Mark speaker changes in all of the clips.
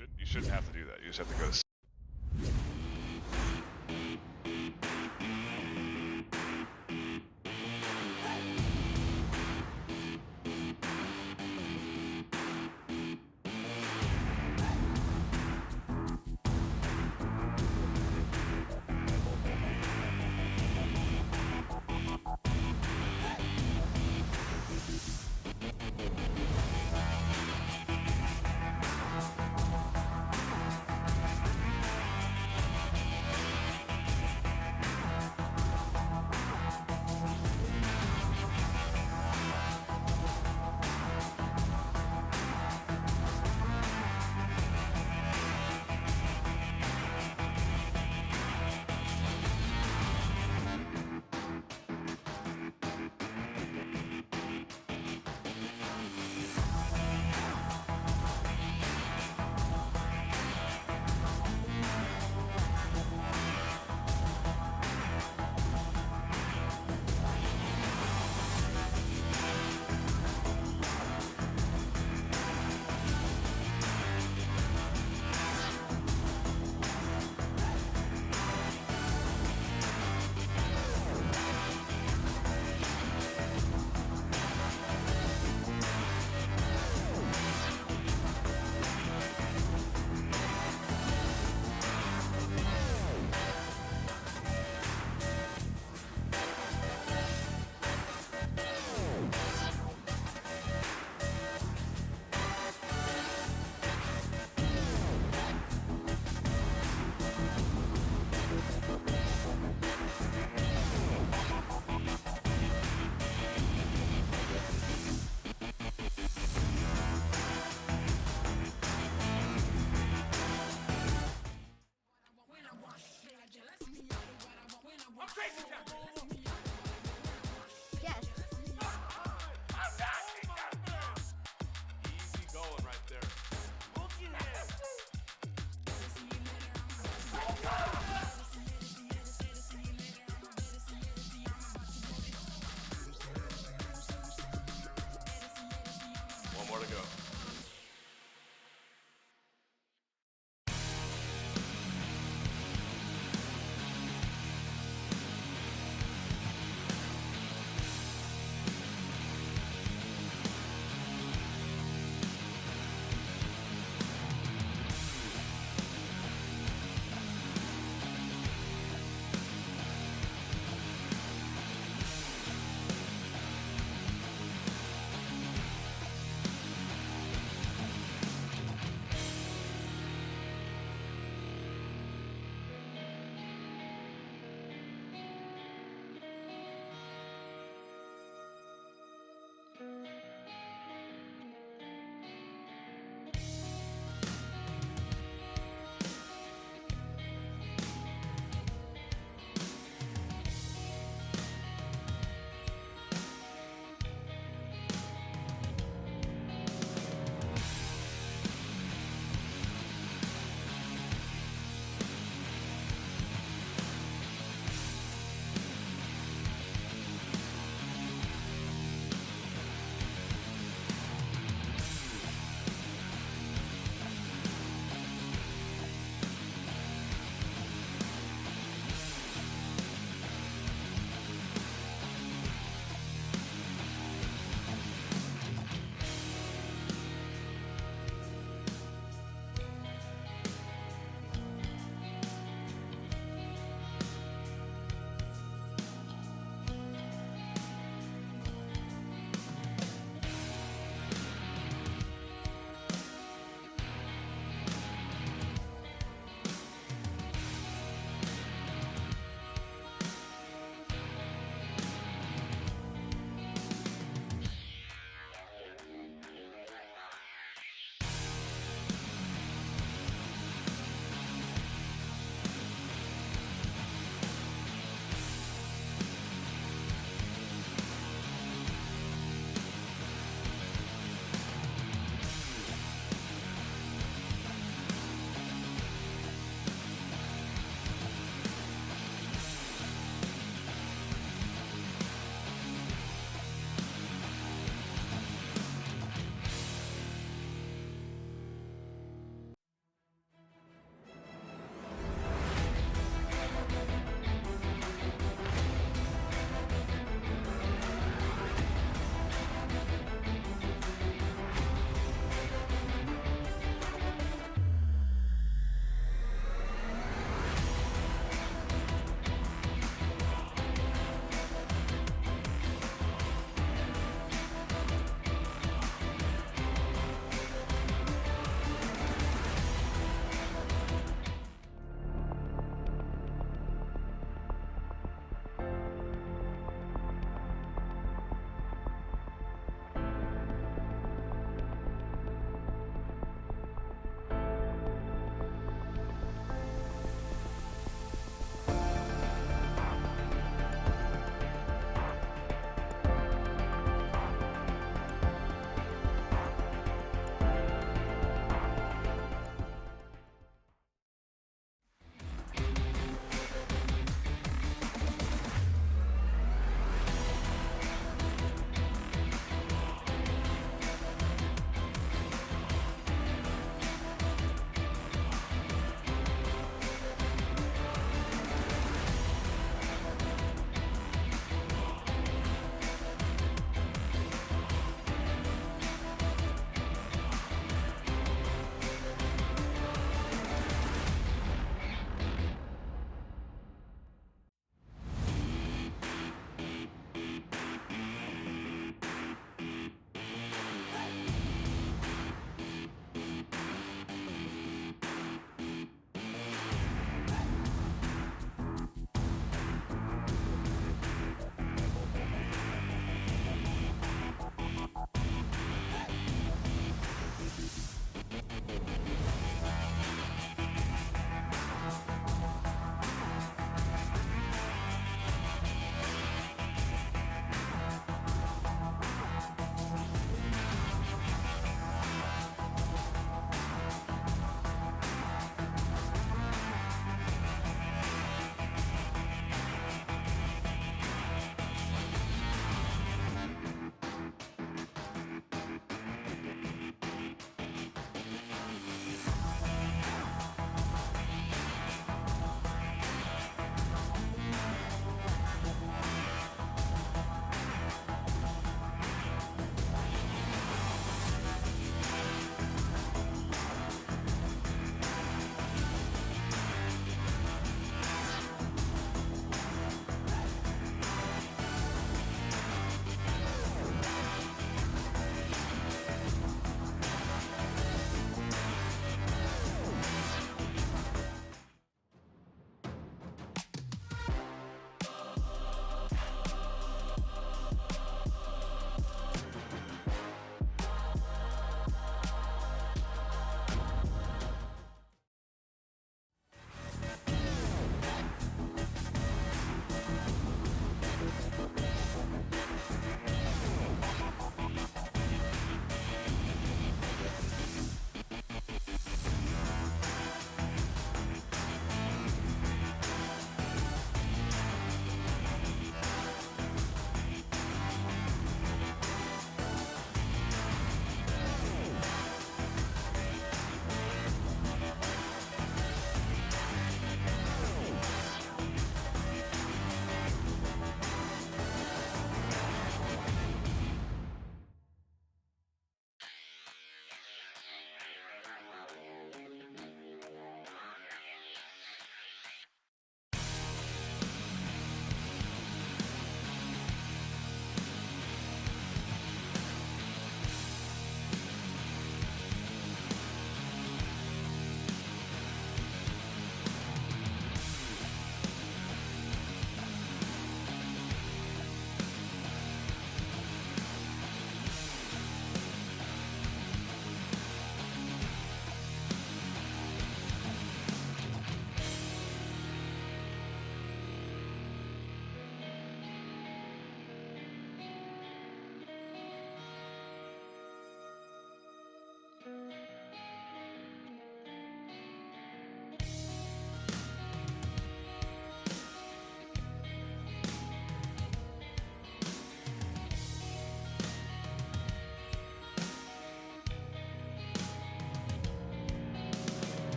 Speaker 1: You shouldn't have to do that. You just have to go to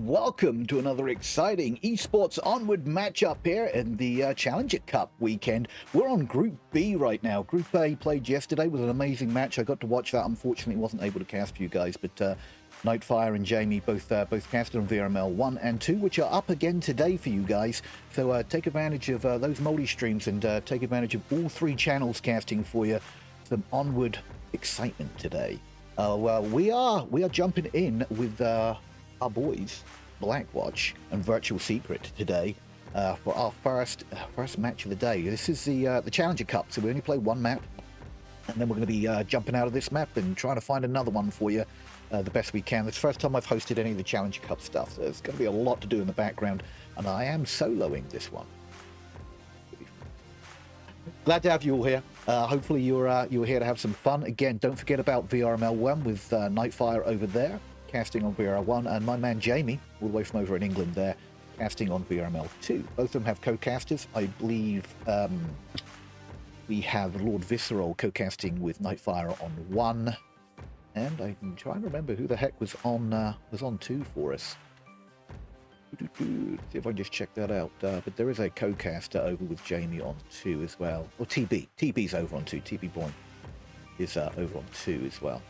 Speaker 2: welcome to another exciting esports Onward matchup here in the Challenger Cup weekend. We're on Group B right now. Group A played yesterday, was an amazing match. I got to watch that. Unfortunately, wasn't able to cast for you guys, but Nightfire and Jamie both casted on VRML 1 and 2, which are up again today for you guys. So take advantage of those multi-streams and take advantage of all three channels casting for you. Some Onward excitement today. Well, we are jumping in with our boys Blackwatch and Virtual Secret today for our first match of the day. This is the Challenger Cup, so we only play one map, and then we're going to be jumping out of this map and trying to find another one for you the best we can. It's the first time I've hosted any of the Challenger Cup stuff, so there's going to be a lot to do in the background, and I am soloing this one. Glad to have you all here. Hopefully you're here to have some fun. Again, don't forget about VRML 1 with Nightfire over there, casting on VRML 1, and my man Jamie, all the way from over in England there, casting on VRML 2. Both of them have co-casters. I believe we have Lord Visceral co-casting with Nightfire on 1, and I'm trying to remember who the heck was on 2 for us. See if I can just check that out. But there is a co-caster over with Jamie on 2 as well. Or TB. TB's over on 2. TB Boy is over on 2 as well.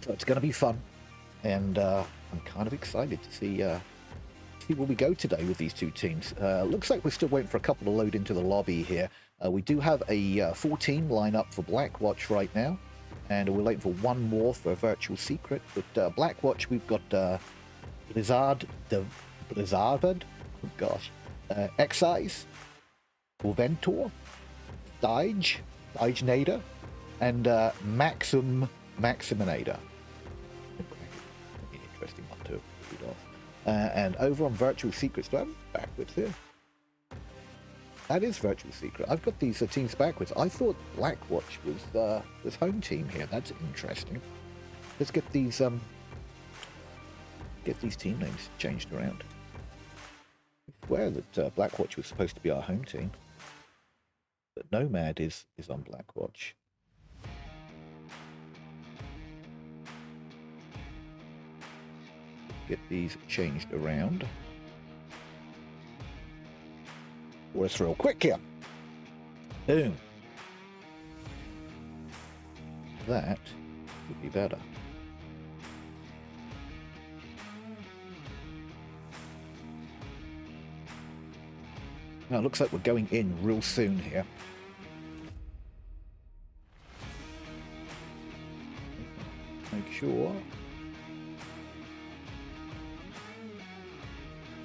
Speaker 2: So it's going to be fun. And I'm kind of excited to see where we go today with these two teams. Looks like we're still waiting for a couple to load into the lobby here. We do have a full team line up for Blackwatch right now. And we're waiting for one more for Virtual Secret. But Blackwatch, we've got Blizzard, oh gosh, Excise, Ventor, Nader, and Maximinator. Interesting one to read off. And over on Virtual Secrets, do I have them backwards here? That is Virtual Secret. I've got these teams backwards. I thought Blackwatch was home team here. That's interesting. Let's get these team names changed around. I swear that Blackwatch was supposed to be our home team, but Nomad is on Blackwatch. Get these changed around. For us real quick here. Boom. That would be better. Now it looks like we're going in real soon here. Make sure.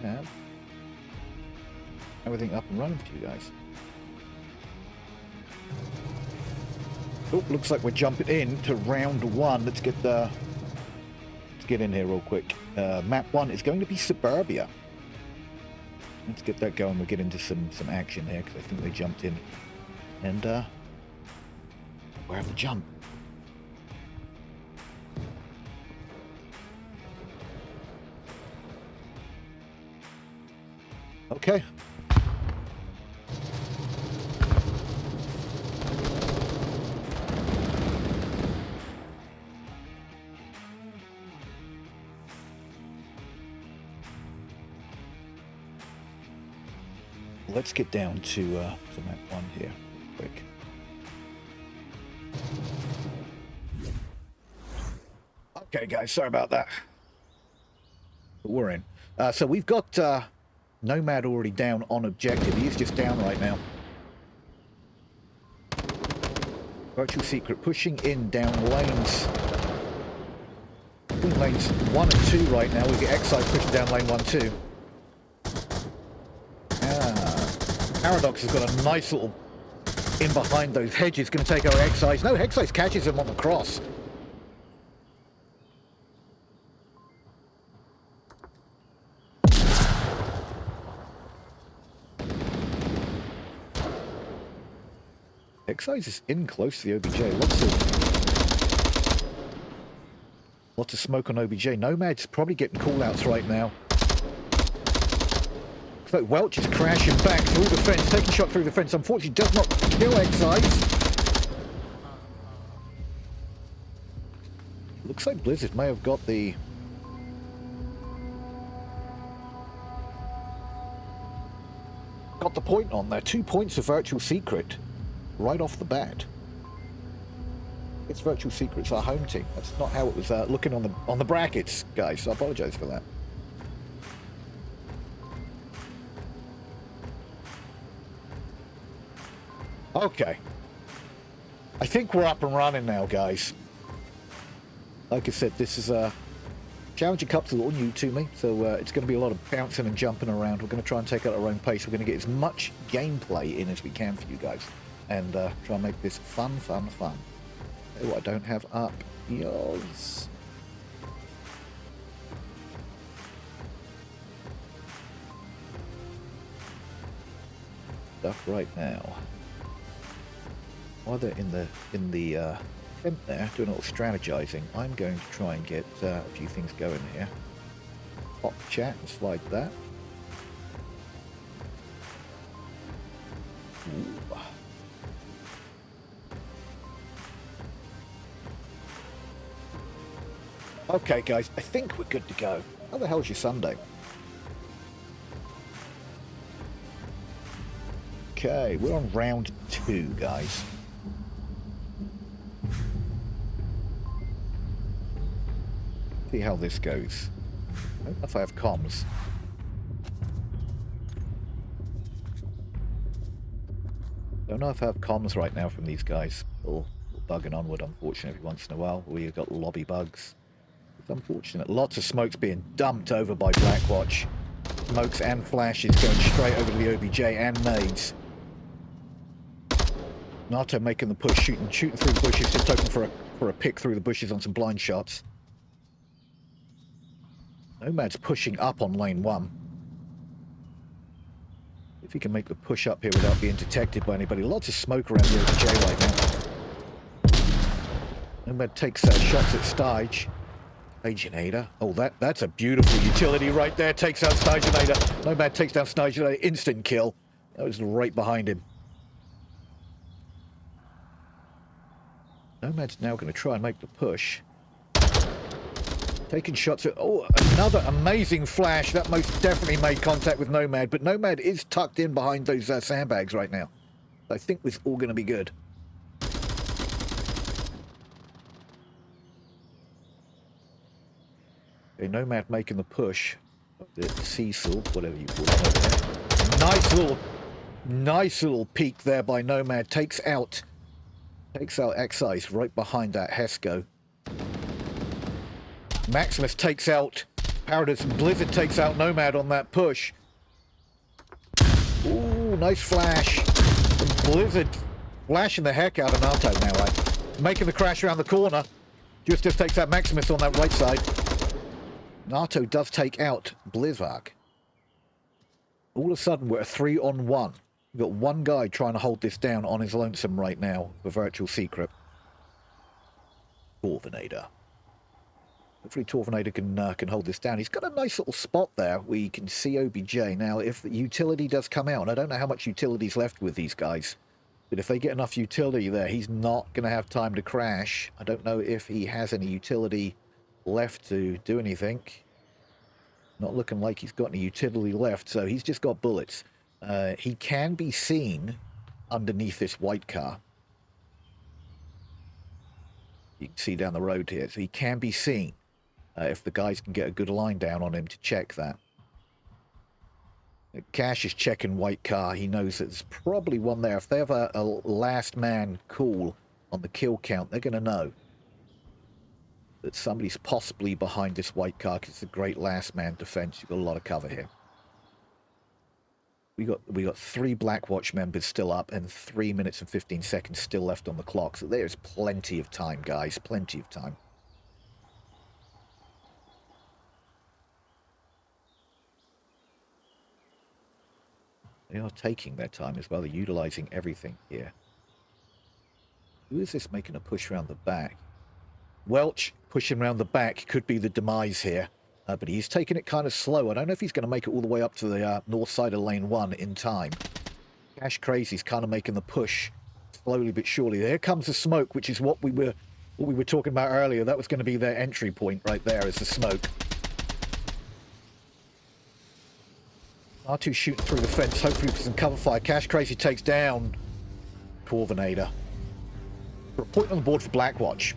Speaker 2: Have everything up and running for you guys. Oh, looks like we're jumping in to round 1. Let's get in here real quick. Map 1 is going to be Suburbia. Let's get that going. We'll get into some action here because I think they jumped in. And where have the jump? Okay. Let's get down to map 1 here quick. Okay, guys, sorry about that. But we're in. So we've got Nomad already down on objective. He is just down right now. Virtual Secret pushing in down lanes. Lanes 1 and 2 right now. We get Excite pushing down lane 1, 2. Paradox has got a nice little in behind those hedges. Going to take our Excise. No, Excise catches him on the cross. Excise is in close to the OBJ. Lots of smoke on OBJ. Nomad's probably getting call-outs right now. So Welch is crashing back through the fence, taking a shot through the fence. Unfortunately, does not kill Excise. Looks like Blizzard may have got the got the point on there. 2 points of Virtual Secret right off the bat. It's Virtual Secret's our home team. That's not how it was looking on the brackets, guys. So I apologize for that. Okay. I think we're up and running now, guys. Like I said, this is Challenger Cup's a little new to me, so it's going to be a lot of bouncing and jumping around. We're going to try and take it at our own pace. We're going to get as much gameplay in as we can for you guys, and try and make this fun. Oh, I don't have up. Yes. Stuff right now. While they're in the tent there, doing a little strategizing, I'm going to try and get a few things going here. Pop chat and slide that. Ooh. Okay, guys, I think we're good to go. How the hell's your Sunday? Okay, we're on round 2, guys. See how this goes. I don't know if I have comms. Don't know if I have comms right now from these guys. Little bugging Onward, unfortunately, once in a while. We've got lobby bugs. It's unfortunate. Lots of smokes being dumped over by Blackwatch. Smokes and flashes going straight over to the OBJ and nades. Nato making the push, shooting through the bushes, just hoping for a pick through the bushes on some blind shots. Nomad's pushing up on lane 1. If he can make the push up here without being detected by anybody. Lots of smoke around the OBJ right now. Nomad takes shots at Stage. Staginator. Oh, that's a beautiful utility right there. Takes out Staginator. Nomad takes down Staginator. Instant kill. That was right behind him. Nomad's now going to try and make the push. Taking shots at... Oh, another amazing flash. That most definitely made contact with Nomad. But Nomad is tucked in behind those sandbags right now. I think it's all going to be good. Okay, Nomad making the push. The Cecil, whatever you call it over there. Nice little peek there by Nomad. Takes out Excise right behind that Hesco. Maximus takes out Paradise, and Blizzard takes out Nomad on that push. Ooh, nice flash. And Blizzard flashing the heck out of Nato now, right? Making the crash around the corner. Just takes out Maximus on that right side. Nato does take out Blizzard. All of a sudden, we're a 3-on-1. We've got one guy trying to hold this down on his lonesome right now for Virtual Secret. Torvenator. Hopefully Torvenator can hold this down. He's got a nice little spot there. We can see OBJ. Now, if the utility does come out, and I don't know how much utility's left with these guys, but if they get enough utility there, he's not going to have time to crash. I don't know if he has any utility left to do anything. Not looking like he's got any utility left, so he's just got bullets. He can be seen underneath this white car. You can see down the road here, so he can be seen. If the guys can get a good line down on him to check that. Cash is checking white car. He knows that there's probably one there. If they have a last man call on the kill count, they're going to know that somebody's possibly behind this white car because it's a great last man defense. You've got a lot of cover here. We got 3 Blackwatch members still up and 3 minutes and 15 seconds still left on the clock. So there's plenty of time, guys. Plenty of time. They are taking their time as well. They're utilizing everything here. Who is this making a push around the back? Welch pushing around the back could be the demise here. But he's taking it kind of slow. I don't know if he's going to make it all the way up to the north side of lane 1 in time. Cash Crazy's kind of making the push slowly but surely. There comes the smoke, which is what we were talking about earlier. That was going to be their entry point right there, is the smoke. R2 shooting through the fence, hopefully for some cover fire. Cash Crazy takes down Corvinator. For a point on the board for Blackwatch.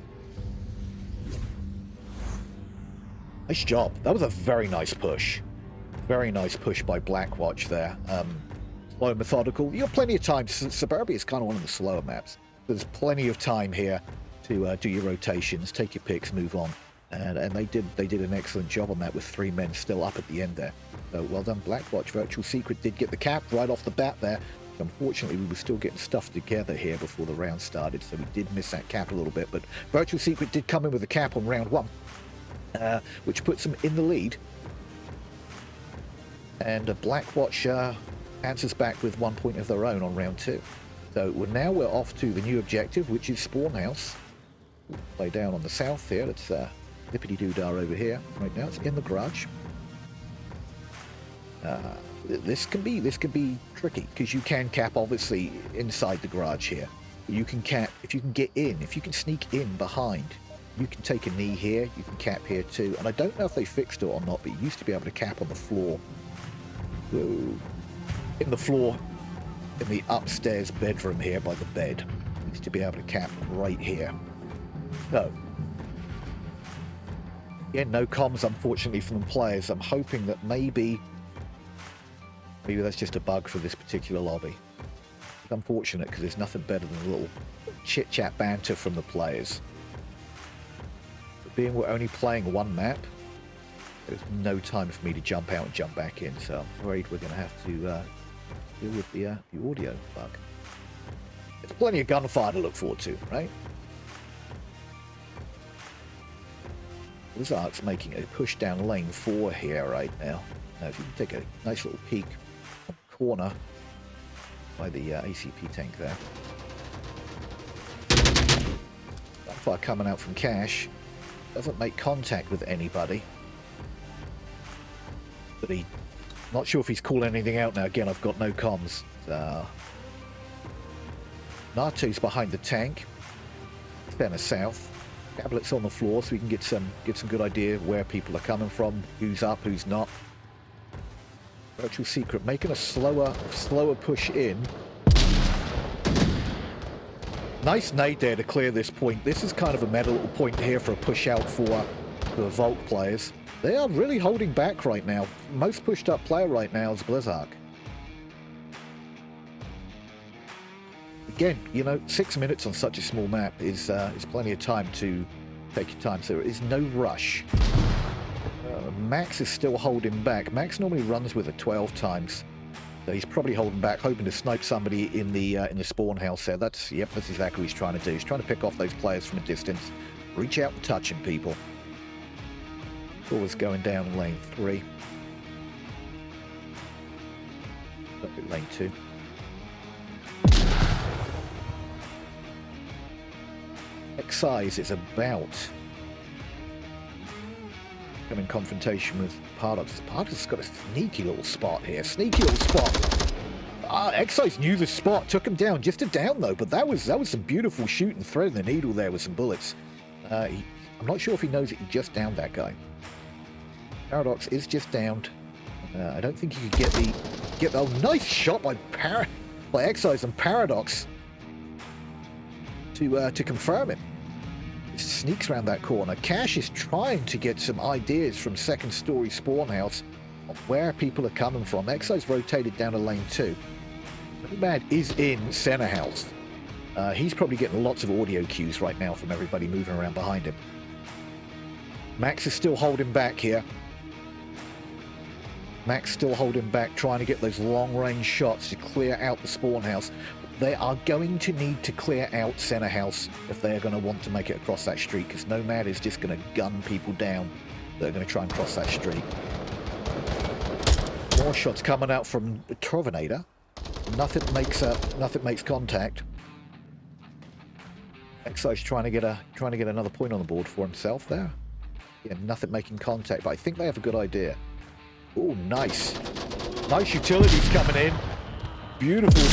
Speaker 2: Nice job. That was a very nice push. Very nice push by Blackwatch there. Slow and methodical. You got plenty of time. Suburbia is kind of one of the slower maps. There's plenty of time here to do your rotations, take your picks, move on. And they did an excellent job on that with 3 men still up at the end there. So well done, Blackwatch. Virtual Secret did get the cap right off the bat there. Unfortunately, we were still getting stuff together here before the round started, so we did miss that cap a little bit. But Virtual Secret did come in with a cap on round 1, which puts them in the lead. And Blackwatch answers back with 1 point of their own on round 2. So we're off to the new objective, which is Spawn House. Play down on the south here. It's Dippity-doo-dah over here. Right now it's in the garage. This can be tricky because you can cap obviously inside the garage here. You can cap if you can get in, if you can sneak in behind. You can take a knee here. You can cap here too. And I don't know if they fixed it or not, but you used to be able to cap on the floor. Whoa. In the floor, in the upstairs bedroom here by the bed. Used to be able to cap right here. So. Yeah, no comms unfortunately from the players. I'm hoping that maybe that's just a bug for this particular lobby. It's unfortunate because there's nothing better than a little chit-chat banter from the players. But being we're only playing one map, there's no time for me to jump out and jump back in, so I'm afraid we're going to have to deal with the audio bug. There's plenty of gunfire to look forward to, right? Blizzard's making a push down lane 4 here right now. Now if you can take a nice little peek on the corner by the ACP tank there. Gunfire coming out from Cash. Doesn't make contact with anybody. But not sure if he's calling anything out now. Again, I've got no comms. Natu's behind the tank. Center south. Tablets on the floor so we can get some good idea where people are coming from, who's up, who's not. Virtual Secret making a slower push in. Nice nade there to clear this point. This is kind of a meta little point here for a push out for the Vault players. They are really holding back right now. Most pushed up player right now is Blizzard. Again, 6 minutes on such a small map is plenty of time to take your time. So there is no rush. Max is still holding back. Max normally runs with a 12 times. So he's probably holding back, hoping to snipe somebody in the spawn house there. That's exactly what he's trying to do. He's trying to pick off those players from a distance. Reach out and touching people. Always going down in lane 3. Lane 2. X-Size is about come in confrontation with Paradox. Paradox has got a sneaky little spot here. Sneaky little spot. X-Size knew the spot, took him down. Just a down though, but that was some beautiful shooting, threading the needle there with some bullets. I'm not sure if he knows that he just downed that guy. Paradox is just downed. I don't think he could get the nice shot by X-Size and Paradox to confirm him. He sneaks around that corner. Cash is trying to get some ideas from second story spawn house on where people are coming from. X-Size rotated down to lane 2. Nomad is in center house. He's probably getting lots of audio cues right now from everybody moving around behind him. Max is still holding back here. Max still holding back, trying to get those long-range shots to clear out the spawn house. They are going to need to clear out center house if they are going to want to make it across that street, because Nomad is just going to gun people down that are going to try and cross that street. More shots coming out from the Trovinator. Nothing makes contact. X-Size trying to get another point on the board for himself there. Yeah, nothing making contact, but I think they have a good idea. Oh, nice. Nice utilities coming in. Beautiful.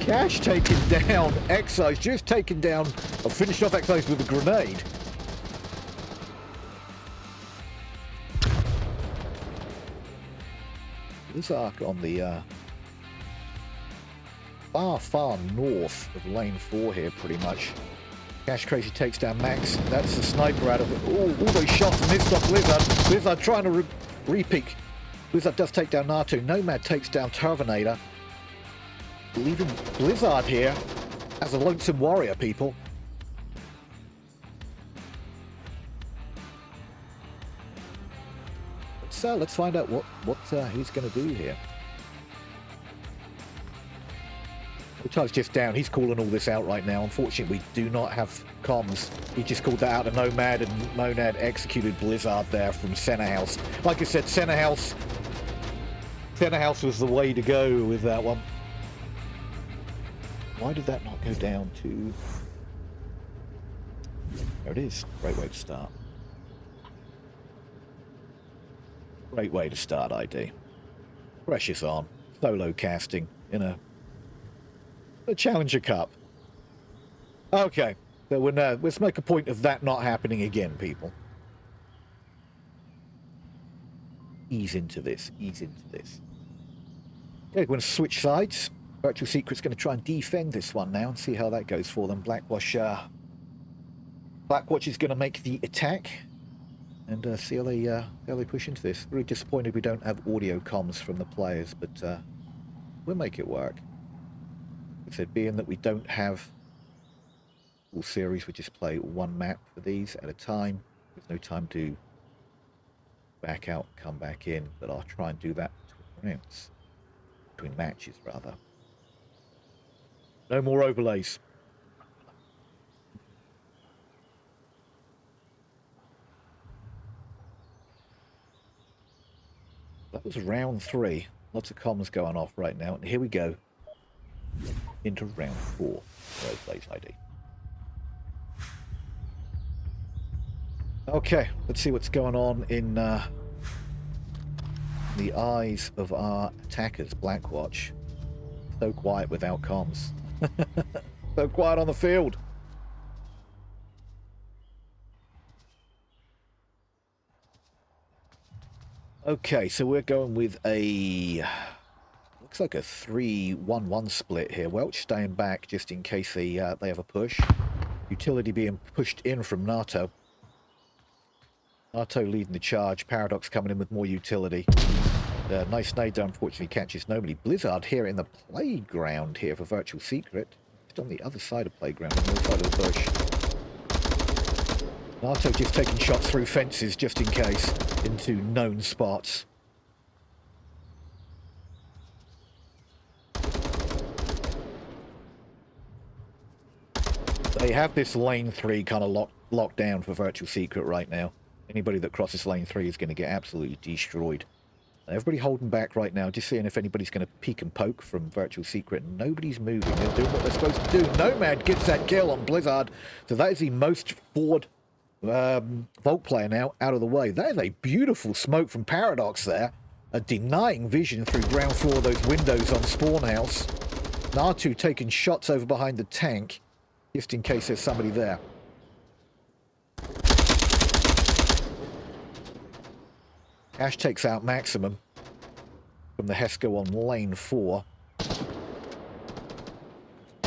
Speaker 2: Cash taken down. X-Size just taken down. I finished off X-Size with a grenade. Blizzard on the far north of lane 4 here, pretty much. Cash Crazy takes down Max. That's the sniper out of it. Oh, all those shots missed off Blizzard. Blizzard trying to re-peek. Blizzard does take down Natu. Nomad takes down Terminator. Leaving Blizzard here as a lonesome warrior, people. So let's find out what he's going to do here. Which's just down. He's calling all this out right now. Unfortunately, we do not have comms. He just called that out to Nomad, and Nomad executed Blizzard there from Center House. Like I said, Center House was the way to go with that one. Why did that not go down to... There it is. Great way to start. Great way to start, ID. Precious on. Solo casting in a Challenger Cup. Okay, so let's make a point of that not happening again, people. Ease into this. Ease into this. Okay, we're going to switch sides. Virtual Secret's going to try and defend this one now and see how that goes for them. Blackwatch is going to make the attack and see how they push into this. Really disappointed we don't have audio comms from the players, but we'll make it work. Like I said, being that we don't have full series, we just play one map for these at a time. There's no time to back out, come back in, but I'll try and do that between matches rather. No more overlays. That was round 3. Lots of comms going off right now. And here we go into round 4. Overlays ID. Okay, let's see what's going on in the eyes of our attackers. Blackwatch. So quiet without comms. So quiet on the field. Okay, so we're going with a... Looks like a 3-1-1 split here. Welch staying back just in case they have a push. Utility being pushed in from NATO. NATO leading the charge. Paradox coming in with more utility. Nice nade there, unfortunately catches nobody. Blizzard here in the playground here for Virtual Secret. Just on the other side of playground, on the other side of the bush. NATO just taking shots through fences just in case into known spots. They have this lane 3 kind of locked down for Virtual Secret right now. Anybody that crosses lane 3 is going to get absolutely destroyed. Everybody holding back right now, just seeing if anybody's going to peek and poke from Virtual Secret. Nobody's moving. They're doing what they're supposed to do. Nomad gets that kill on Blizzard. So that is the most forward Vault player now out of the way. That is a beautiful smoke from Paradox there. Denying vision through ground floor of those windows on Spawn House. Natu taking shots over behind the tank, just in case there's somebody there. Ash takes out Maximum from the Hesco on lane 4.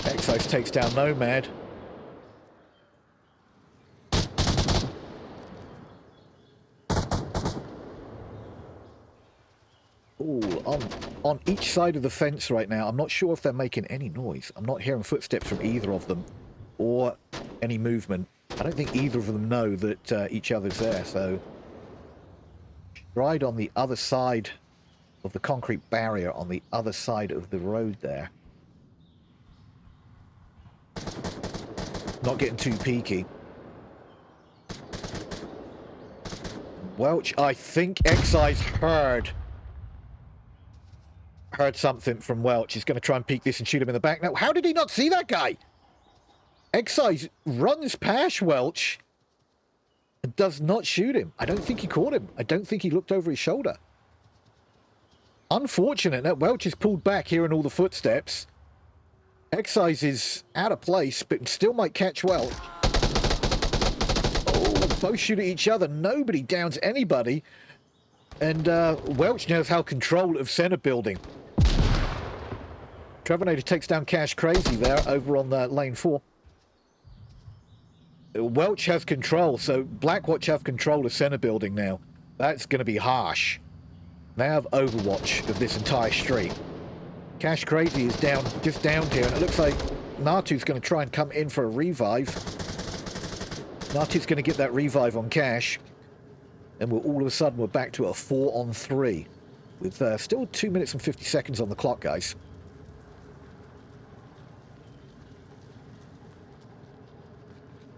Speaker 2: Excise takes down Nomad. Ooh, on each side of the fence right now. I'm not sure if they're making any noise. I'm not hearing footsteps from either of them or any movement. I don't think either of them know that each other's there, so... Right on the other side of the concrete barrier, on the other side of the road there. Not getting too peaky. Welch, I think Excise heard something from Welch. He's going to try and peek this and shoot him in the back. Now, how did he not see that guy? Excise runs past Welch. Does not shoot him. I don't think he caught him. I don't think he looked over his shoulder. Unfortunate that Welch is pulled back here in all the footsteps. Excise is out of place, but still might catch Welch. Oh, both shoot at each other. Nobody downs anybody. And Welch knows how control of center building. Trevenator takes down Cash Crazy there over on lane 4. Welch has control, so Blackwatch have control of center building now. That's going to be harsh. They have overwatch of this entire street. Cash Crazy is down, just downed here, and it looks like Natu's going to try and come in for a revive. Natu's going to get that revive on Cash. And all of a sudden we're back to a 4-on-3. With still 2 minutes and 50 seconds on the clock, guys.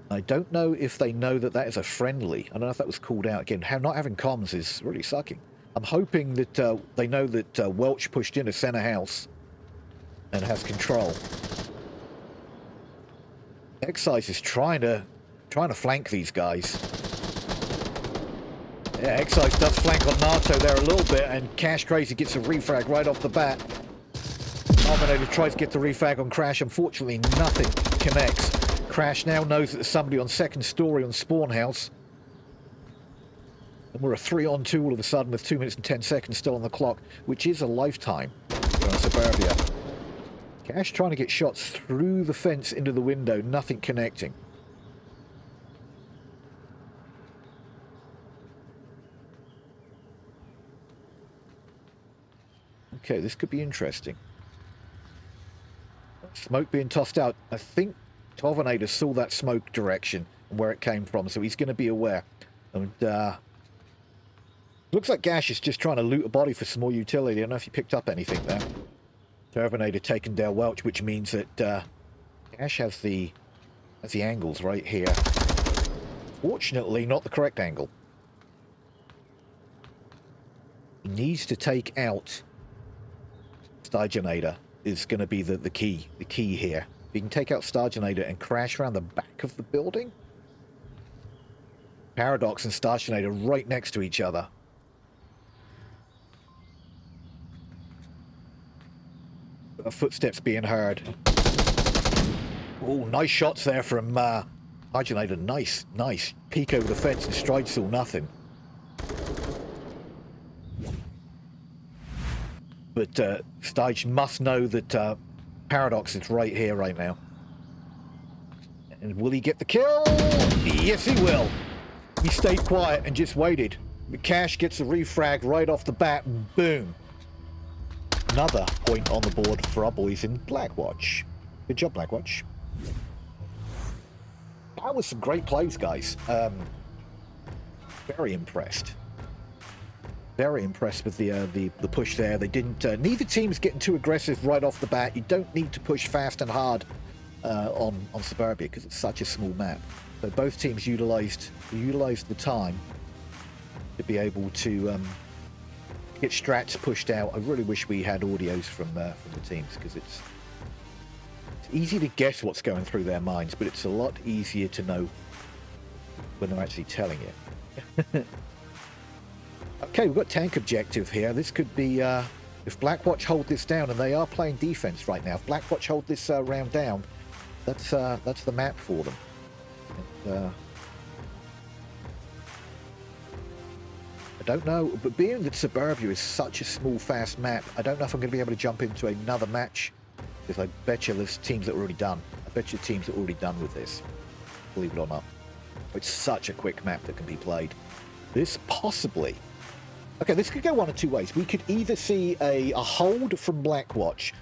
Speaker 2: I don't know if they know that that is a friendly. I don't know if that was called out. Again, not having comms is really sucking. I'm hoping that they know that Welch pushed into center house and has control. Excise is trying to flank these guys. Yeah, Excise does flank on NATO there a little bit, and Cash Crazy gets a refrag right off the bat. Terminator tries to get the refrag on Crash. Unfortunately, nothing connects. Crash now knows that there's somebody on second story on spawn house. And we're a 3-on-2 all of a sudden with 2 minutes and 10 seconds still on the clock, which is a lifetime here on Suburbia. Cash trying to get shots through the fence into the window, nothing connecting. Okay, this could be interesting. Smoke being tossed out. I think Tovinator saw that smoke direction and where it came from, so he's going to be aware. And looks like Gash is just trying to loot a body for some more utility. I don't know if you picked up anything there. Terminator taking down Welch, which means that Gash has the angles right here. Fortunately, not the correct angle. He needs to take out Stargenator is going to be the key here. If you can take out Stargenator and Crash around the back of the building. Paradox and Stargenator right next to each other. Footsteps being heard. Oh, nice shots there from Stargenator. Nice. Peek over the fence and stride saw nothing. But Stage must know that Paradox is right here, right now. And will he get the kill? Yes, he will. He stayed quiet and just waited. Cash gets a refrag right off the bat, and boom. Another point on the board for our boys in Blackwatch. Good job, Blackwatch. That was some great plays, guys. Very impressed. Very impressed with the push there. They didn't. Neither team's getting too aggressive right off the bat. You don't need to push fast and hard on Suburbia because it's such a small map. So both teams utilized the time to be able to get strats pushed out. I really wish we had audios from the teams because it's easy to guess what's going through their minds, but it's a lot easier to know when they're actually telling you. Okay, we've got tank objective here. This could be, if Blackwatch hold this down, and they are playing defense right now. If Blackwatch hold this round down, that's the map for them. And, I don't know, but being that Suburbia is such a small, fast map, I don't know if I'm going to be able to jump into another match, because I bet you there's teams that are already done. I bet you teams that are already done with this, believe it or not. It's such a quick map that can be played. This possibly... Okay, this could go one of two ways. We could either see a hold from Blackwatch,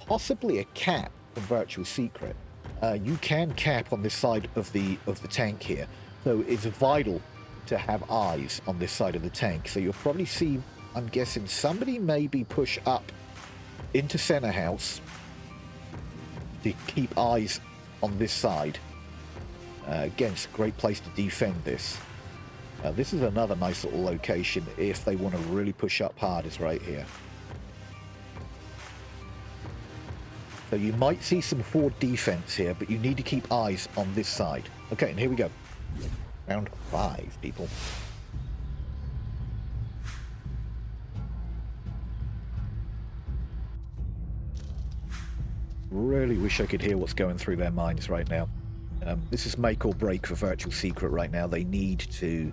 Speaker 2: possibly a cap from Virtual Secret. You can cap on this side of the tank here, so it's vital to have eyes on this side of the tank. So you'll probably see, I'm guessing, somebody maybe push up into center house to keep eyes on this side. Again, it's a great place to defend this. This is another nice little location if they want to really push up hard, is right here. So you might see some forward defense here, but you need to keep eyes on this side. Okay, and here we go. Round 5, people. Really wish I could hear what's going through their minds right now. This is make or break for Virtual Secret right now. They need to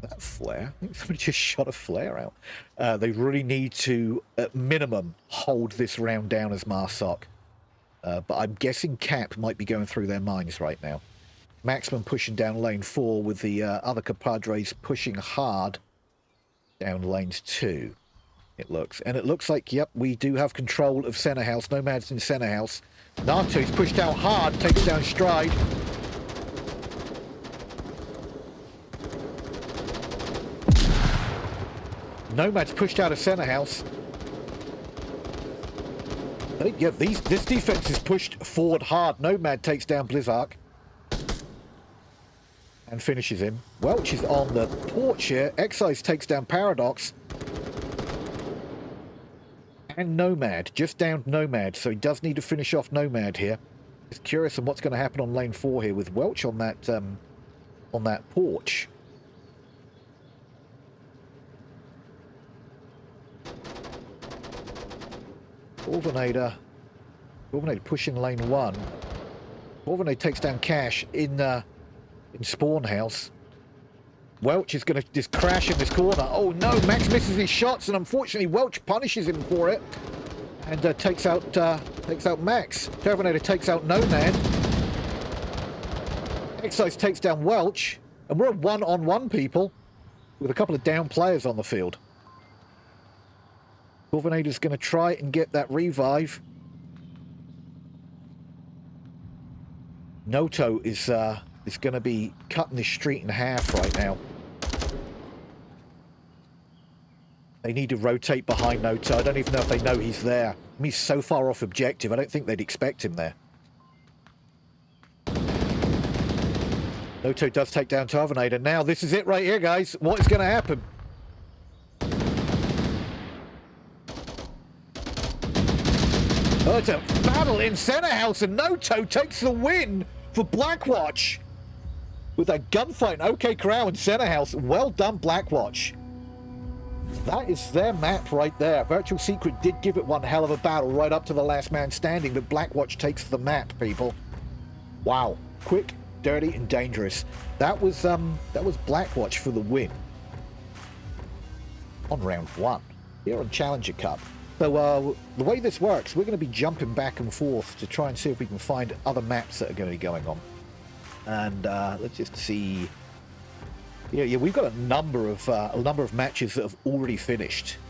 Speaker 2: that flare. I think somebody just shot a flare out. They really need to, at minimum, hold this round down as Marsoc. But I'm guessing Cap might be going through their minds right now. Maximum pushing down lane 4 with the other compadres pushing hard down lanes 2. It looks. And it looks like, yep, we do have control of center house. Nomad's in center house. Nato's pushed out hard, takes down Stride. Nomad's pushed out of center house. Yeah, this defense is pushed forward hard. Nomad takes down Blizzark. And finishes him. Welch is on the porch here. Excise takes down Paradox. And Nomad. Just downed Nomad. So he does need to finish off Nomad here. Just curious on what's going to happen on lane 4 here with Welch on that porch. Corvinator pushing lane 1. Corvinator takes down Cash in Spawn House. Welch is going to just crash in this corner. Oh no, Max misses his shots, and unfortunately Welch punishes him for it. And takes out Max. Corvinator takes out Nomad. Excise takes down Welch. And we're a one-on-one, people, with a couple of down players on the field. Corvinator's going to try and get that revive. Noto is going to be cutting this street in half right now. They need to rotate behind Noto. I don't even know if they know he's there. I mean, he's so far off objective, I don't think they'd expect him there. Noto does take down Tarvinator. Now, this is it right here, guys. What is going to happen? Oh, it's a battle in center house, and Noto takes the win for Blackwatch with a gunfight. OK Corral in center house. Well done, Blackwatch. That is their map right there. Virtual Secret did give it one hell of a battle right up to the last man standing, but Blackwatch takes the map, people. Wow. Quick, dirty, and dangerous. That was Blackwatch for the win on round 1 here on Challenger Cup. So the way this works, we're going to be jumping back and forth to try and see if we can find other maps that are going to be going on. And let's just see. Yeah, we've got a number of matches that have already finished.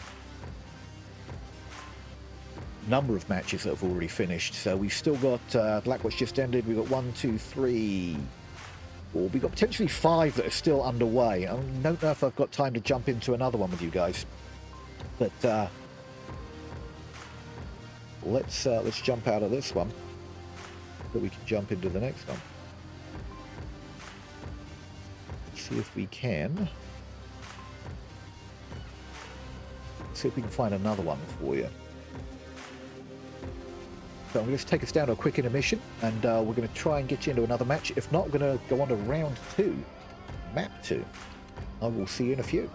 Speaker 2: So we've still got Blackwatch just ended. We've got 1, 2, 3, 4. We've got potentially 5 that are still underway. I don't know if I've got time to jump into another one with you guys, but. Let's jump out of this one so we can jump into the next one. Let's see if we can. See if we can find another one for you. So I'm going to take us down to a quick intermission, and we're going to try and get you into another match. If not, we're going to go on to round 2, map 2. I will see you in a few.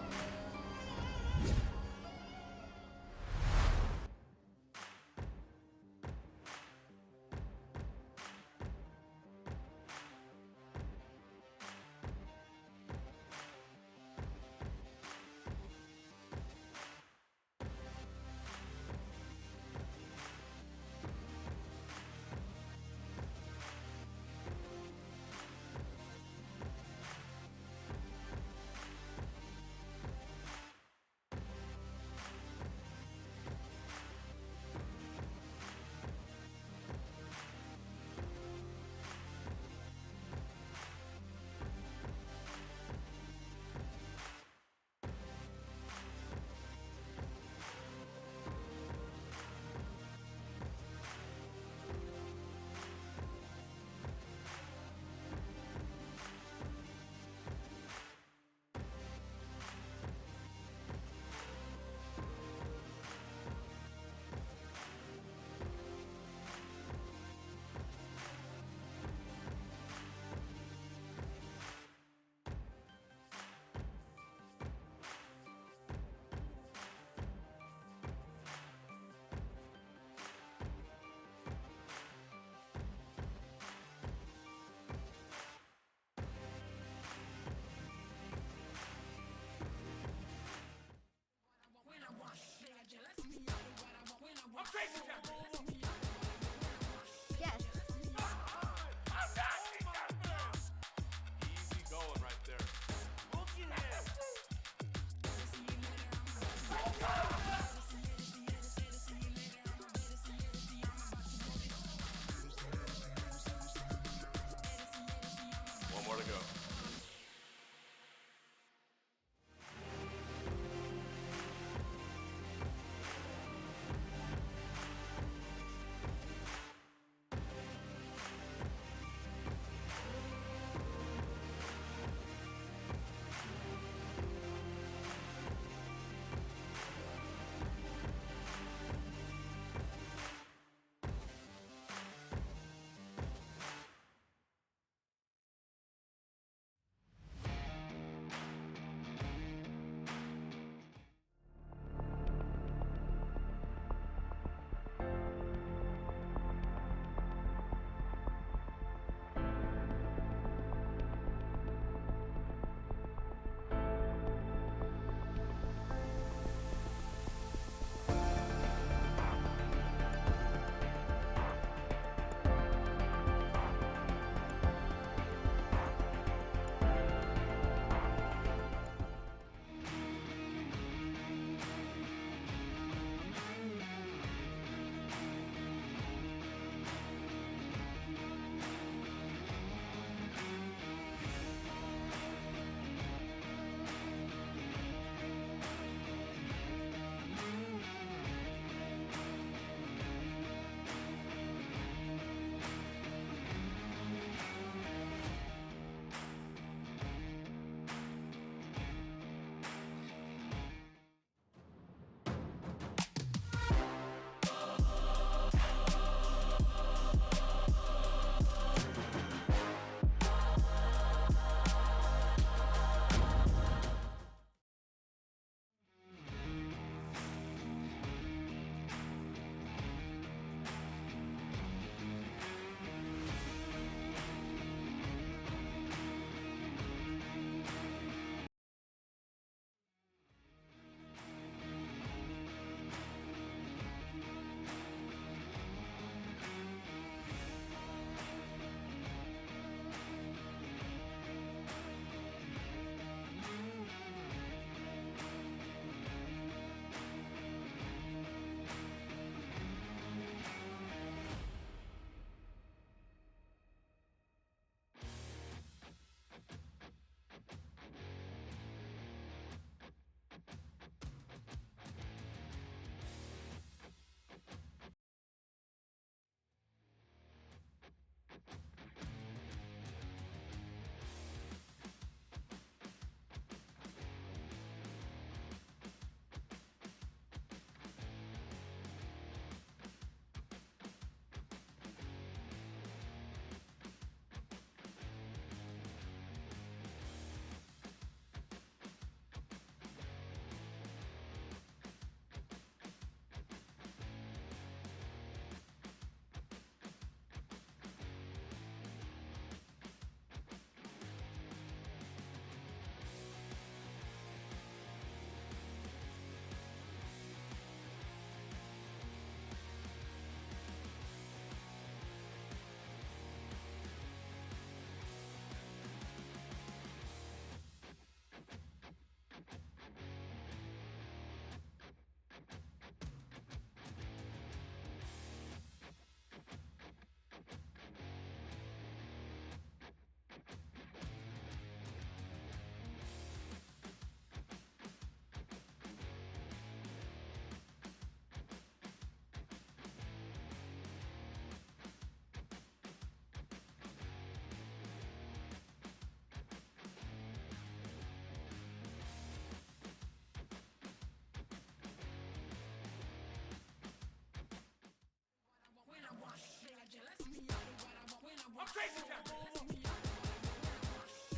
Speaker 3: Yes.
Speaker 4: Easy going right there. Looking at.
Speaker 1: One more to go.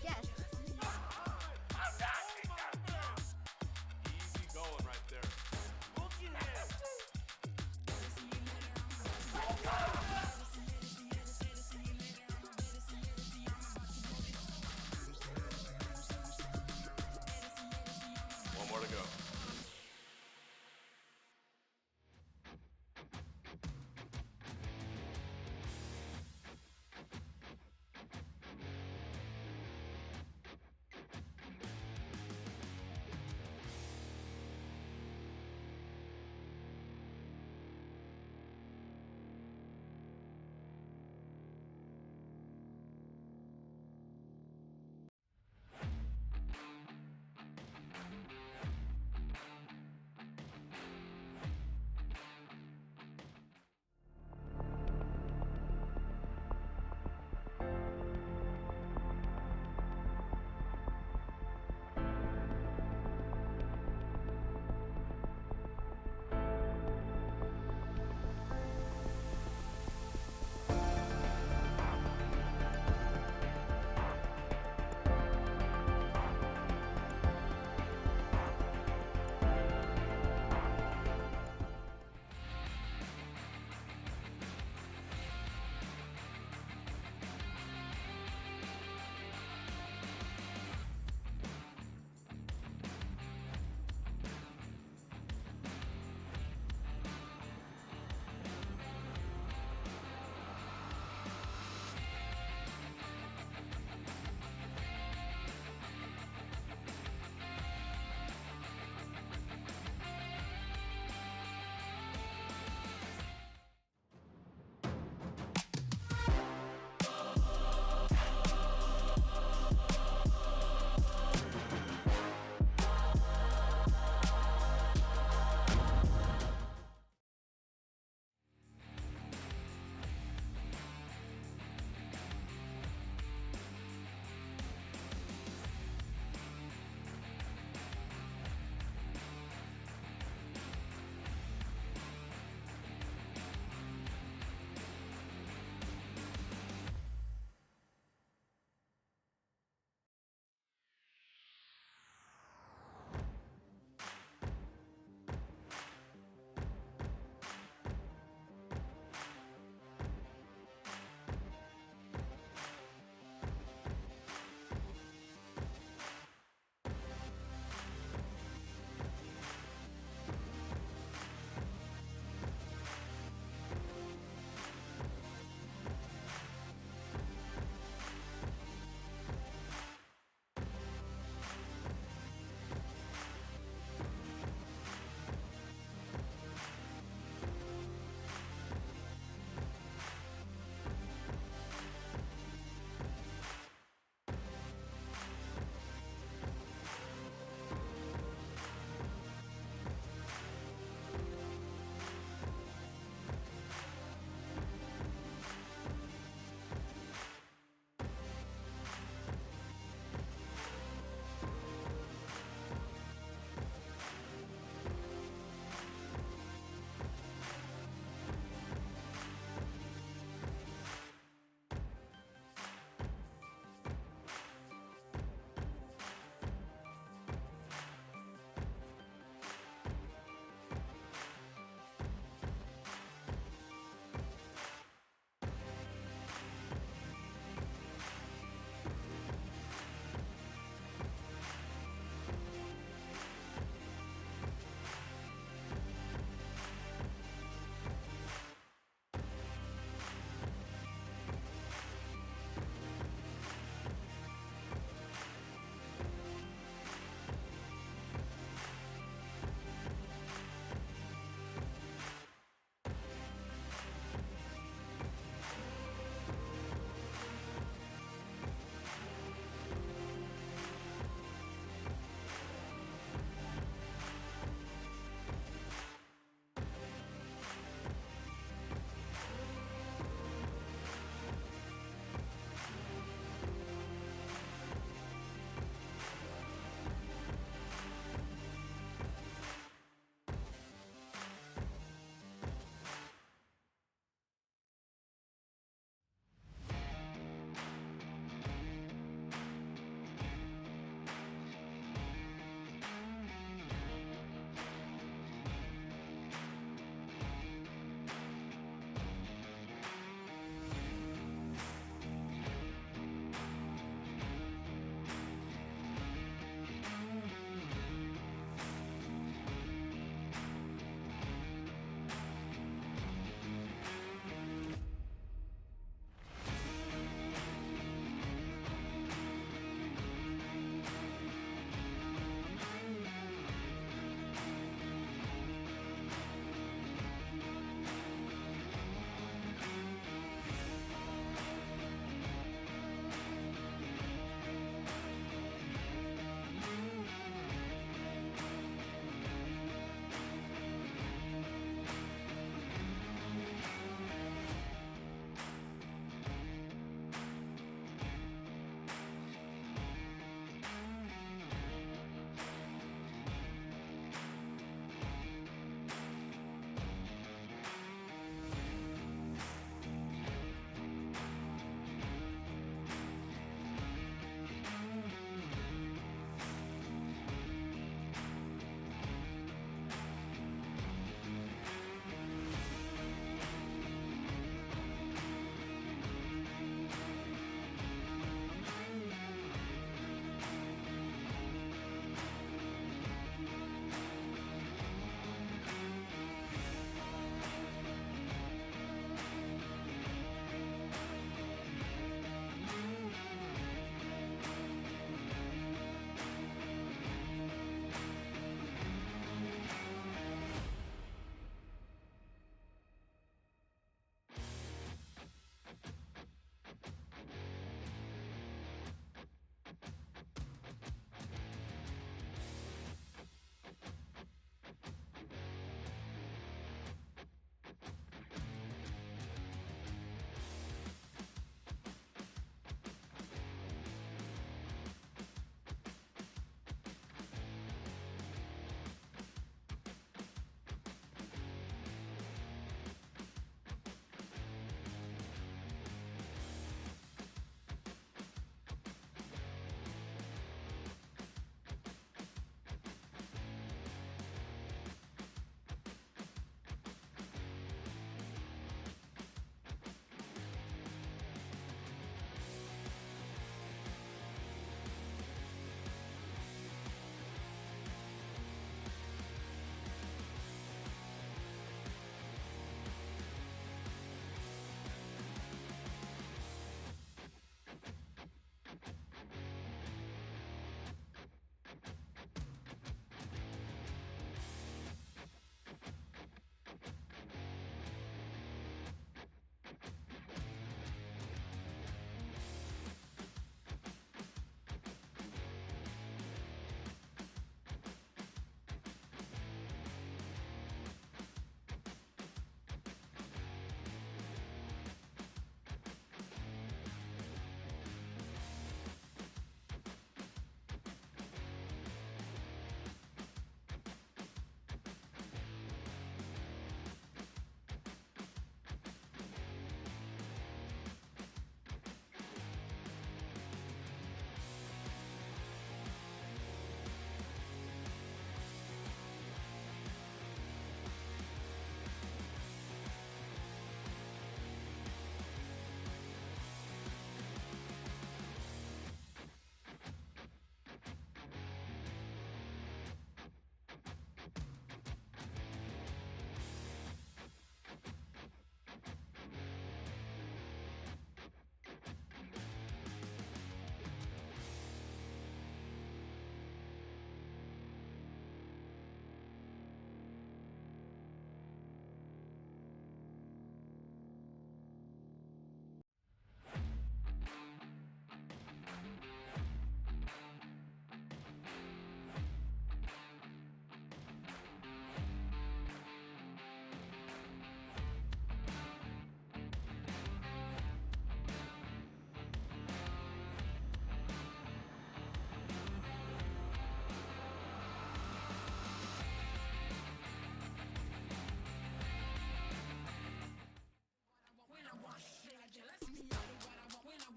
Speaker 3: Yes.
Speaker 4: Easy going right there. Looking at.
Speaker 1: One more to go.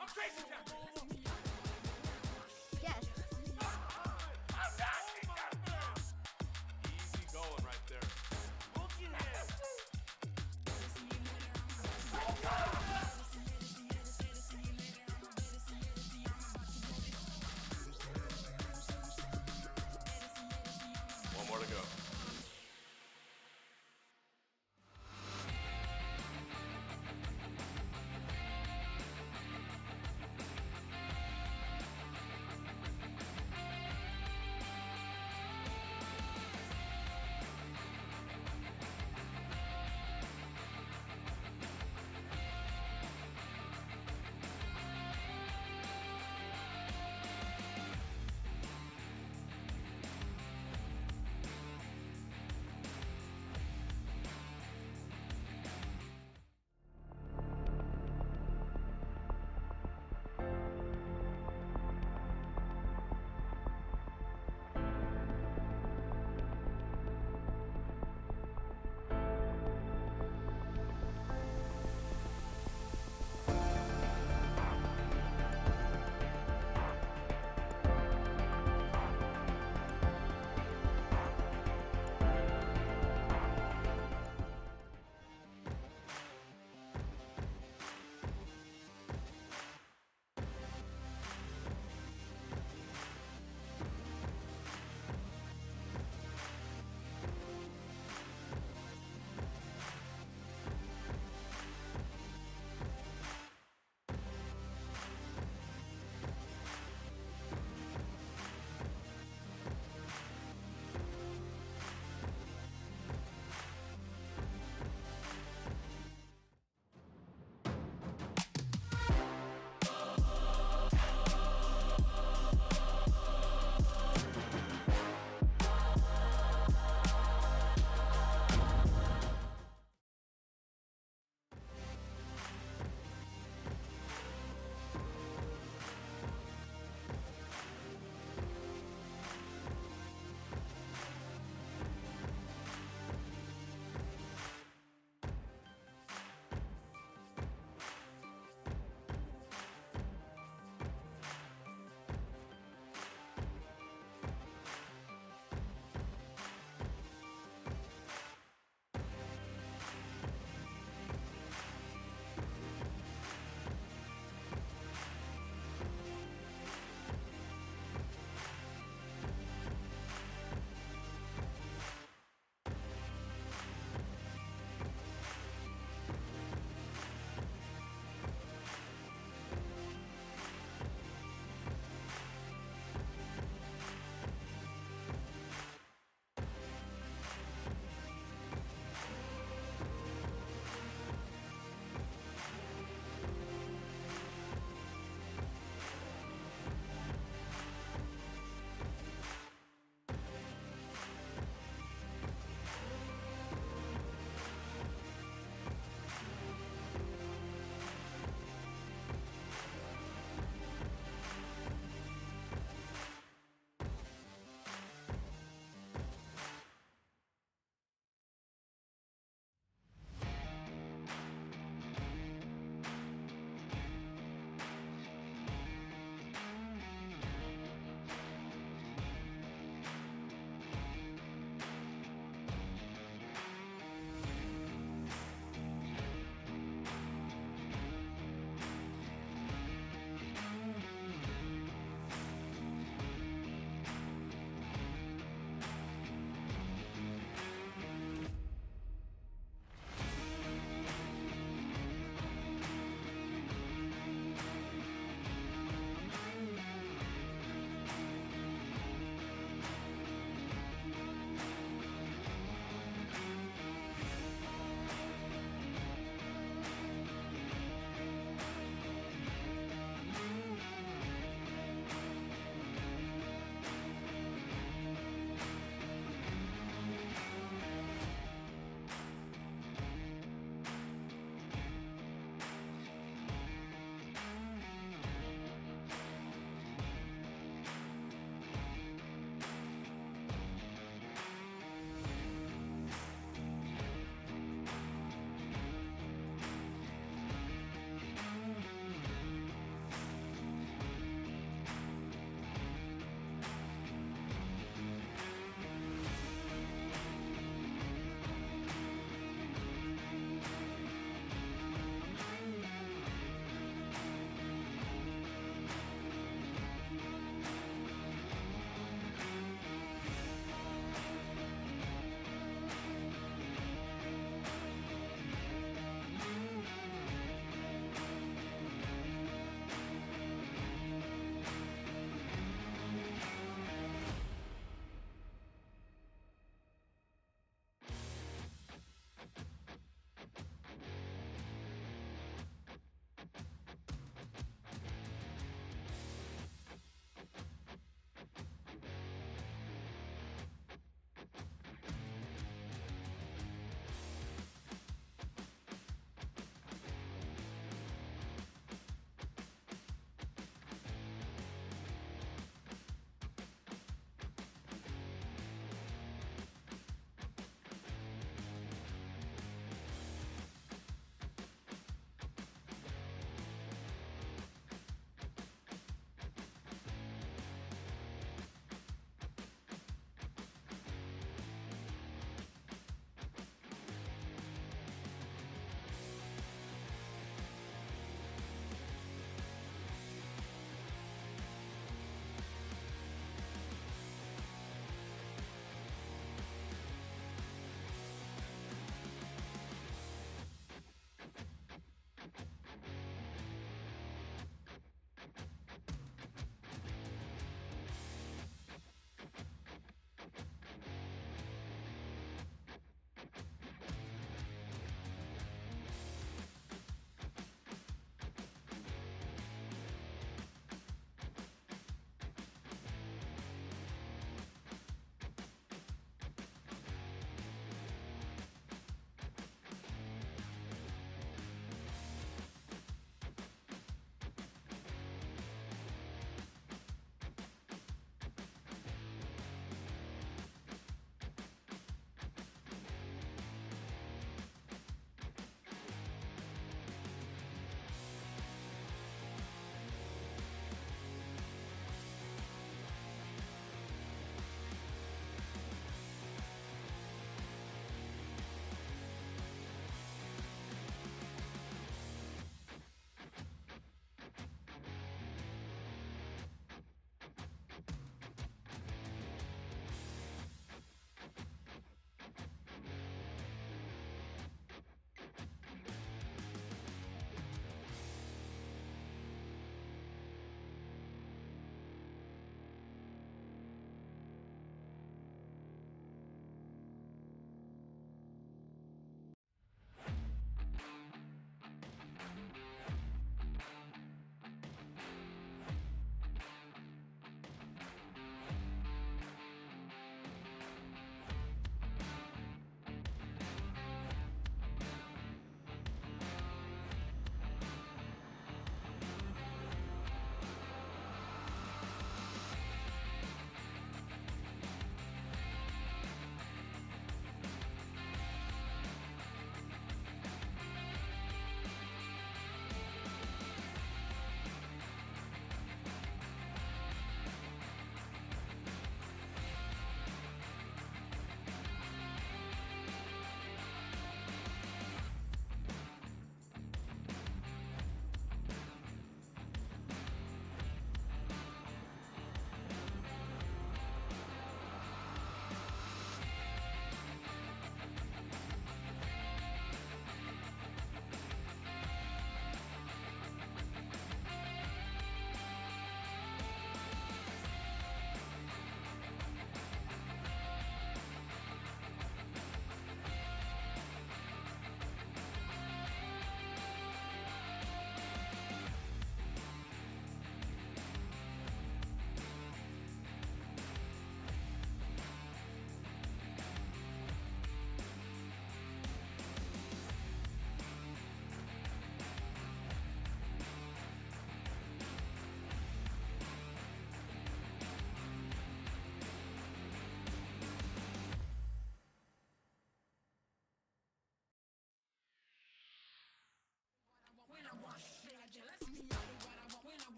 Speaker 4: I'm crazy, Captain.
Speaker 3: Yes.
Speaker 4: I'm nasty, Captain. Easy going right there. Look in here.
Speaker 1: One more to go.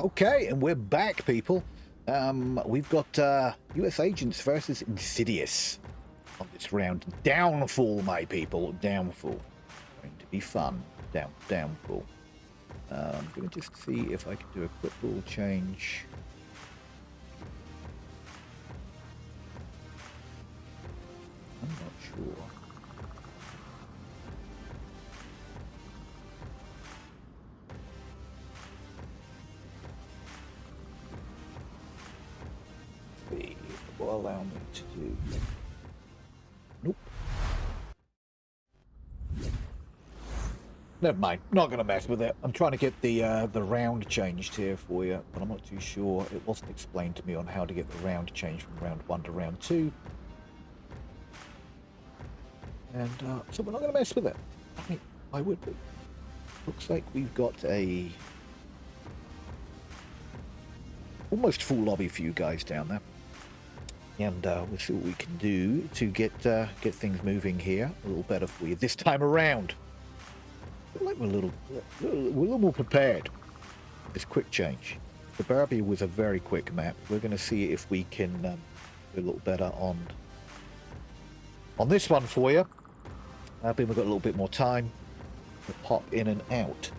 Speaker 2: Okay, and we're back, people. We've got US agents versus Insidious on this round. Downfall, my people. Downfall. Going to be fun. Downfall. I'm going to just see if I can do a quick rule change. I'm not sure. See if it will allow me to do. Nope. Never mind. Not going to mess with it. I'm trying to get the round changed here for you, but I'm not too sure. It wasn't explained to me on how to get the round changed from round 1 to round 2. And so we're not going to mess with it. I mean, I would be. Looks like we've got a almost full lobby for you guys down there. And we'll see what we can do to get things moving here a little better for you this time around. I feel like we're a little more prepared. This quick change. The Barbie was a very quick map. We're going to see if we can do a little better on this one for you. I think we've got a little bit more time to pop in and out.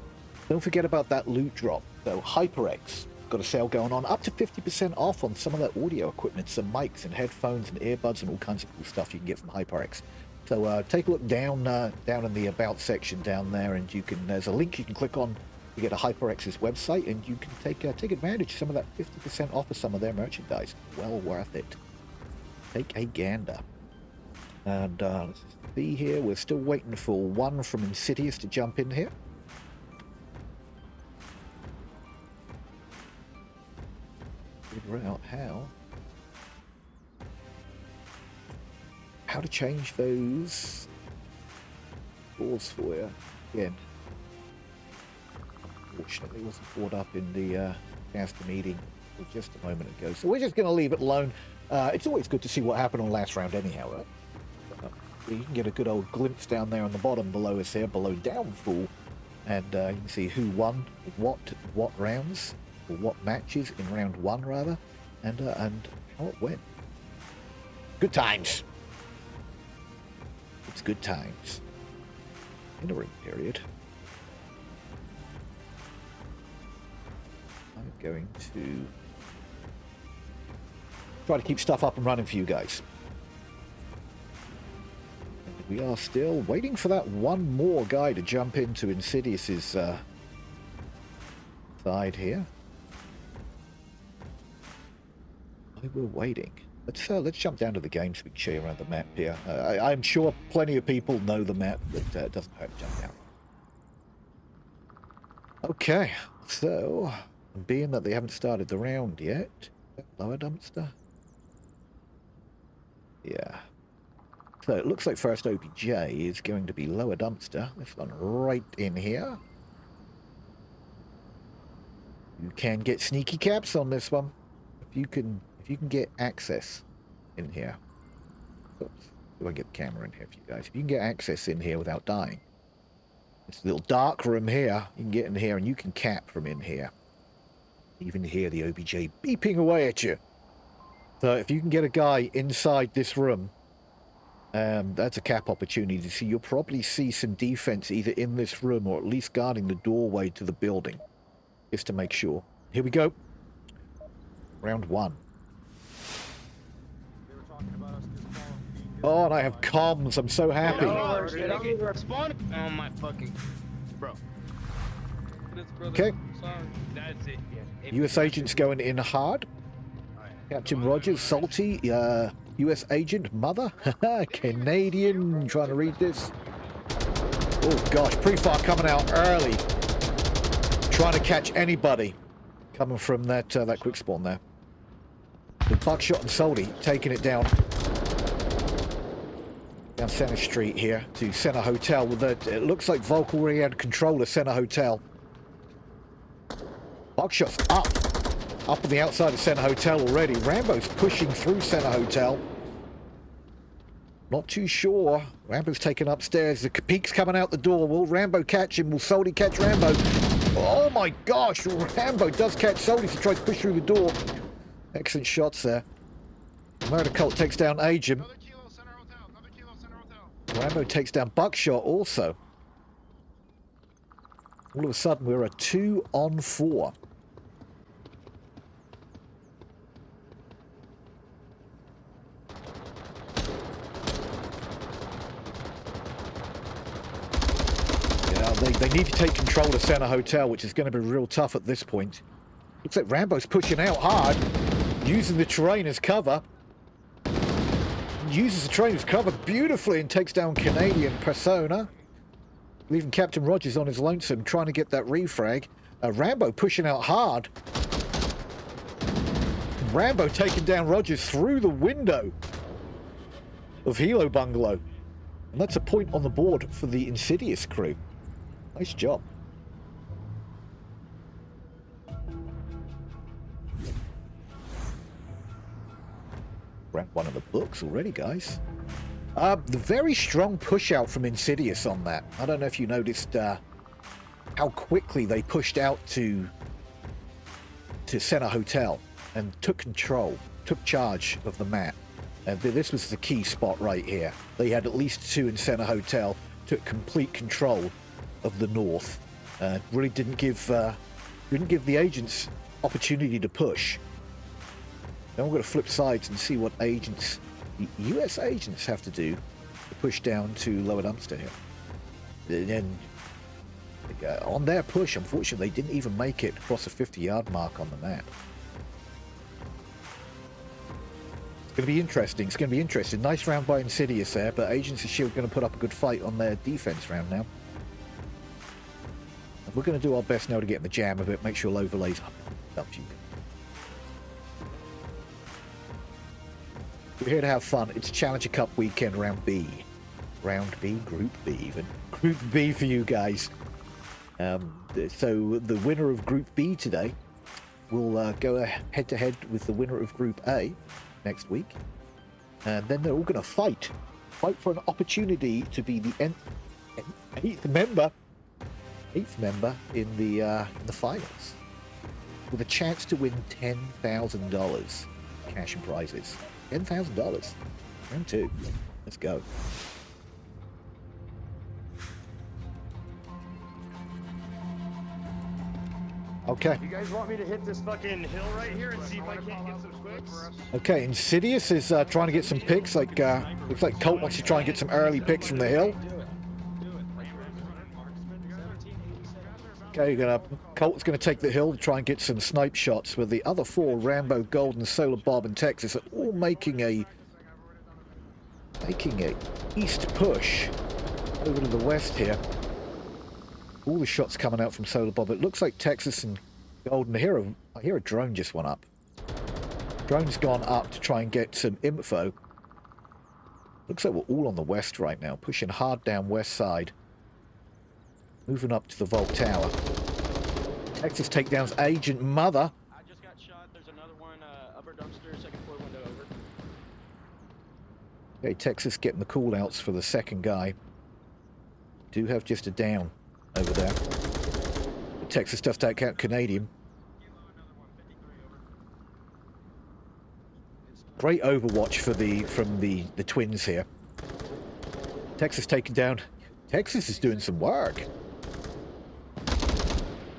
Speaker 2: Don't forget about that loot drop. So HyperX got a sale going on, up to 50% off on some of their audio equipment, some mics and headphones and earbuds and all kinds of cool stuff you can get from HyperX. So take a look down in the About section down there, and you can. There's a link you can click on to get a HyperX's website, and you can take advantage of some of that 50% off of some of their merchandise. Well worth it. Take a gander. And let's see here. We're still waiting for one from Insidious to jump in here. Figure out how to change those doors for you. Again, unfortunately wasn't brought up in the caster meeting just a moment ago, so we're just going to leave it alone. It's always good to see what happened on last round anyhow, right? You can get a good old glimpse down there on the bottom below us here, below Downfall, and you can see who won what rounds, or what matches in round 1 rather, and how it went. Good times. It's good times. Interim period. I'm going to try to keep stuff up and running for you guys. And we are still waiting for that one more guy to jump into Insidious's side here. We're waiting. Let's jump down to the game so we can show you around the map here. I'm sure plenty of people know the map, but it doesn't hurt to jump down. Okay, so being that they haven't started the round yet, lower dumpster. Yeah. So it looks like first OBJ is going to be lower dumpster. This one right in here. You can get sneaky caps on this one if you can get access in here. Oops. Do I get the camera in here for you guys? If you can get access in here without dying. This little dark room here, you can get in here and you can cap from in here. Even hear the OBJ beeping away at you. So if you can get a guy inside this room, that's a cap opportunity. So you'll probably see some defense either in this room or at least guarding the doorway to the building. Just to make sure. Here we go. Round 1. Oh, and I have comms. I'm so happy.
Speaker 5: Oh my fucking bro.
Speaker 2: Okay.
Speaker 5: That's it. Yeah.
Speaker 2: US agents going in hard. Captain Rogers, Salty, US agent, Mother, Canadian, trying to read this. Oh gosh, pre-fire coming out early. Trying to catch anybody coming from that quick spawn there. With Buckshot and Salty taking it down. Down Center Street here to Center Hotel. With it looks like Volk already had control of Center Hotel. Buckshot's up on the outside of Center Hotel already. Rambo's pushing through Center Hotel. Not too sure. Rambo's taken upstairs. The peek's coming out the door. Will Rambo catch him? Will Salty catch Rambo? Oh my gosh, Rambo does catch soldiers to try to push through the door. Excellent shots there. Murder Cult takes down Agent.
Speaker 4: Another kilo, center hotel. Another kilo, center hotel.
Speaker 2: Rambo takes down Buckshot also. All of a sudden, we're a 2-on-4. Yeah, they need to take control of Center Hotel, which is going to be real tough at this point. Looks like Rambo's pushing out hard, using the terrain as cover. Uses the terrain as cover beautifully and takes down Canadian Persona. Leaving Captain Rogers on his lonesome, trying to get that refrag. Rambo pushing out hard. Rambo taking down Rogers through the window of Hilo Bungalow. And that's a point on the board for the Insidious crew. Nice job. Rank 1 of the books already, guys. The very strong push out from Insidious on that. I don't know if you noticed how quickly they pushed out to Center Hotel and took control, took charge of the map. And this was the key spot right here. They had at least 2 in Center Hotel, took complete control of the north. Really didn't give the agents opportunity to push. Then we're going to flip sides and see what agents, the US agents, have to do to push down to Lower Dumpster here. And on their push, unfortunately, they didn't even make it across the 50-yard mark on the map. It's going to be interesting. It's going to be interesting. Nice round by Insidious there, but Agents of S.H.I.E.L.D. going to put up a good fight on their defense round now. And we're going to do our best now to get in the jam of it, make sure overlays up you. We're here to have fun. It's Challenger Cup weekend, round B. Round B, Group B even. Group B for you guys. So the winner of Group B today will go head-to-head with the winner of Group A next week. And then they're all going to fight for an opportunity to be the eighth member in the finals, with a chance to win $10,000 cash and prizes. $10,000. Round 2. Let's go. Okay.
Speaker 5: You guys want me to hit this fucking hill right here and see if I can't get some quicks?
Speaker 2: Okay, Insidious is trying to get some picks. Looks like Colt wants to try and get some early picks from the hill. Okay, Colt's going to take the hill to try and get some snipe shots, with the other 4, Rambo, Golden, Solar Bob, and Texas, are all making a east push over to the west here. All the shots coming out from Solar Bob. It looks like Texas and Golden. I hear a drone just went up. Drone's gone up to try and get some info. Looks like we're all on the west right now, pushing hard down west side. Moving up to the Vault Tower. Texas takedowns Agent Mother.
Speaker 5: I just got shot. There's another one, upper dumpster, second floor window over.
Speaker 2: Okay, Texas getting the call-outs for the second guy. Do have just a down over there. But Texas does take out Canadian. Great overwatch from the twins here. Texas taken down. Texas is doing some work.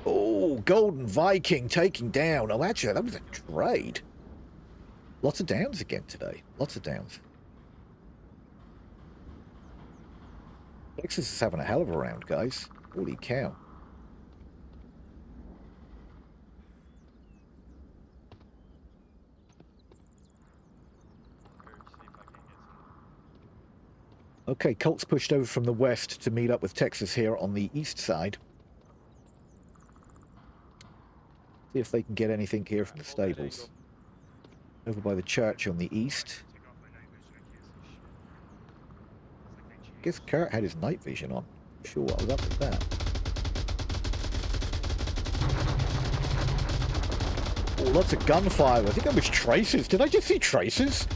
Speaker 2: Oh, Golden Viking taking down. Oh, actually, that was a trade. Lots of downs again today. Lots of downs. Texas is having a hell of a round, guys. Holy cow. Okay, Colt's pushed over from the west to meet up with Texas here on the east side. See if they can get anything here from the stables. Over by the church on the east. I guess Kurt had his night vision on. I'm sure what was up with that. Oh, lots of gunfire. I think that was traces. Did I just see traces?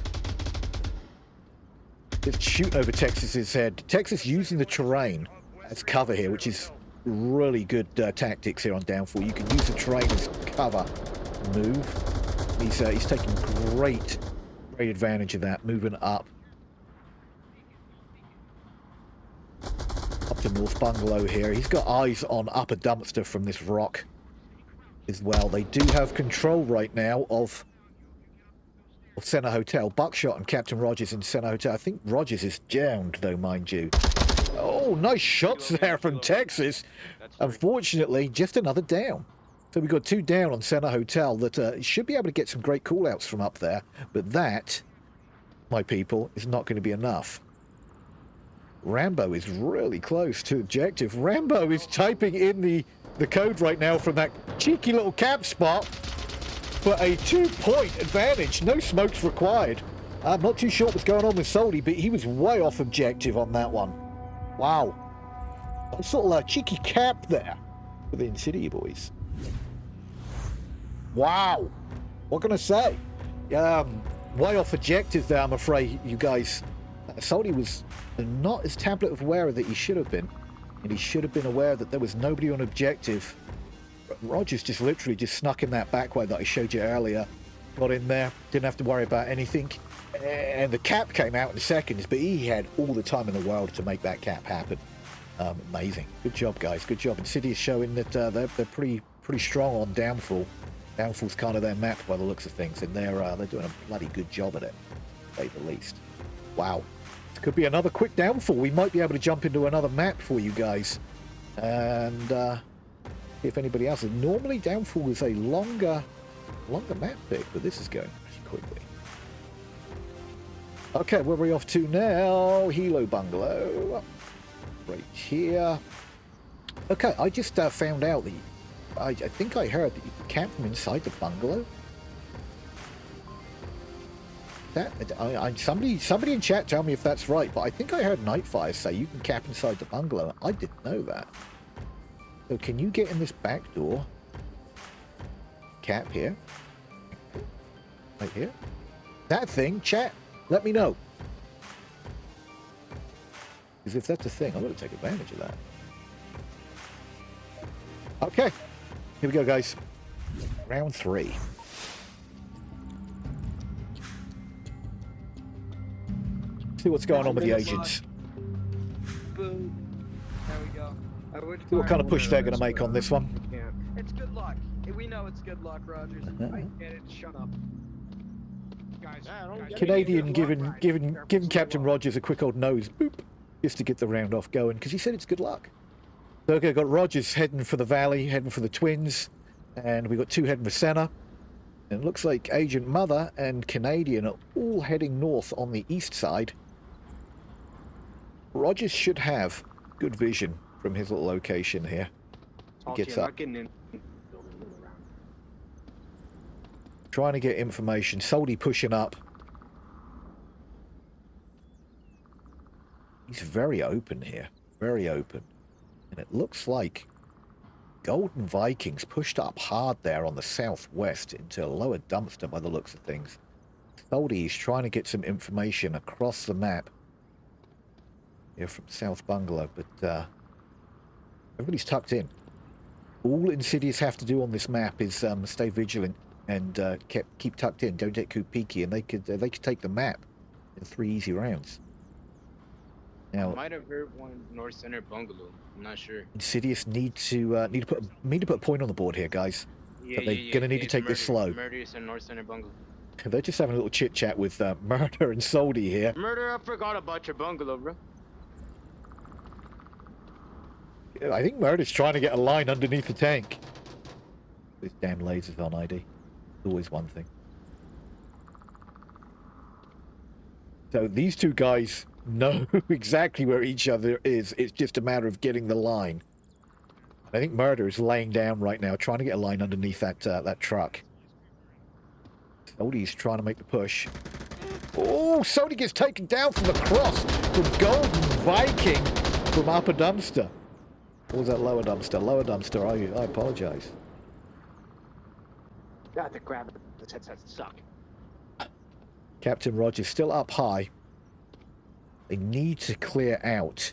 Speaker 2: Just shooting over Texas's head. Texas using the terrain as cover here, which is really good tactics here on downfall. You can use the train as cover, move. He's taking great advantage of that, moving up to North Bungalow here. He's got eyes on Upper Dumpster from this rock as well. They do have control right now of Center Hotel. Buckshot and Captain Rogers in Center Hotel. I think Rogers is downed though, mind you. Oh, nice shots there from Texas. Unfortunately, just another down. So we've got 2 down on Center Hotel that should be able to get some great call-outs from up there. But that, my people, is not going to be enough. Rambo is really close to objective. Rambo is typing in the code right now from that cheeky little cap spot for a 2-point advantage. No smokes required. I'm not too sure what's going on with Soldy, but he was way off objective on that one. Wow. A sort of cheeky cap there for the Insidia boys. Wow. What can I say? Way off objective there, I'm afraid, you guys. Soldy was not as tablet aware that he should have been. And he should have been aware that there was nobody on objective. Rogers just literally just snuck in that back way that I showed you earlier. Got in there, didn't have to worry about anything. And the cap came out in seconds, but he had all the time in the world to make that cap happen. Amazing. Good job, guys. Good job. Insidia is showing that they're pretty strong on Downfall. Downfall's kind of their map by the looks of things, and they're doing a bloody good job at it, to say the least. Wow. This could be another quick Downfall. We might be able to jump into another map for you guys. And if anybody else is. Normally Downfall is a longer map pick, but this is going pretty quickly. Okay, where are we off to now? Hilo Bungalow. Right here. Okay, I just found out that I think I heard that you can camp from inside the bungalow. Somebody in chat tell me if that's right, but I think I heard Nightfire say you can camp inside the bungalow. I didn't know that. So can you get in this back door? Cap here. Right here. That thing, chat, let me know. Because if that's a thing, I'm going to take advantage of that. Okay. Here we go, guys. Round 3. See what's going on with the agents.
Speaker 6: Boom. There we go.
Speaker 2: See what kind of push they're going to make on this one.
Speaker 6: It's good luck. We know it's good luck, Rogers. I get it. Shut up. Guys,
Speaker 2: Canadian giving Captain Rogers a quick old nose, boop, just to get the round off going, because he said it's good luck. So, okay, got Rogers heading for the Valley, heading for the Twins, and we got 2 heading for Center. And it looks like Agent Mother and Canadian are all heading north on the east side. Rogers should have good vision from his little location here. He gets up. Trying to get information. Soldy pushing up. He's very open here. Very open. And it looks like Golden Vikings pushed up hard there on the southwest into a lower dumpster by the looks of things. Soldy is trying to get some information across the map here from South Bungalow, but everybody's tucked in. All Insidious have to do on this map is stay vigilant and keep tucked in. Don't get too peeky, and they could take the map in 3 easy rounds. Now,
Speaker 7: I might have heard one North Center Bungalow. I'm not sure.
Speaker 2: Insidious need to put a point on the board here, guys. But they're gonna need to take this slow.
Speaker 7: Murderous and North Center Bungalow.
Speaker 2: They're just having a little chit chat with Murder and Soldy here.
Speaker 7: Murder, I forgot about your bungalow, bro.
Speaker 2: I think Murder's trying to get a line underneath the tank. These damn lasers on ID. Always one thing. So these 2 guys know exactly where each other is. It's just a matter of getting the line. I think Murder is laying down right now, trying to get a line underneath that truck. Soldy's trying to make the push. Oh, Soldy gets taken down from the cross from Golden Viking from Upper Dumpster. What was that lower dumpster? Lower dumpster, I apologize.
Speaker 6: got to grab the headsets suck.
Speaker 2: Captain Rogers still up high. They need to clear out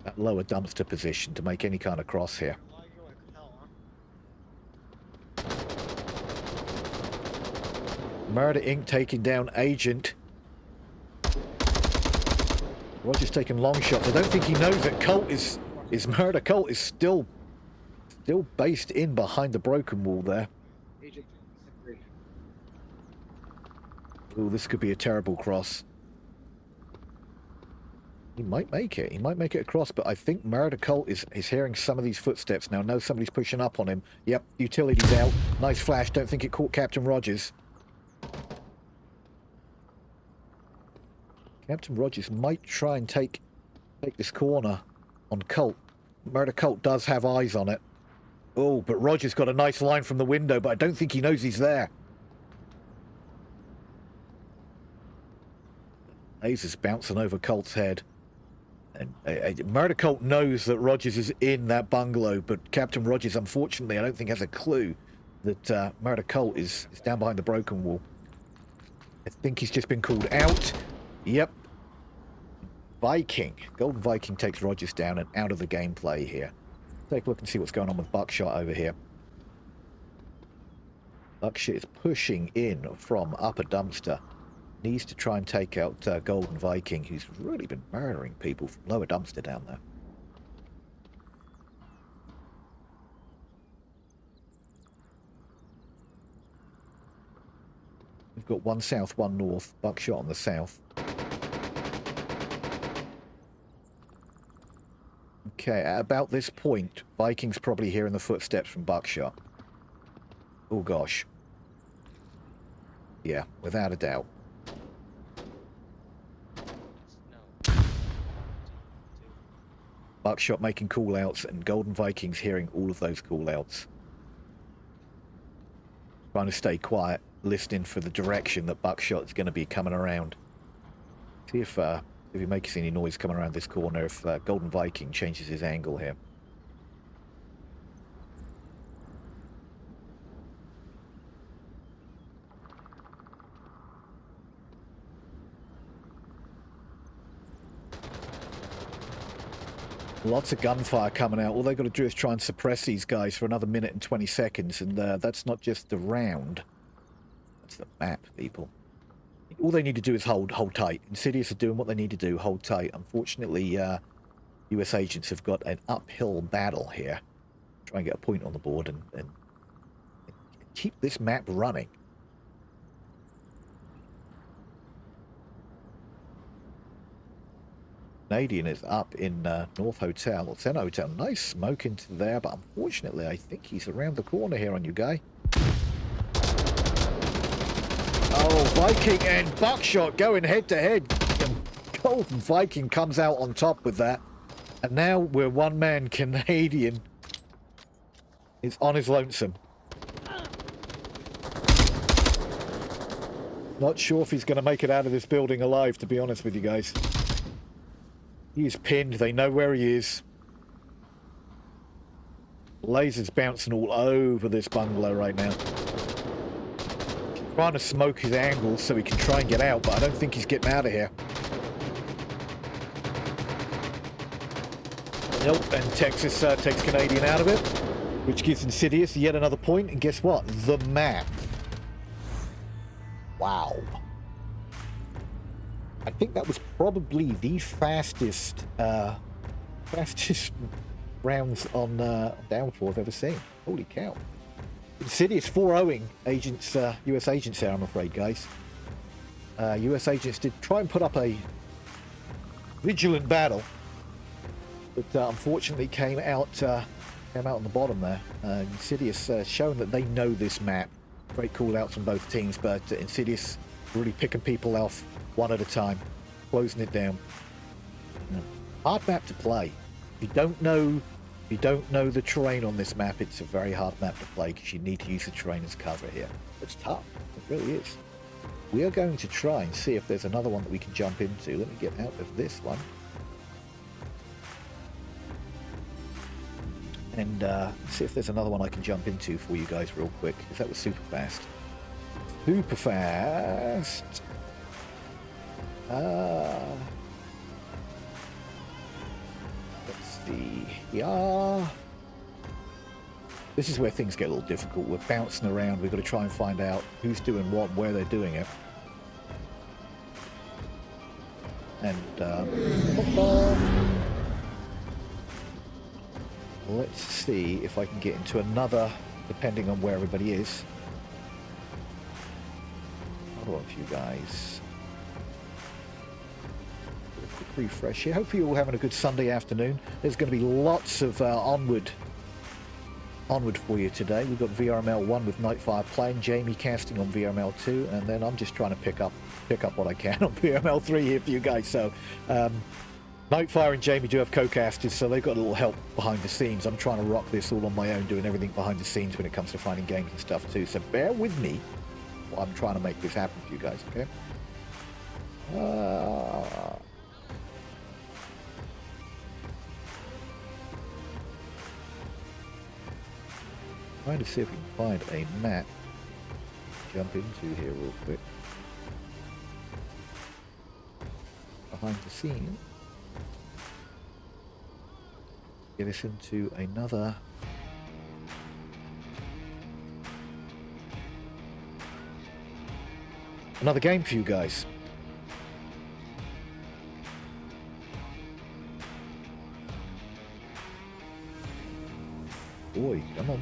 Speaker 2: that lower dumpster position to make any kind of cross here.
Speaker 6: Why you like hell, huh?
Speaker 2: Murder Inc. taking down Agent. Roger's taking long shots. I don't think he knows that Colt is Murder. Colt is still based in behind the broken wall there.
Speaker 6: Agent 3.
Speaker 2: Oh, this could be a terrible cross. He might make it. He might make it across, but I think Murder Colt is hearing some of these footsteps now. No, somebody's pushing up on him. Yep, utility's out. Nice flash. Don't think it caught Captain Rogers. Captain Rogers might try and take this corner on Colt. Murder Colt does have eyes on it. Oh, but Rogers got a nice line from the window, but I don't think he knows he's there. Laser's bouncing over Colt's head. And Murder Colt knows that Rogers is in that bungalow, but Captain Rogers, unfortunately, I don't think has a clue that Murder Colt is down behind the broken wall. I think he's just been called out. Yep. Viking. Golden Viking takes Rogers down and out of the gameplay here. Take a look and see what's going on with Buckshot over here. Buckshot is pushing in from upper dumpster. Needs to try and take out Golden Viking, who's really been murdering people from lower dumpster down there. We've got one south, one north. Buckshot on the south. Okay, at about this point, Viking's probably hearing the footsteps from Buckshot. Oh gosh. Yeah, without a doubt. Buckshot making call-outs, and Golden Vikings hearing all of those call-outs. Trying to stay quiet, listening for the direction that Buckshot is going to be coming around. See if he makes any noise coming around this corner, if Golden Viking changes his angle here. Lots of gunfire coming out. All they've got to do is try and suppress these guys for another minute and 20 seconds. And that's not just the round. That's the map, people. All they need to do is hold tight. Insidious are doing what they need to do, hold tight. Unfortunately, US agents have got an uphill battle here. Try and get a point on the board and keep this map running. Canadian is up in North Hotel, or Sen Hotel. Nice smoke into there, but unfortunately, I think he's around the corner here on you, guy. Oh, Viking and Buckshot going head to head. Golden Viking comes out on top with that. And now we're one man. Canadian is on his lonesome. Not sure if he's going to make it out of this building alive, to be honest with you guys. He's pinned. They know where he is. Lasers bouncing all over this bungalow right now. Trying to smoke his angles so he can try and get out, but I don't think he's getting out of here. Nope, and Texas takes Canadian out of it, which gives Insidious yet another point. And guess what? The map. Wow. I think that was probably the fastest rounds on Downfall I've ever seen. Holy cow. Insidious 4-0ing agents, US agents there, I'm afraid, guys. US agents did try and put up a vigilant battle, but unfortunately came out on the bottom there. Insidious showing that they know this map. Great call-outs on both teams, but Insidious really picking people off one at a time, closing it down. Hard map to play. If you don't know the terrain on this map, it's a very hard map to play because you need to use the terrain as cover here. It's tough. It really is. We are going to try and see if there's another one that we can jump into. Let me get out of this one. And see if there's another one I can jump into for you guys real quick, because that was super fast. Super fast. Let's we are. This is where things get a little difficult. We're bouncing around. We've got to try and find out who's doing what, where they're doing it. And let's see if I can get into another, depending on where everybody is. Hold on for you guys. A quick refresh here. Hopefully you're all having a good Sunday afternoon. There's going to be lots of Onward for you today. We've got VRML 1 with Nightfire playing, Jamie casting on VRML 2, and then I'm just trying to pick up what I can on VRML 3 here for you guys. So Nightfire and Jamie do have co-casters, so they've got a little help behind the scenes. I'm trying to rock this all on my own, doing everything behind the scenes when it comes to finding games and stuff too. So bear with me while I'm trying to make this happen for you guys, okay? Trying to see if we can find a map to jump into here real quick. Behind the scenes. Get us into another game for you guys. Boy, come on.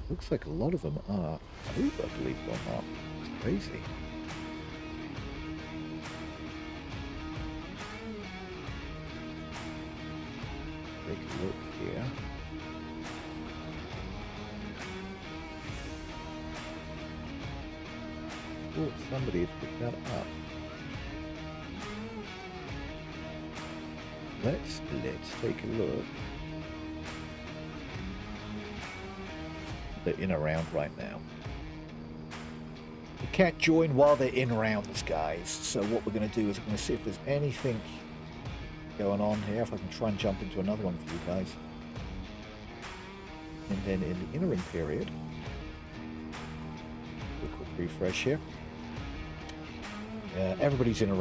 Speaker 2: Looks like a lot of them are over, believe it or not. It's crazy. Take a look here. Oh, somebody had picked that up. Let's take a look. They're in a round right now. You can't join while they're in rounds, guys. So what we're going to do is we're going to see if there's anything going on here. If I can try and jump into another one for you guys. And then in the interim period, a quick refresh here. Everybody's in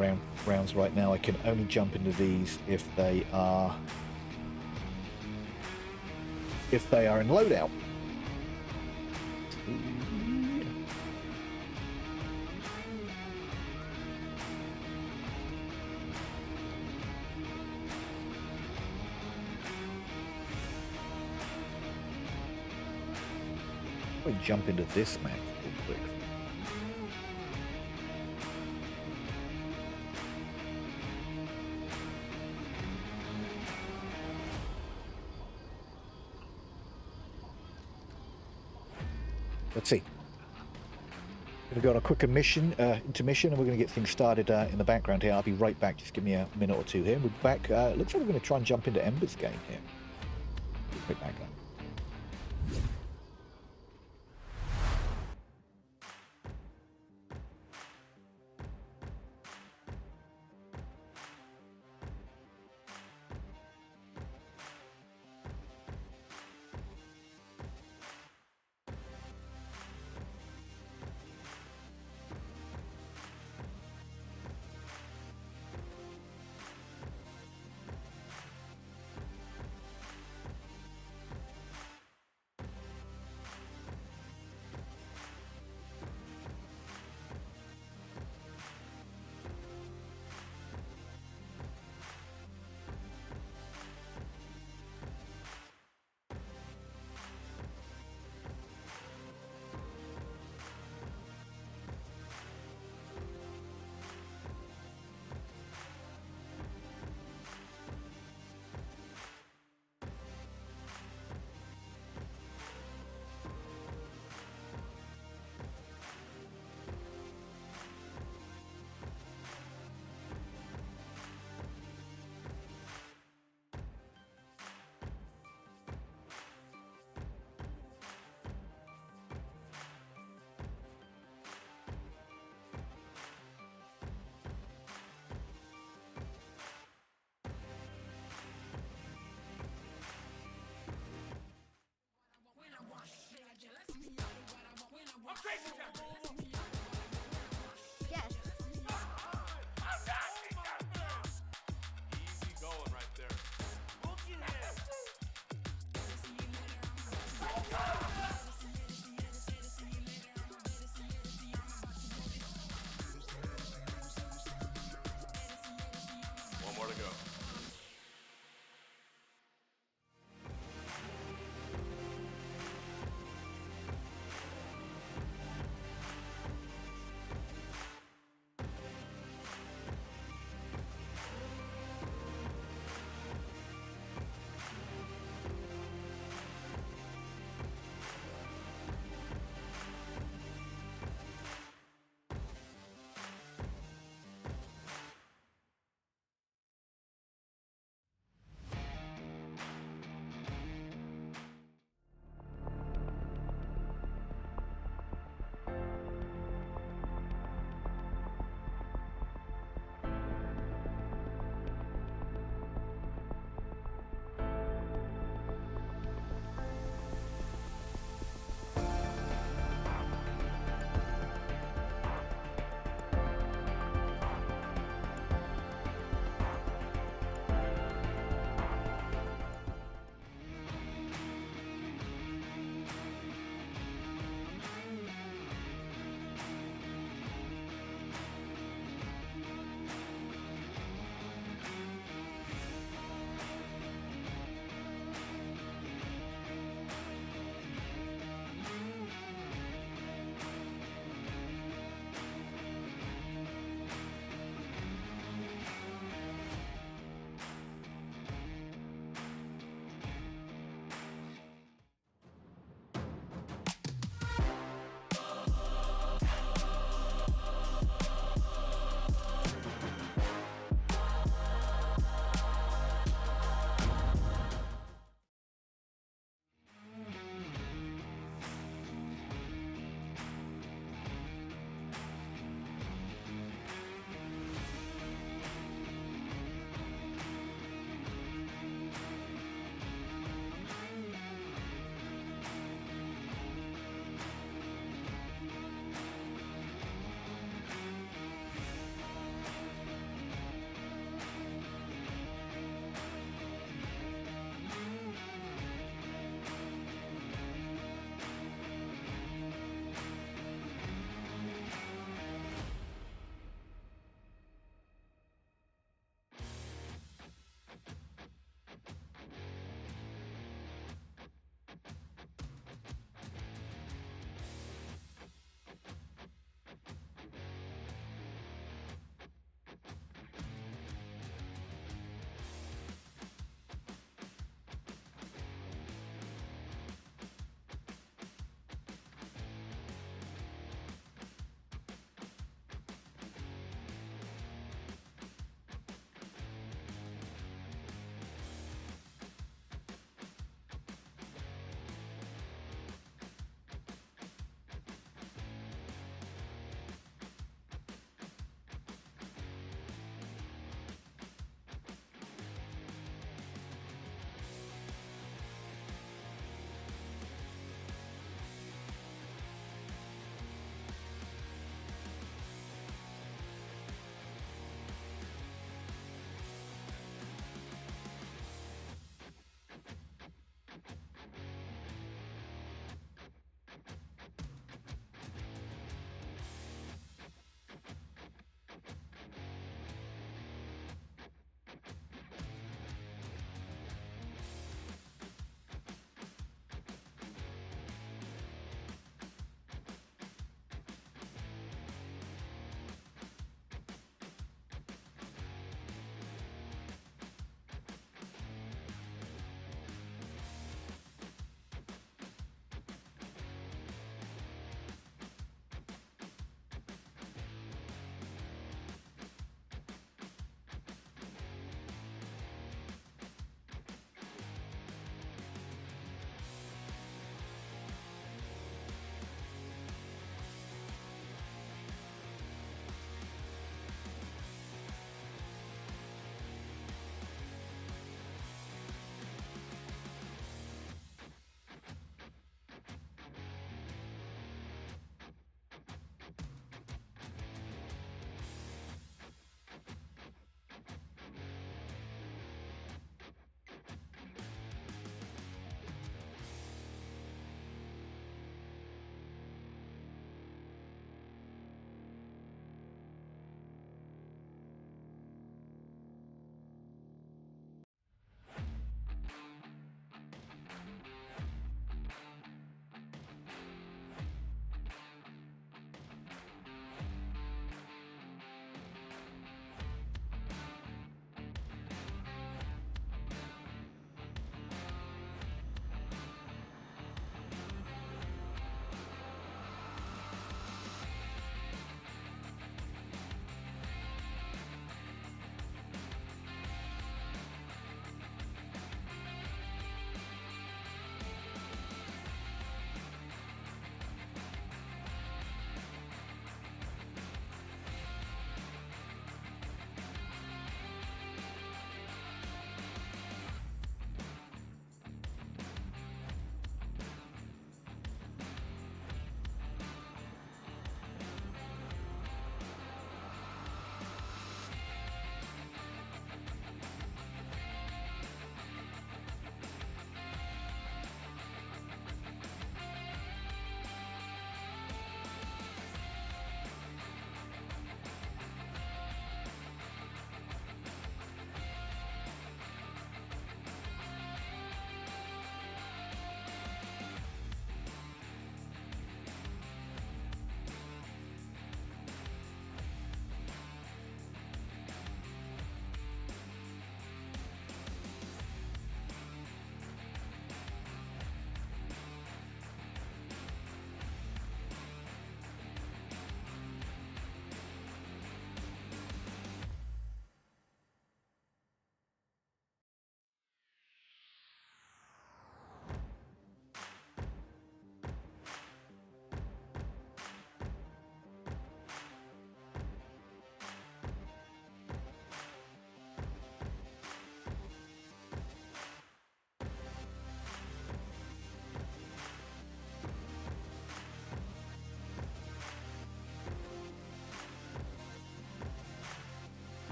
Speaker 2: rounds right now. I can only jump into these if they are in loadout. I'll jump into this map real quick. Let's see. We're going to go on a quick intermission, and we're going to get things started in the background here. I'll be right back. Just give me a minute or two here. We're back. Looks like we're going to try and jump into Ember's game here. Quick back up.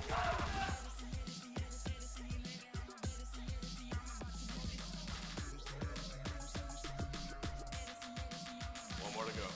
Speaker 1: One more to go.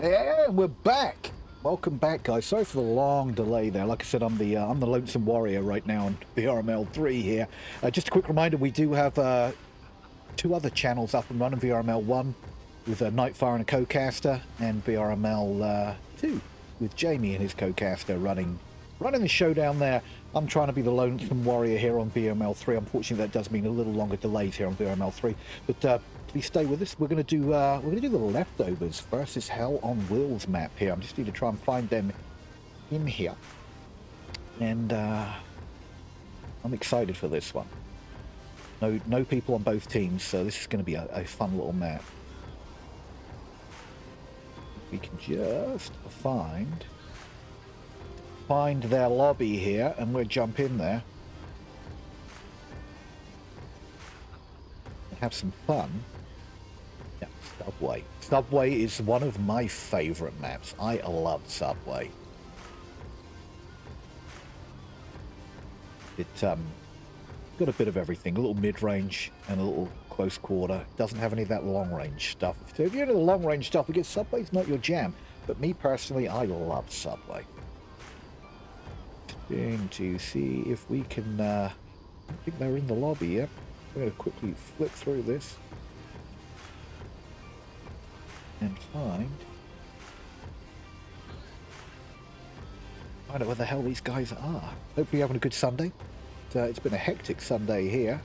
Speaker 2: And we're back. Welcome back, guys. Sorry for the long delay there. Like I said, I'm the lonesome warrior right now on VRML 3 here. Just a quick reminder, we do have 2 other channels up and running. VRML 1 with Nightfire and a co-caster, and VRML 2 with Jamie and his co-caster running the show down there. I'm trying to be the lonesome warrior here on VRML 3. Unfortunately, that does mean a little longer delays here on VRML 3. But please stay with us. We're going to do the Leftovers versus Hell on Wheels map here. I just need to try and find them in here, and I'm excited for this one. No people on both teams, so this is going to be a fun little map. We can just find their lobby here, and we'll jump in there and have some fun. Yeah, Subway. Subway is one of my favorite maps. I love Subway. It got a bit of everything, a little mid-range and a little close quarter. Doesn't have any of that long-range stuff. So if you're into the long-range stuff, because Subway's not your jam. But me personally, I love Subway. Going to see if we can, I think they're in the lobby, yep. We're going to quickly flip through this and find out where the hell these guys are. Hopefully you're having a good Sunday. It's been a hectic Sunday here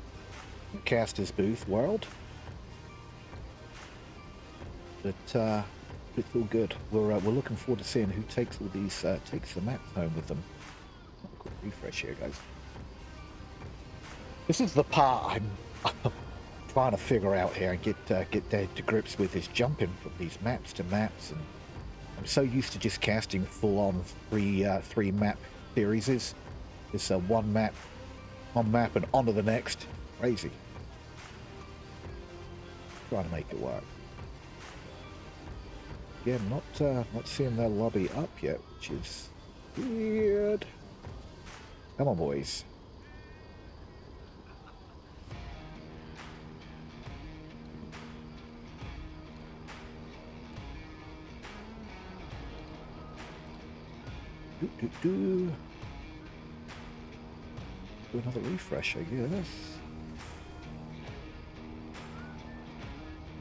Speaker 2: in Caster's Booth world. But it's all good. We're looking forward to seeing who takes all these takes the maps home with them. Have a quick refresh here, guys. This is the part I'm trying to figure out here and get to grips with, is jumping from these maps to maps, and I'm so used to just casting full-on three map series. It's one map and onto the next. Crazy. Trying to make it work. Again, not seeing their lobby up yet, which is weird. Come on, boys. Do another refresh, I guess.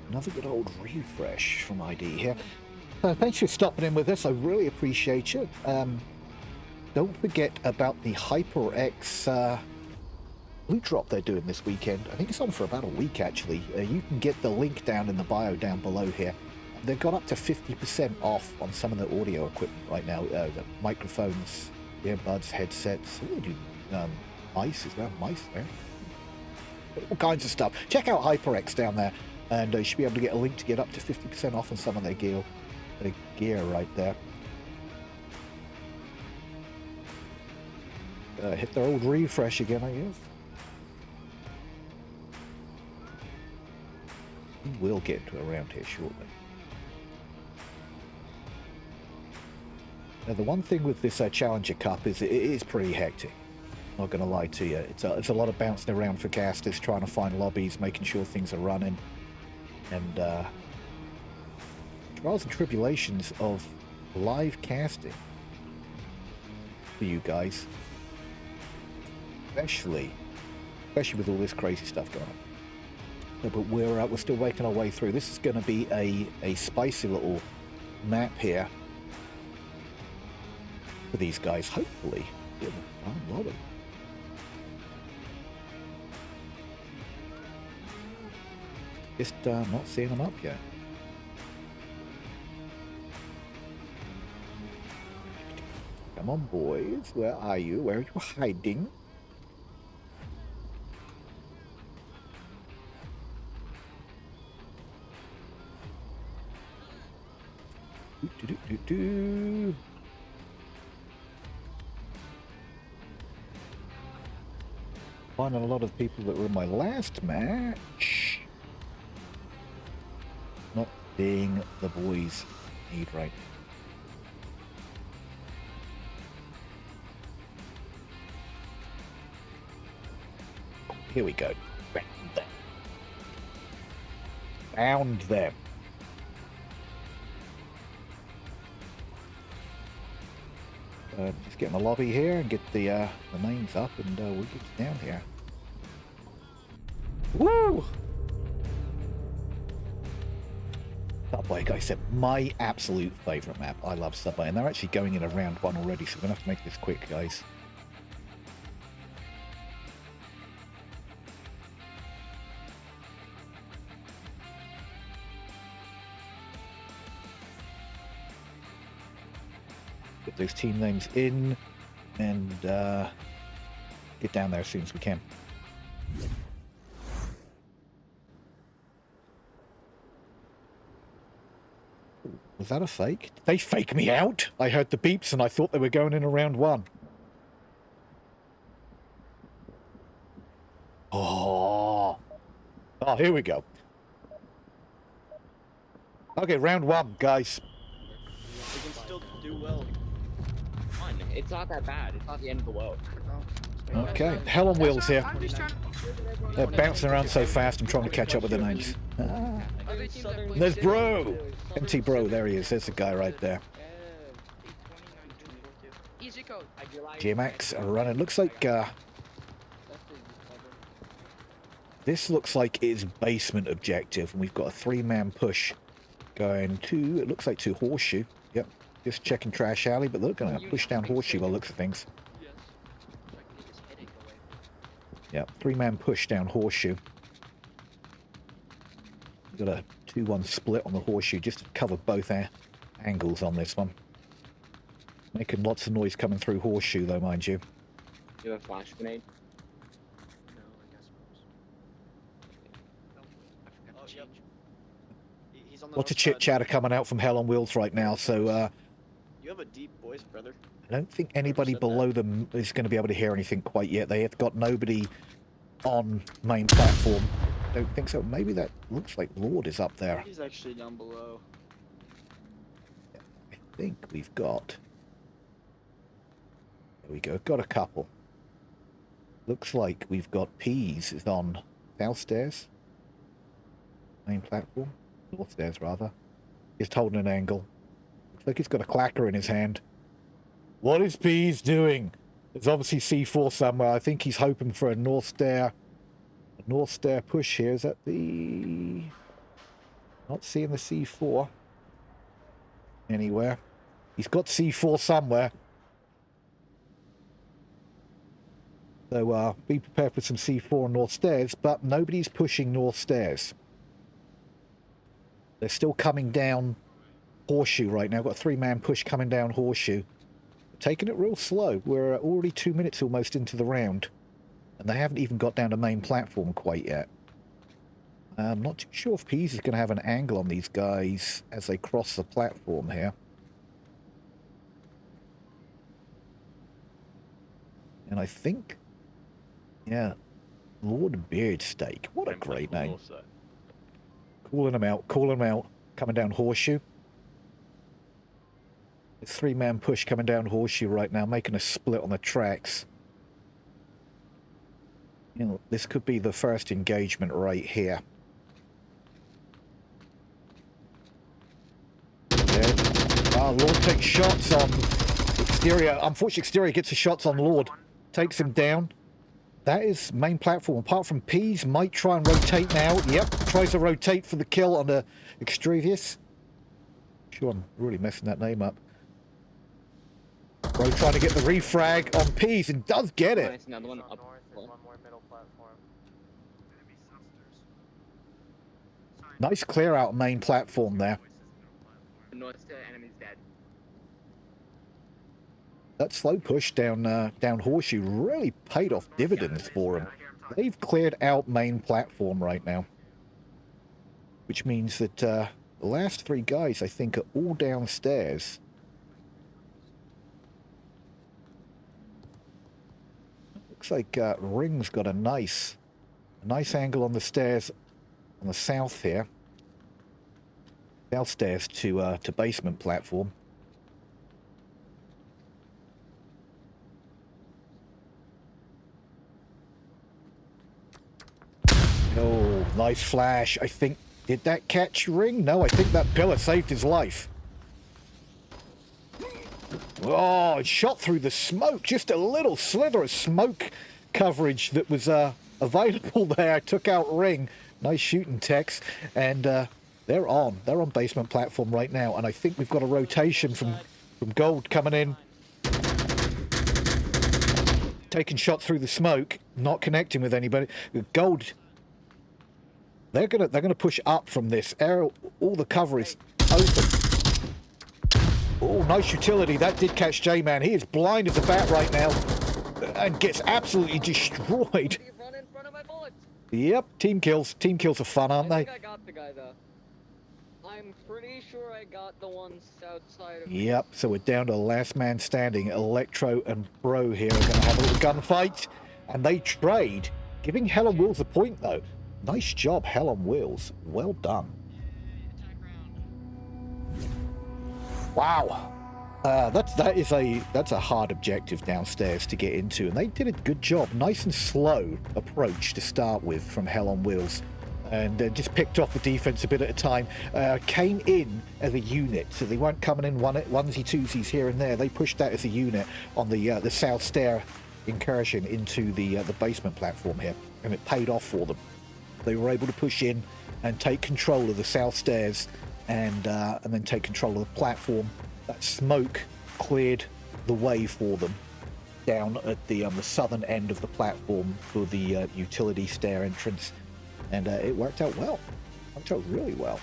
Speaker 2: Another good old refresh from ID here. Thanks for stopping in with us. I really appreciate you. Don't forget about the HyperX loot drop they're doing this weekend. I think it's on for about a week, actually. You can get the link down in the bio down below here. They've got up to 50% off on some of the audio equipment right now. The microphones, earbuds, headsets. What do you do? Mice as well. Mice there. All kinds of stuff. Check out HyperX down there, and you should be able to get a link to get up to 50% off on some of their gear right there. Hit their old refresh again, I guess. We will get to around here shortly. Now, the one thing with this Challenger Cup is it is pretty hectic. Not going to lie to you. It's a lot of bouncing around for casters, trying to find lobbies, making sure things are running, and trials and tribulations of live casting for you guys, especially with all this crazy stuff going on. But we're still making our way through. This is going to be a spicy little map here for these guys. Hopefully, lobby. Just not seeing them up yet. Come on, boys. Where are you? Where are you hiding? Do. Finding a lot of people that were in my last match not being the boys need right now. Here we go. Found them. Just get in the lobby here and get the names up, and we'll get you down here. Woo! Subway, like I said, my absolute favourite map. I love Subway, and they're actually going in a round 1 already, so we're going to have to make this quick, guys. Get those team names in, and get down there as soon as we can. Was that a fake? Did they fake me out? I heard the beeps and I thought they were going in a round 1. Oh, here we go. Okay, round 1, guys.
Speaker 8: We can still do well.
Speaker 7: Fun. It's not that bad. It's not the end of the world.
Speaker 2: Okay, hell on wheels here.
Speaker 6: I'm just trying
Speaker 2: They're bouncing around so fast, I'm trying to catch up with the names.
Speaker 6: Other teams that play
Speaker 2: There's
Speaker 6: City-
Speaker 2: Bro! MT Bro, there he is. There's the guy right there.
Speaker 6: Easy code.
Speaker 2: J-Max running. Looks like, this looks like it's basement objective, and we've got a 3-man push going to, it looks like to Horseshoe. Yep, just checking Trash Alley, but they're going to push down Horseshoe by the looks of things. Yep, 3-man push down Horseshoe. Got a 2-1 split on the Horseshoe just to cover both our angles on this one. Making lots of noise coming through Horseshoe though, mind you.
Speaker 7: You have a flash grenade?
Speaker 8: Oh, yep. He's on the
Speaker 2: Lots of
Speaker 8: north side.
Speaker 2: chit chatter coming out from Hell on Wheels right now, so
Speaker 8: You have a deep voice, brother.
Speaker 2: I don't think anybody
Speaker 8: said
Speaker 2: below them is going to be able to hear anything quite yet. They have got nobody on main platform. Don't think so. Maybe that looks like Lord is up there.
Speaker 8: He's actually down below.
Speaker 2: I think we've got... There we go. Got a couple. Looks like we've got Peas is on south stairs. Main platform. North stairs, rather. Just holding an angle. Looks like he's got a clacker in his hand. What is Peas doing? There's obviously C4 somewhere. I think he's hoping for a north stair. A north stair push here. Is that the... Not seeing the C4 anywhere. He's got C4 somewhere. So be prepared for some C4 on north stairs, but nobody's pushing north stairs. They're still coming down Horseshoe right now. Got a 3-man push coming down Horseshoe. Taking it real slow. We're already 2 minutes almost into the round, and they haven't even got down to main platform quite yet. I'm not too sure if Peas is going to have an angle on these guys as they cross the platform here. And I think, yeah, Lord Beard Steak. What a great name. Calling them out, calling them out. Coming down Horseshoe. It's 3-man push coming down Horseshoe right now, making a split on the tracks. You know, this could be the first engagement right here. Lord takes shots on Exterior. Unfortunately, Exterior gets the shots on Lord. Takes him down. That is main platform. Apart from Peas, might try and rotate now. Yep, tries to rotate for the kill on the Extravius. Sure, I'm really messing that name up. Bro trying to get the refrag on Peas and does get it.
Speaker 7: Nice, another one up.
Speaker 2: Nice clear out main platform there.
Speaker 7: North stair, enemy's dead.
Speaker 2: That slow push down down Horseshoe really paid off dividends for them. They've cleared out main platform right now, which means that the last 3 guys I think are all downstairs. Looks like Ring's got a nice angle on the stairs on the south here. South stairs to basement platform. Oh, nice flash. I think, did that catch Ring? No, I think that pillar saved his life. Oh, it shot through the smoke. Just a little slither of smoke coverage that was available there. Took out Ring. Nice shooting, Tex. And they're on. They're on basement platform right now. And I think we've got a rotation from Gold coming in. Taking shot through the smoke. Not connecting with anybody. Gold. They're gonna push up from this. All the cover is open. Oh, nice utility. That did catch J-Man. He is blind as a bat right now. And gets absolutely destroyed.
Speaker 6: Run in front of my bullets.
Speaker 2: Yep, team kills. Team kills are fun, aren't
Speaker 6: I
Speaker 2: they?
Speaker 6: think I got the guy though. I'm pretty sure I got the ones outside of.
Speaker 2: Yep, so we're down to the last man standing. Electro and Bro here are going to have a little gunfight. And they trade. Giving Hell on Wheels a point, though. Nice job, Hell on Wheels. Well done. Wow. That's a hard objective downstairs to get into, and they did a good job. Nice and slow approach to start with from Hell on Wheels, and just picked off the defense a bit at a time. Came in as a unit, so they weren't coming in onesie twosies here and there. They pushed that as a unit on the south stair incursion into the basement platform here, and it paid off for them. They were able to push in and take control of the south stairs, and then take control of the platform. That smoke cleared the way for them down at the southern end of the platform for the utility stair entrance, and it worked out well. Worked out really well.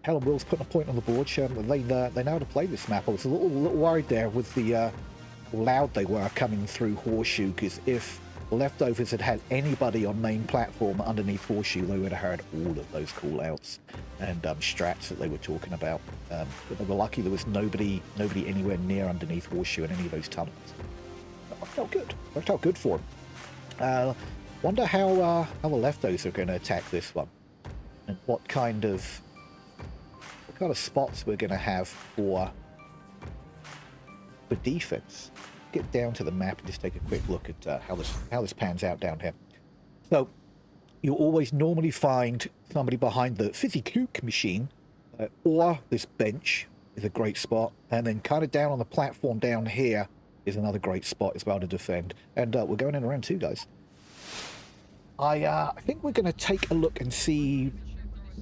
Speaker 2: Hell on Wheels putting a point on the board. They know how to play this map. I was a little worried there with the loud they were coming through Horseshoe, because if Leftovers had anybody on main platform underneath Horseshoe, they would have heard all of those call-outs and strats that they were talking about. But they were lucky there was nobody anywhere near underneath Horseshoe in any of those tunnels. That worked out good. Worked out good for them. Wonder how the Leftovers are going to attack this one, and what kind of spots we're going to have for defense. Get down to the map and just take a quick look at how this pans out down here. So you'll always normally find somebody behind the fizzy kook machine, or this bench is a great spot, and then kind of down on the platform down here is another great spot as well to defend. And we're going in around 2, guys. I think we're going to take a look and see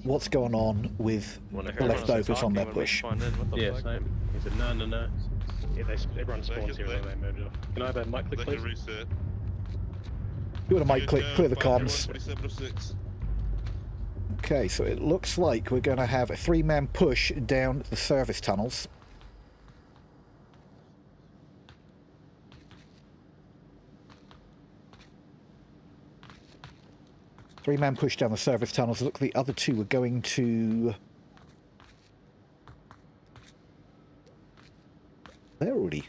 Speaker 2: what's going on with the Leftovers on their push.
Speaker 5: Yeah, same. He said, no. Yeah, everyone spawns here and they merge off. Can I have a mic click, please?
Speaker 1: Reset.
Speaker 2: Do a mic click, clear the comms.
Speaker 1: 4706.
Speaker 2: Okay, so it looks like we're going to have a 3-man push down the service tunnels. Three-man push down the service tunnels. Look, the other two are going to... They're already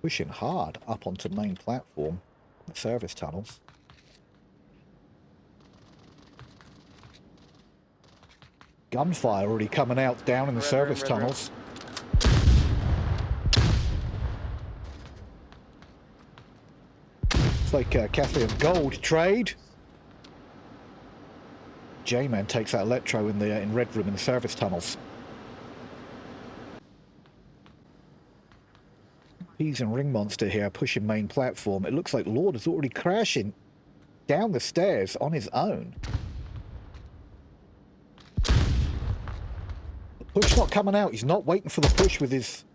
Speaker 2: pushing hard up onto the main platform, the service tunnels. Gunfire already coming out down in the service tunnels. It's like Cathy and Gold trade. J-Man takes out Electro in Red Room in the service tunnels. Peas and Ring Monster here pushing main platform. It looks like Lord is already crashing down the stairs on his own. The push not coming out. He's not waiting for the push with his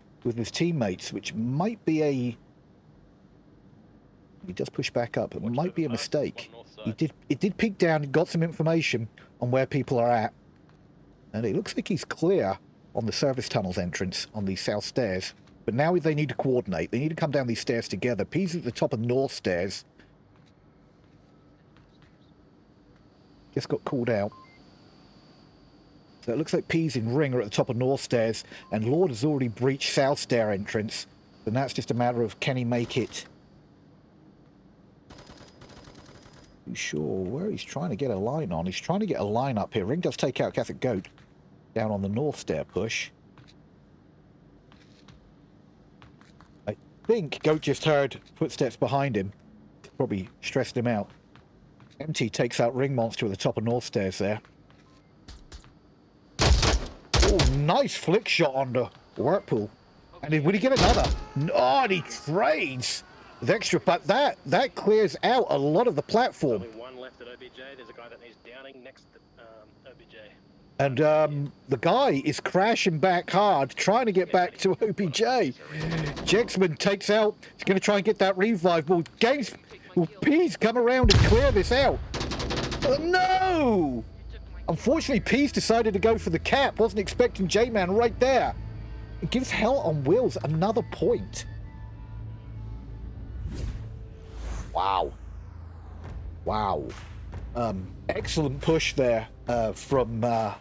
Speaker 2: teammates, which might be a... He does push back up. It might be a mistake. It did peek down and got some information on where people are at. And it looks like he's clear on the service tunnels entrance on the south stairs. But now they need to coordinate. They need to come down these stairs together. Peas at the top of north stairs. Just got called out. So it looks like Peas and Ring are at the top of north stairs. And Lord has already breached south stair entrance. And that's just a matter of can he make it... Too sure where he's trying to get a line on. He's trying to get a line up here. Ring does take out Catholic Goat down on the north stair push. I think Goat just heard footsteps behind him. Probably stressed him out. MT takes out Ring Monster at the top of north stairs there. Oh, nice flick shot on the Whirlpool. And would he get another? Oh, and he trades with extra, but that clears out a lot of the platform.
Speaker 5: Only one left at OBJ. There's a guy that needs downing next to OBJ.
Speaker 2: And the guy is crashing back hard, trying to get back to OBJ. Jexman takes out, he's going to try and get that revive. Will Pease come around and clear this out? No! Unfortunately, Pease decided to go for the cap. Wasn't expecting J-Man right there. It gives Hell on Wheels another point. Wow. Wow. Excellent push there from the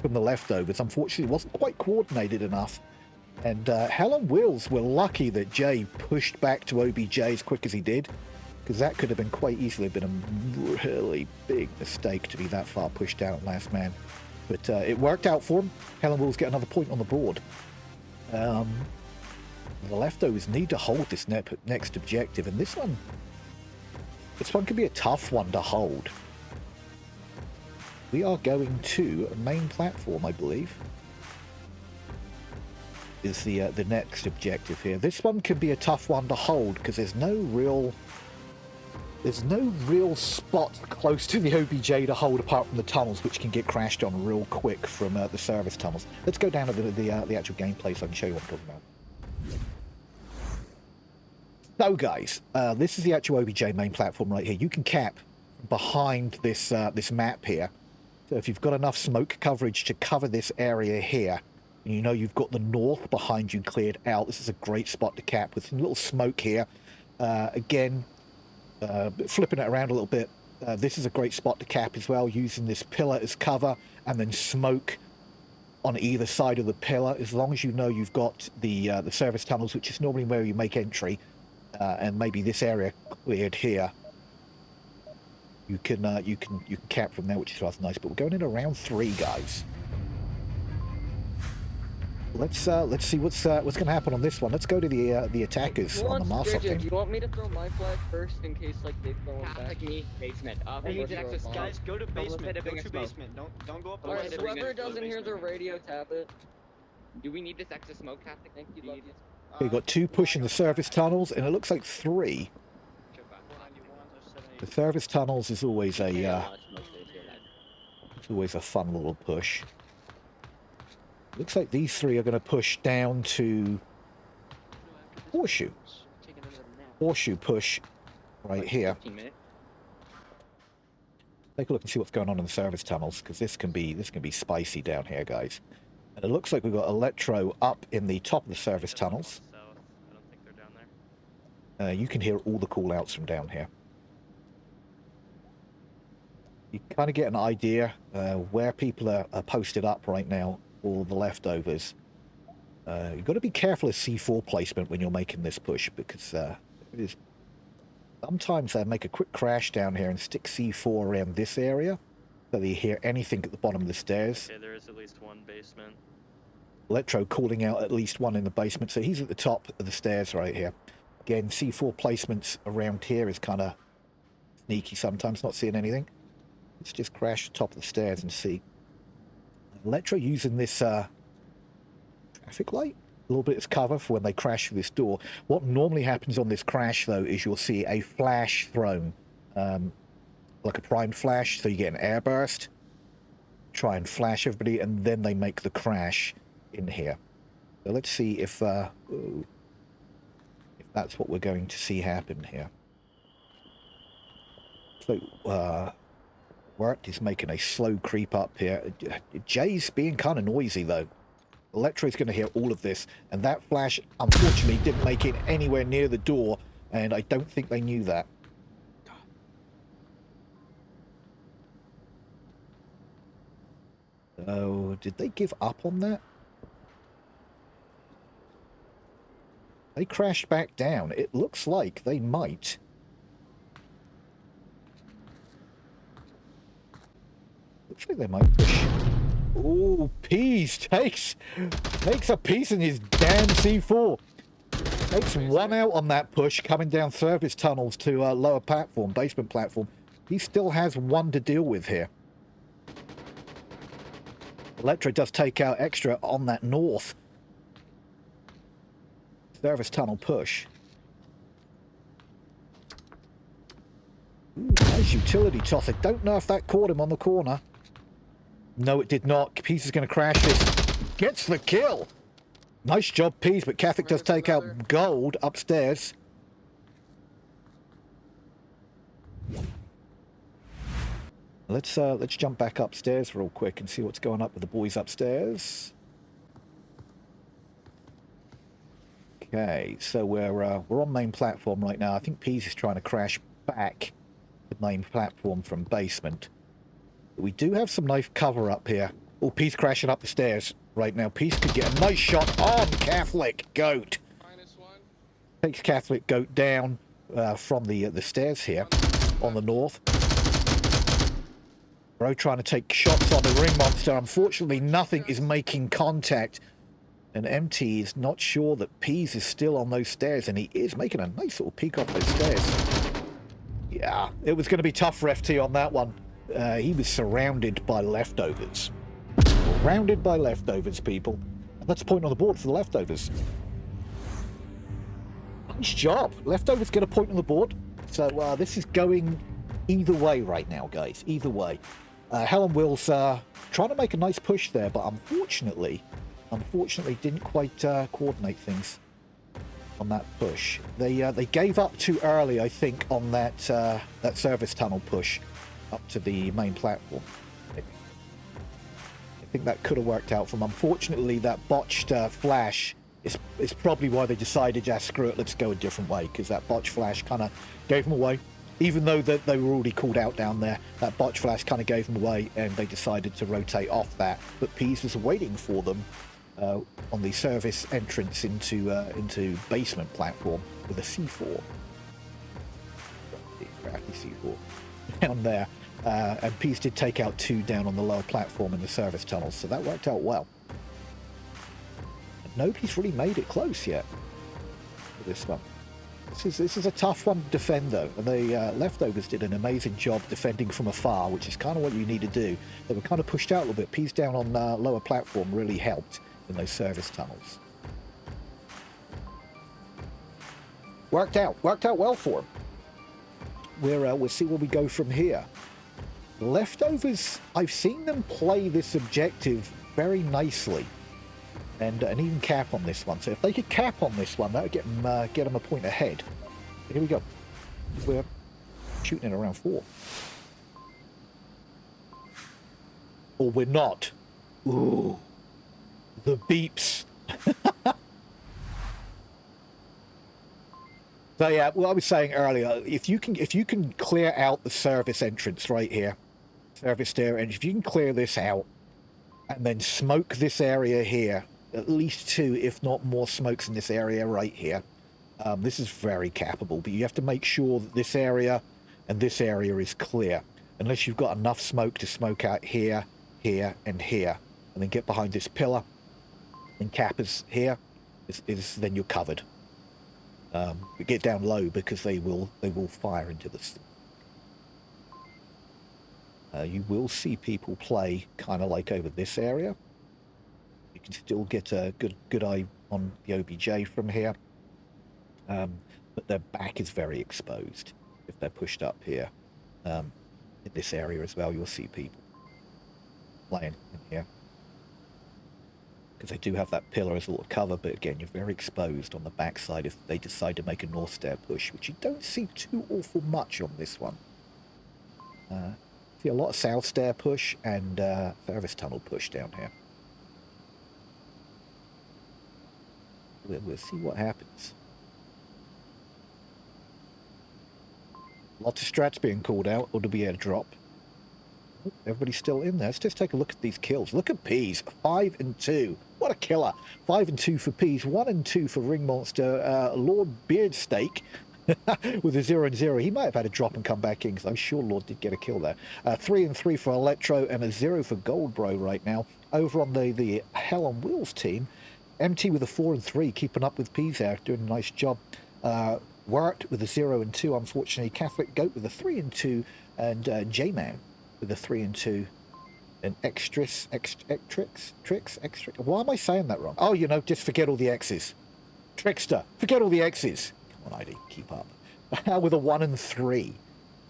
Speaker 2: leftovers. Unfortunately, it wasn't quite coordinated enough. And Hell on Wheels were lucky that Jay pushed back to OBJ as quick as he did, because that could have been quite easily been a really big mistake to be that far pushed out last man. But it worked out for him. Hell on Wheels get another point on the board. The leftovers need to hold this next objective, and this one could be a tough one to hold. We are going to a main platform, I believe, is the next objective here. This one could be a tough one to hold because there's no real spot close to the OBJ to hold apart from the tunnels, which can get crashed on real quick from the service tunnels. Let's go down to the actual gameplay so I can show you what I'm talking about. So guys, this is the actual OBJ main platform right here. You can cap behind this this map here. So if you've got enough smoke coverage to cover this area here, and you know you've got the north behind you cleared out, this is a great spot to cap with some little smoke here. Again, flipping it around a little bit, this is a great spot to cap as well, using this pillar as cover and then smoke on either side of the pillar. As long as you know you've got the service tunnels, which is normally where you make entry, and maybe this area cleared here, you can cap from there, which is rather nice. But we're going into round 3, guys. Let's see what's going to happen on this one. Let's go to the attackers on the Master
Speaker 9: Do
Speaker 2: team.
Speaker 9: you want me to throw my flag first in case like they throw them back?
Speaker 8: Like me, basement.
Speaker 9: I need to access
Speaker 8: Guys, go to basement. Go
Speaker 9: hitting
Speaker 8: to
Speaker 9: a smoke.
Speaker 8: basement. Don't go up the
Speaker 9: Alright,
Speaker 8: ladder.
Speaker 9: so whoever doesn't hear the radio, tap it.
Speaker 10: Do we need this extra smoke casting?
Speaker 9: Thank you, love you.
Speaker 2: We've got 2 pushing the service tunnels, and it looks like 3. The service tunnels is always a fun little push. Looks like these 3 are going to push down to Horseshoe. Horseshoe push right here. Take a look and see what's going on in the service tunnels, because this can be spicy down here, guys. And it looks like we've got Electro up in the top of the service tunnels.
Speaker 10: I don't think they're down there.
Speaker 2: You can hear all the call-outs from down here. You kind of get an idea where people are posted up right now, all the leftovers. You've got to be careful of C4 placement when you're making this push, because it is sometimes they make a quick crash down here and stick C4 around this area, so that you hear anything at the bottom of the stairs.
Speaker 10: Okay, there is at least one basement.
Speaker 2: Electro calling out at least one in the basement, so he's at the top of the stairs right here. Again, C4 placements around here is kind of sneaky sometimes, not seeing anything. Let's just crash the top of the stairs and see. Electro using this traffic light, a little bit as cover for when they crash through this door. What normally happens on this crash, though, is you'll see a flash thrown, like a primed flash, so you get an airburst, try and flash everybody, and then they make the crash in here. So let's see if that's what we're going to see happen here. So, Wirt is making a slow creep up here. Jay's being kind of noisy, though. Electro's going to hear all of this, and that flash, unfortunately, didn't make it anywhere near the door, and I don't think they knew that. Oh, did they give up on that? They crashed back down. It looks like they might. Looks like they might push. Oh, Pease takes a piece in his damn C4. Takes one out on that push, coming down service tunnels to lower platform, basement platform. He still has one to deal with here. Electro does take out extra on that north. Service tunnel push. Ooh, nice utility toss. I don't know if that caught him on the corner. No, it did not. Pease is going to crash this. Gets the kill. Nice job, Pease, but Catholic does take out gold upstairs. Let's jump back upstairs real quick and see what's going up with the boys upstairs. Okay, so we're on main platform right now. I think Pease is trying to crash back the main platform from basement. We do have some nice cover up here. Oh, Pease crashing up the stairs right now. Pease could get a nice shot on Catholic Goat. Takes Catholic Goat down from the stairs here on the north. Bro trying to take shots on the ring monster. Unfortunately, nothing is making contact. And MT is not sure that Pease is still on those stairs, and he is making a nice little peek off those stairs. Yeah, it was going to be tough for FT on that one. He was surrounded by leftovers. Surrounded by leftovers, people. And that's a point on the board for the leftovers. Nice job. Leftovers get a point on the board. So this is going either way right now, guys. Either way. Helen Wills trying to make a nice push there, but unfortunately didn't quite coordinate things on that push. They gave up too early, I think, on that service tunnel push up to the main platform. I think that could have worked out for them. Unfortunately, that botched flash is probably why they decided, yeah, screw it, let's go a different way, because that botched flash kind of gave them away. Even though that they were already called out down there, that botch flash kind of gave them away, and they decided to rotate off that. But Pease was waiting for them on the service entrance into basement platform with a C4. Crafty C4 down there. And Pease did take out 2 down on the lower platform in the service tunnels, so that worked out well. But nobody's really made it close yet for this one. This is a tough one to defend, though, and the leftovers did an amazing job defending from afar, which is kind of what you need to do. They were kind of pushed out a little bit. Pease down on lower platform really helped in those service tunnels. Worked out well for them. We'll see where we go from here. Leftovers, I've seen them play this objective very nicely. And even cap on this one. So if they could cap on this one, that would get them a point ahead. But here we go. We're shooting at around 4. Or we're not. Ooh. The beeps. So yeah, what I was saying earlier, if you can clear out the service entrance right here, service stair, and if you can clear this out, and then smoke this area here, at least 2, if not more, smokes in this area right here. This is very capable, but you have to make sure that this area and this area is clear. Unless you've got enough smoke to smoke out here, here, and here, and then get behind this pillar, and cap is here, then you're covered. But get down low because they will fire into this. You will see people play kind of like over this area. You can still get a good eye on the OBJ from here, but their back is very exposed if they're pushed up here. In this area as well, you'll see people playing in here because they do have that pillar as a little cover, but again, you're very exposed on the backside if they decide to make a north stair push, which you don't see too awful much on this one. See a lot of south stair push and service tunnel push down here. We'll see what happens. Lots of strats being called out, or to be a drop. Oh, everybody's still in there. Let's just take a look at these kills. Look at Pease, 5 and 2. What a killer! 5 and 2 for Pease, 1 and 2 for Ring Monster. Lord Beardsteak with a 0 and 0. He might have had a drop and come back in, because I'm sure Lord did get a kill there. 3 and 3 for Electro, and a 0 for Goldbro right now. Over on the Hell on Wheels team, MT with a 4 and 3, keeping up with Pease there, doing a nice job. Wirt with a 0 and 2, unfortunately. Catholic Goat with a 3 and 2, and J-Man with a 3 and 2. And Extrix. Why am I saying that wrong? Oh, just forget all the X's. Trickster. Forget all the X's. Come on, ID, keep up. With a 1 and 3.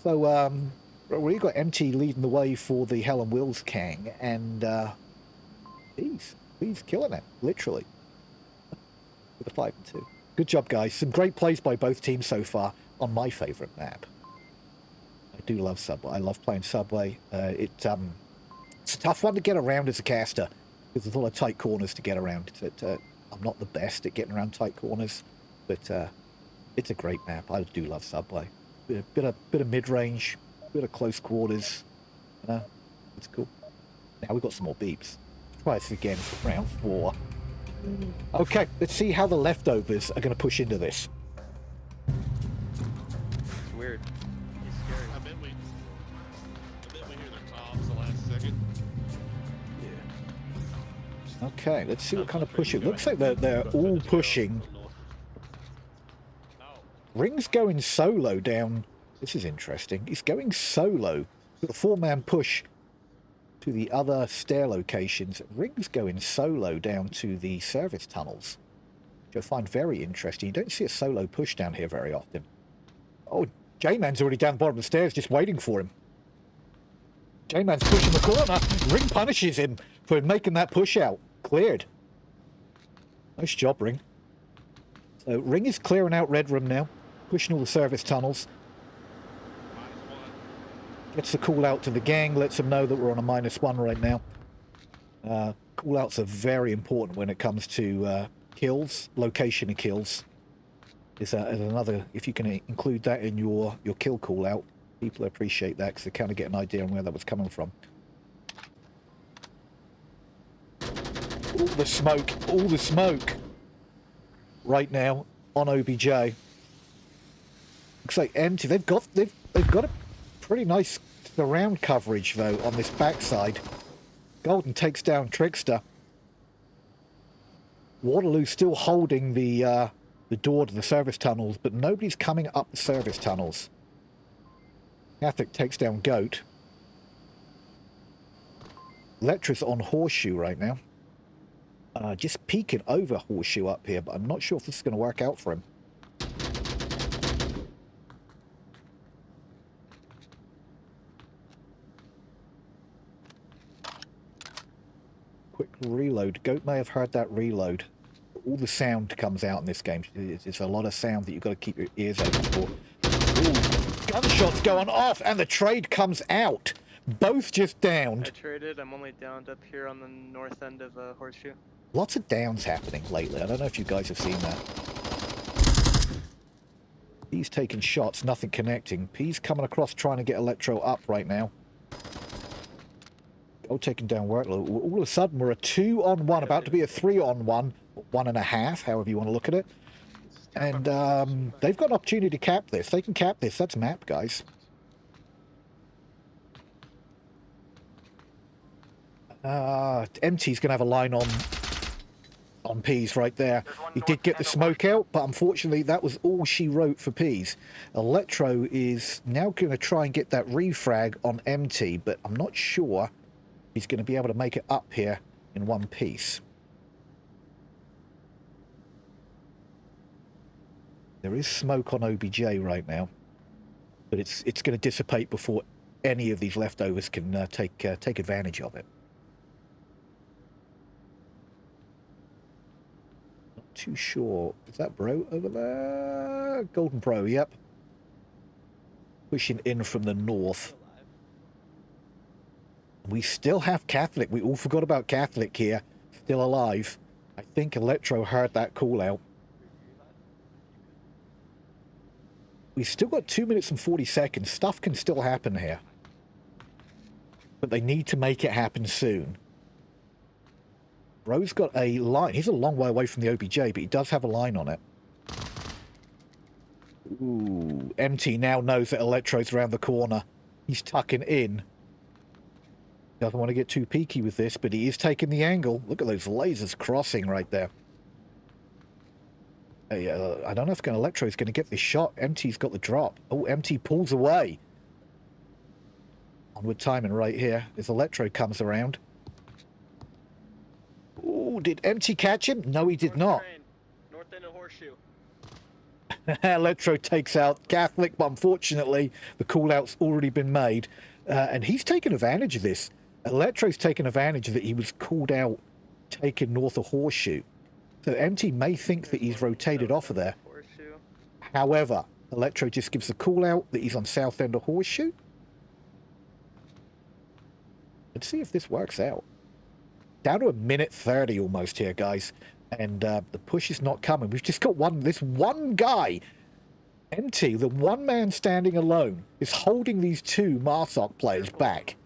Speaker 2: So, we've got MT leading the way for the Hell on Wheels Kang, and he's killing it, literally. With a 5 and 2. Good job, guys. Some great plays by both teams so far on my favourite map. I do love Subway. I love playing Subway. It's a tough one to get around as a caster, because there's a lot of tight corners to get around. I'm not the best at getting around tight corners, but it's a great map. I do love Subway. Bit of mid-range, bit of close quarters. It's cool. Now we've got some more beeps. Try this again for round 4. Okay, let's see how the leftovers are going to push into this.
Speaker 10: It's weird. It's scary.
Speaker 4: I bet we hear the tops the last second.
Speaker 2: Okay, let's see what kind of push it looks like. They're all pushing. Ring's going solo down. This is interesting. He's going solo. Got a 4-man push to the other stair locations. Ring's going solo down to the service tunnels, which I find very interesting. You don't see a solo push down here very often. Oh, J-Man's already down the bottom of the stairs just waiting for him. J-Man's pushing the corner. Ring punishes him for making that push out. Cleared. Nice job, Ring. So Ring is clearing out Red Room now, pushing all the service tunnels. Gets the call out to the gang, lets them know that we're on a -1 right now. Call outs are very important when it comes to kills, location of kills. Is another, if you can include that in your kill call out, people appreciate that because they kind of get an idea on where that was coming from. All the smoke right now on OBJ. Looks like empty. They've got a pretty nice surround coverage though on this backside. Golden takes down Trickster. Waterloo's still holding the door to the service tunnels, but nobody's coming up the service tunnels. Catholic takes down Goat. Electra's on Horseshoe right now. Just peeking over Horseshoe up here, but I'm not sure if this is going to work out for him. Quick reload. Goat may have heard that reload. All the sound comes out in this game. It's a lot of sound that you've got to keep your ears open for. Ooh, gunshots going off, and the trade comes out. Both just downed.
Speaker 10: I traded. I'm only downed up here on the north end of Horseshoe.
Speaker 2: Lots of downs happening lately. I don't know if you guys have seen that. He's taking shots, nothing connecting. P's coming across trying to get Electro up right now. Oh, taking down Workload. All of a sudden, we're a 2-on-1, about to be a 3-on-1, 1.5, however you want to look at it. And they've got an opportunity to cap this. They can cap this. That's map, guys. MT's going to have a line on Peas right there. He did get the smoke out, but unfortunately that was all she wrote for Peas. Electro is now going to try and get that refrag on MT, but I'm not sure he's going to be able to make it up here in one piece. There is smoke on OBJ right now, but it's going to dissipate before any of these leftovers can take advantage of it. Too sure. Is that Bro over there? Golden Bro, yep. Pushing in from the north. We still have Catholic. We all forgot about Catholic here. Still alive. I think Electro heard that call out. We've still got 2 minutes and 40 seconds. Stuff can still happen here. But they need to make it happen soon. Bro's got a line. He's a long way away from the OBJ, but he does have a line on it. Ooh, MT now knows that Electro's around the corner. He's tucking in. Doesn't want to get too peaky with this, but he is taking the angle. Look at those lasers crossing right there. Hey, I don't know if Electro's going to get this shot. MT's got the drop. Oh, MT pulls away. Onward timing right here as Electro comes around. Oh, did MT catch him? No, he did not.
Speaker 10: North end of Horseshoe.
Speaker 6: horseshoe.
Speaker 2: Electro takes out Catholic, but unfortunately the call-out's already been made, and he's taken advantage of this. Electro's taken advantage that he was called out taken north of Horseshoe. So MT may think that he's rotated off of there.
Speaker 10: Horseshoe.
Speaker 2: However, Electro just gives the call out that he's on south end of Horseshoe. Let's see if this works out. Down to a minute 30 almost here, guys. And the push is not coming. We've just got this one guy, MT, the one man standing alone, is holding these two Marsoc players back.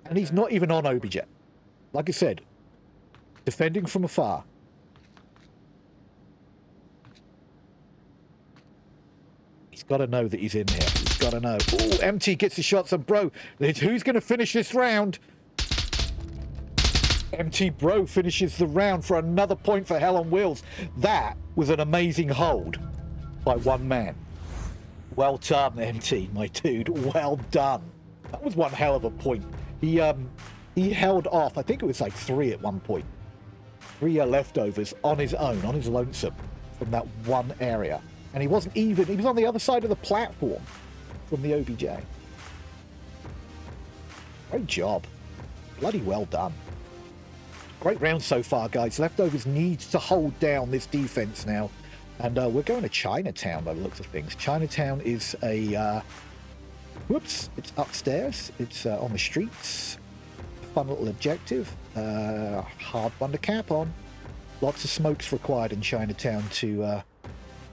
Speaker 2: And he's not even on OBJ. Like I said, defending from afar. He's got to know that he's in here. He's got to know. Oh, MT gets the shots on Bro. Who's going to finish this round? MT Bro finishes the round for another point for Hell on Wheels. That was an amazing hold by one man. Well done, MT, my dude. Well done. That was one hell of a point. He held off, I think it was like 3 at one point. 3 leftovers on his own, on his lonesome, from that one area. And he wasn't even, he was on the other side of the platform from the OBJ. Great job. Bloody well done. Great round so far, guys. Leftovers needs to hold down this defense now. And we're going to Chinatown by the looks of things. Chinatown is a... whoops, it's upstairs. It's on the streets. Fun little objective. Hard one to cap on. Lots of smokes required in Chinatown to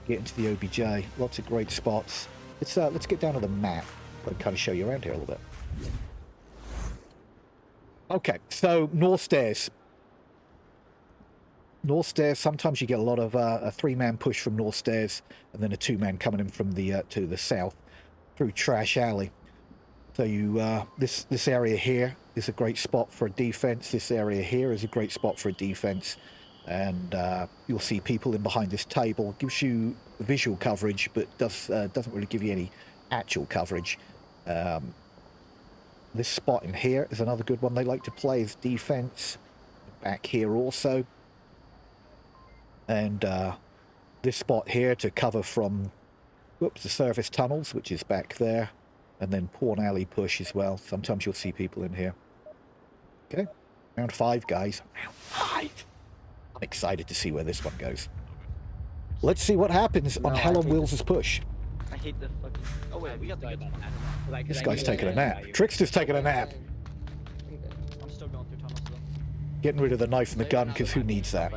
Speaker 2: get into the OBJ. Lots of great spots. Let's get down to the map and kind of show you around here a little bit. Okay, so North Stairs. North Stairs, sometimes you get a lot of a 3-man push from North Stairs and then a 2-man coming in from the to the south through Trash Alley. So you this area here is a great spot for a defense. This area here is a great spot for a defense. And you'll see people in behind this table. It gives you visual coverage, but doesn't really give you any actual coverage. This spot in here is another good one they like to play as defense. Back here also. And this spot here to cover from the service tunnels, which is back there. And then Pawn Alley push as well. Sometimes you'll see people in here. Okay, round 5, guys. Round 5! I'm excited to see where this one goes. Let's see what happens on Hell on Wheels' push.
Speaker 9: I hate the fucking...
Speaker 8: Oh wait, we got the good one.
Speaker 2: This guy's taking a nap. Trickster's taking a nap.
Speaker 8: I'm still going through tunnels though.
Speaker 2: Getting rid of the knife and the gun, because who needs that?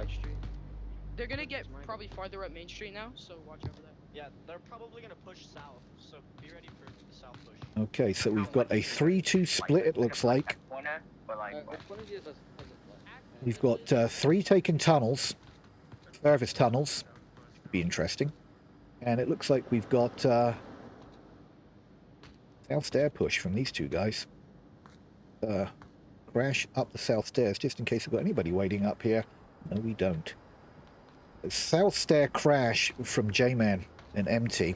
Speaker 11: They're gonna get probably farther up Main Street now, so watch over that.
Speaker 8: Yeah, they're probably gonna push south, so be ready for the south push.
Speaker 2: Okay, so we've got a 3-2 split, it looks like.
Speaker 9: which one of you does
Speaker 2: We've got 3 taken tunnels. Service tunnels. Be interesting. And it looks like we've got south stair push from these two guys. Crash up the south stairs, just in case we've got anybody waiting up here. No, we don't. South stair crash from J-Man and MT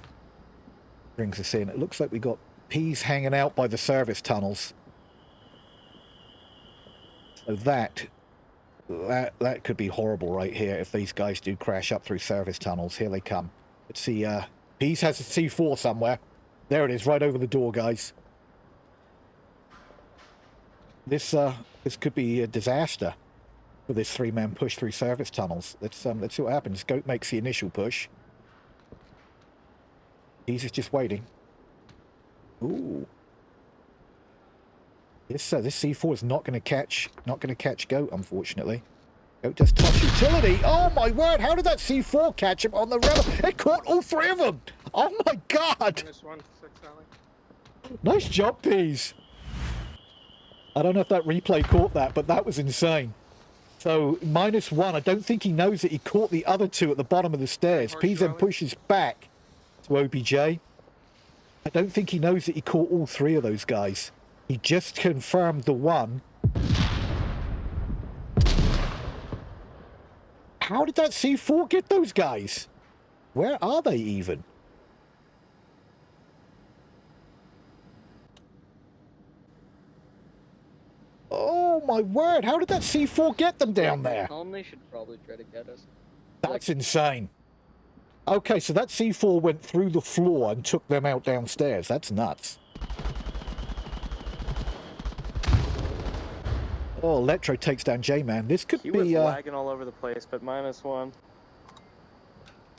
Speaker 2: brings us in. It looks like we got P's hanging out by the service tunnels. So that could be horrible right here if these guys do crash up through service tunnels. Here they come. Let's see, P's has a C4 somewhere. There it is, right over the door, guys. This could be a disaster for this 3-man push through service tunnels. Let's see what happens. Goat makes the initial push. P's is just waiting. Ooh. This C4 is not going to catch Goat, unfortunately. Goat does toss utility. Oh my word! How did that C4 catch him on the rebel? It caught all 3 of them. Oh my god! Nice job, Peas. I don't know if that replay caught that, but that was insane. So -1. I don't think he knows that he caught the other 2 at the bottom of the stairs. Peas then pushes back to OBJ. I don't think he knows that he caught all 3 of those guys. He just confirmed the one. How did that C4 get those guys? Where are they even? Oh my word, how did that C4 get them down there?
Speaker 9: Calmly should probably try to get us.
Speaker 2: That's insane. Okay, so that C4 went through the floor and took them out downstairs. That's nuts. Oh, Electro takes down J-Man. This could
Speaker 10: He
Speaker 2: be
Speaker 10: was lagging all over the place, but -1.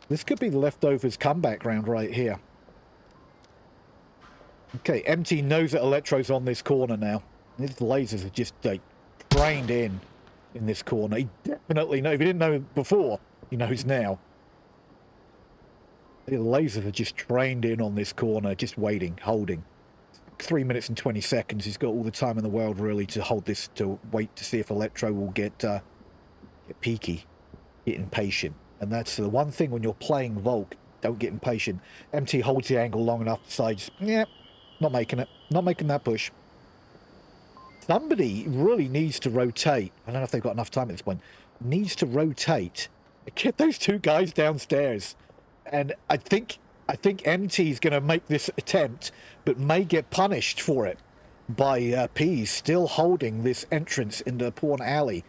Speaker 2: this could be the Leftovers comeback round right here. Okay, MT knows that Electro's on this corner now. His lasers are just like trained in this corner. He definitely knows. If he didn't know before, he knows now. The lasers are just trained in on this corner, just waiting, holding. 3 minutes and 20 seconds. He's got all the time in the world, really, to hold this, to wait to see if Electro will get peaky, get impatient. And that's the one thing when you're playing Volk, don't get impatient. MT holds the angle long enough, decides, yeah, not making it. Not making that push. Somebody really needs to rotate. I don't know if they've got enough time at this point. Needs to rotate. Get those two guys downstairs. And I think MT is going to make this attempt, but may get punished for it by Peas still holding this entrance into Pawn Alley.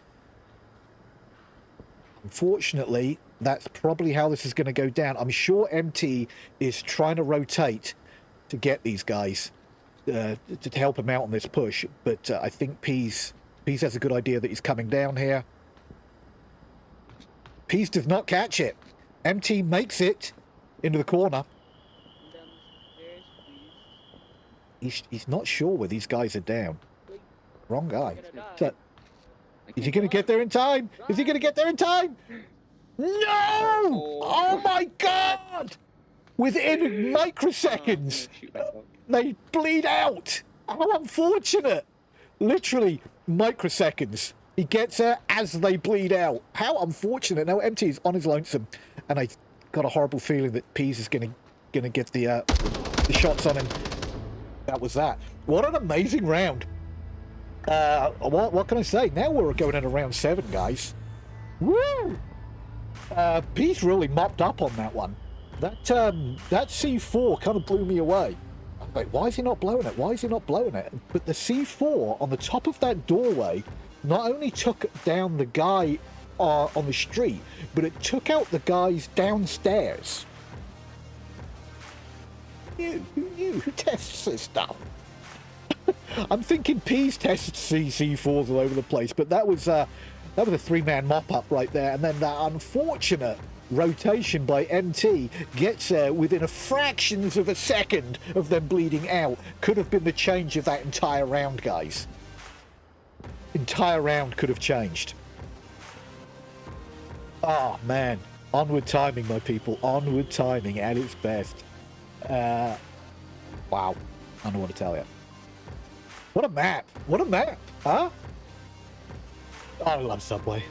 Speaker 2: Unfortunately, that's probably how this is going to go down. I'm sure MT is trying to rotate to get these guys to help him out on this push, but I think Peas has a good idea that he's coming down here. Peas does not catch it. MT makes it into the corner. He's not sure where these guys are down. Wrong guy. So, is he going to get there in time? Is he going to get there in time? No! Oh my God! Within microseconds, they bleed out. How unfortunate. Literally microseconds. He gets there as they bleed out. How unfortunate. Now MT is on his lonesome, and I got a horrible feeling that Peas is going to get the shots on him. That was that. What an amazing round. What can I say? Now we're going into round 7, guys. Woo! Peas really mopped up on that one. That C4 kind of blew me away. I'm like, why is he not blowing it? Why is he not blowing it? But the C4 on the top of that doorway not only took down the guy on the street, but it took out the guys downstairs. Who knew? Who tests this stuff? I'm thinking Peas tests C4s all over the place, but that was a 3-man mop-up right there, and then that unfortunate rotation by MT gets there within a fractions of a second of them bleeding out. Could have been the change of that entire round, guys. Entire round could have changed. Oh, man. Onward timing, my people. Onward timing at its best. Wow. I don't know what to tell you. What a map. What a map. Huh? I love Subway.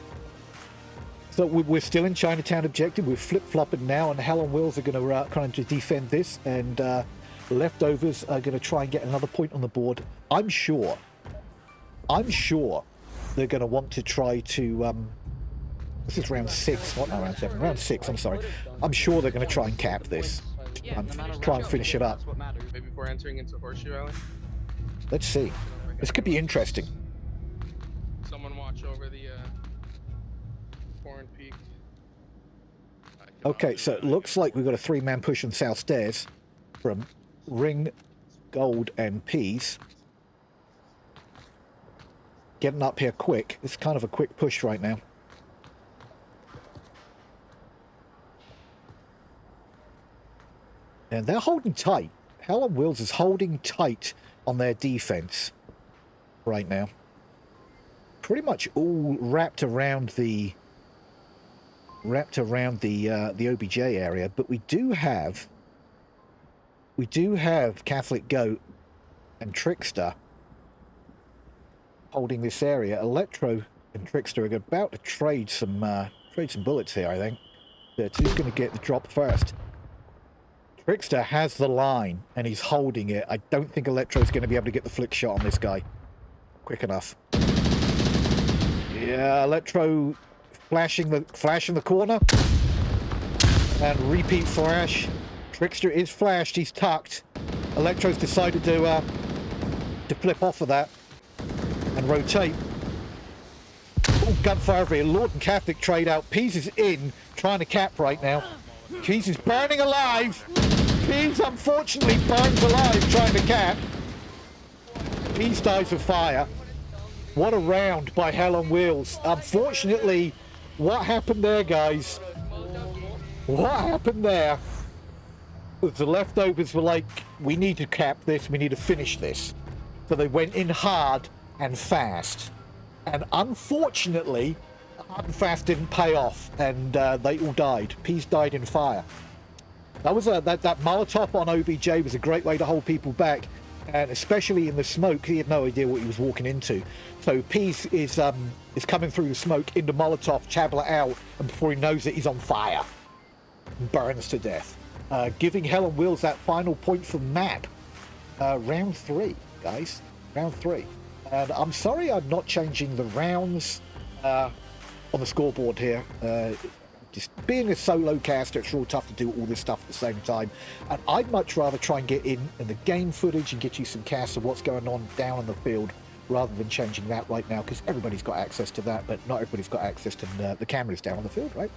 Speaker 2: So we're still in Chinatown objective. We're flip-flopping now, and Hell on Wheels are going to kind of defend this, and Leftovers are going to try and get another point on the board. I'm sure they're going to want to try to... this is round 6, not round 7. Round 6, I'm sorry. I'm sure they're going to try and cap this. Try and finish it up.
Speaker 10: Maybe before entering into Horseshoe Alley.
Speaker 2: Let's see. This could be interesting.
Speaker 10: Someone watch over the Foreign Peak.
Speaker 2: Okay, so it looks like we've got a 3-man push on South Stairs from Ring, Gold, and Peas. Getting up here quick. It's kind of a quick push right now. And they're holding tight. Hell on Wheels is holding tight on their defense right now. Pretty much all wrapped around the OBJ area, but we do have Catholic Goat and Trickster holding this area. Electro and Trickster are about to trade some bullets here, I think. But who's going to get the drop first? Trickster has the line, and he's holding it. I don't think Electro's going to be able to get the flick shot on this guy quick enough. Yeah, Electro flashing the corner. And repeat flash. Trickster is flashed. He's tucked. Electro's decided to flip off of that and rotate. Oh, gunfire over here. Lord and Catholic trade out. Peas is in, trying to cap right now. Keys is burning alive. Keys unfortunately burns alive trying to cap. Keys dies of fire. What a round by Hell on Wheels. Unfortunately, what happened there, guys? What happened there was the leftovers were like, we need to cap this, we need to finish this. So they went in hard and fast. And unfortunately, hard and fast didn't pay off, and they all died. Peas died in fire. That was that Molotov on OBJ was a great way to hold people back, and especially in the smoke, he had no idea what he was walking into. So Peas is coming through the smoke into Molotov, Chabla out, and before he knows it, he's on fire. Burns to death. Giving Hell on Wheels that final point for the map. Round 3, guys. Round 3. And I'm sorry I'm not changing the rounds on the scoreboard here. Just being a solo caster, it's real tough to do all this stuff at the same time. And I'd much rather try and get in the game footage and get you some casts of what's going on down in the field rather than changing that right now, because everybody's got access to that, but not everybody's got access to the cameras down on the field, right?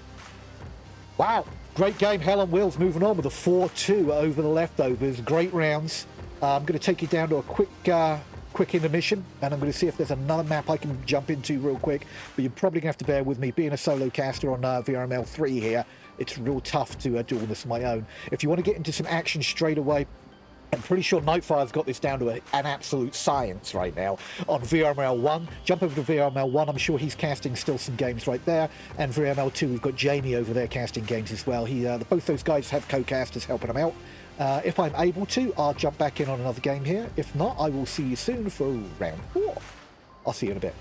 Speaker 2: Wow, great game. Hell on Wheels moving on with a 4-2 over the leftovers. Great rounds. I'm going to take you down to a quick intermission, and I'm going to see if there's another map I can jump into real quick, but you're probably going to have to bear with me. Being a solo caster on VRML 3 here, it's real tough to do all this on my own. If you want to get into some action straight away, I'm pretty sure Nightfire's got this down to an absolute science right now on VRML 1. Jump over to VRML 1. I'm sure he's casting still some games right there. And VRML 2, we've got Jamie over there casting games as well. Both those guys have co-casters helping them out. If I'm able to, I'll jump back in on another game here. If not, I will see you soon for round 4. I'll see you in a bit.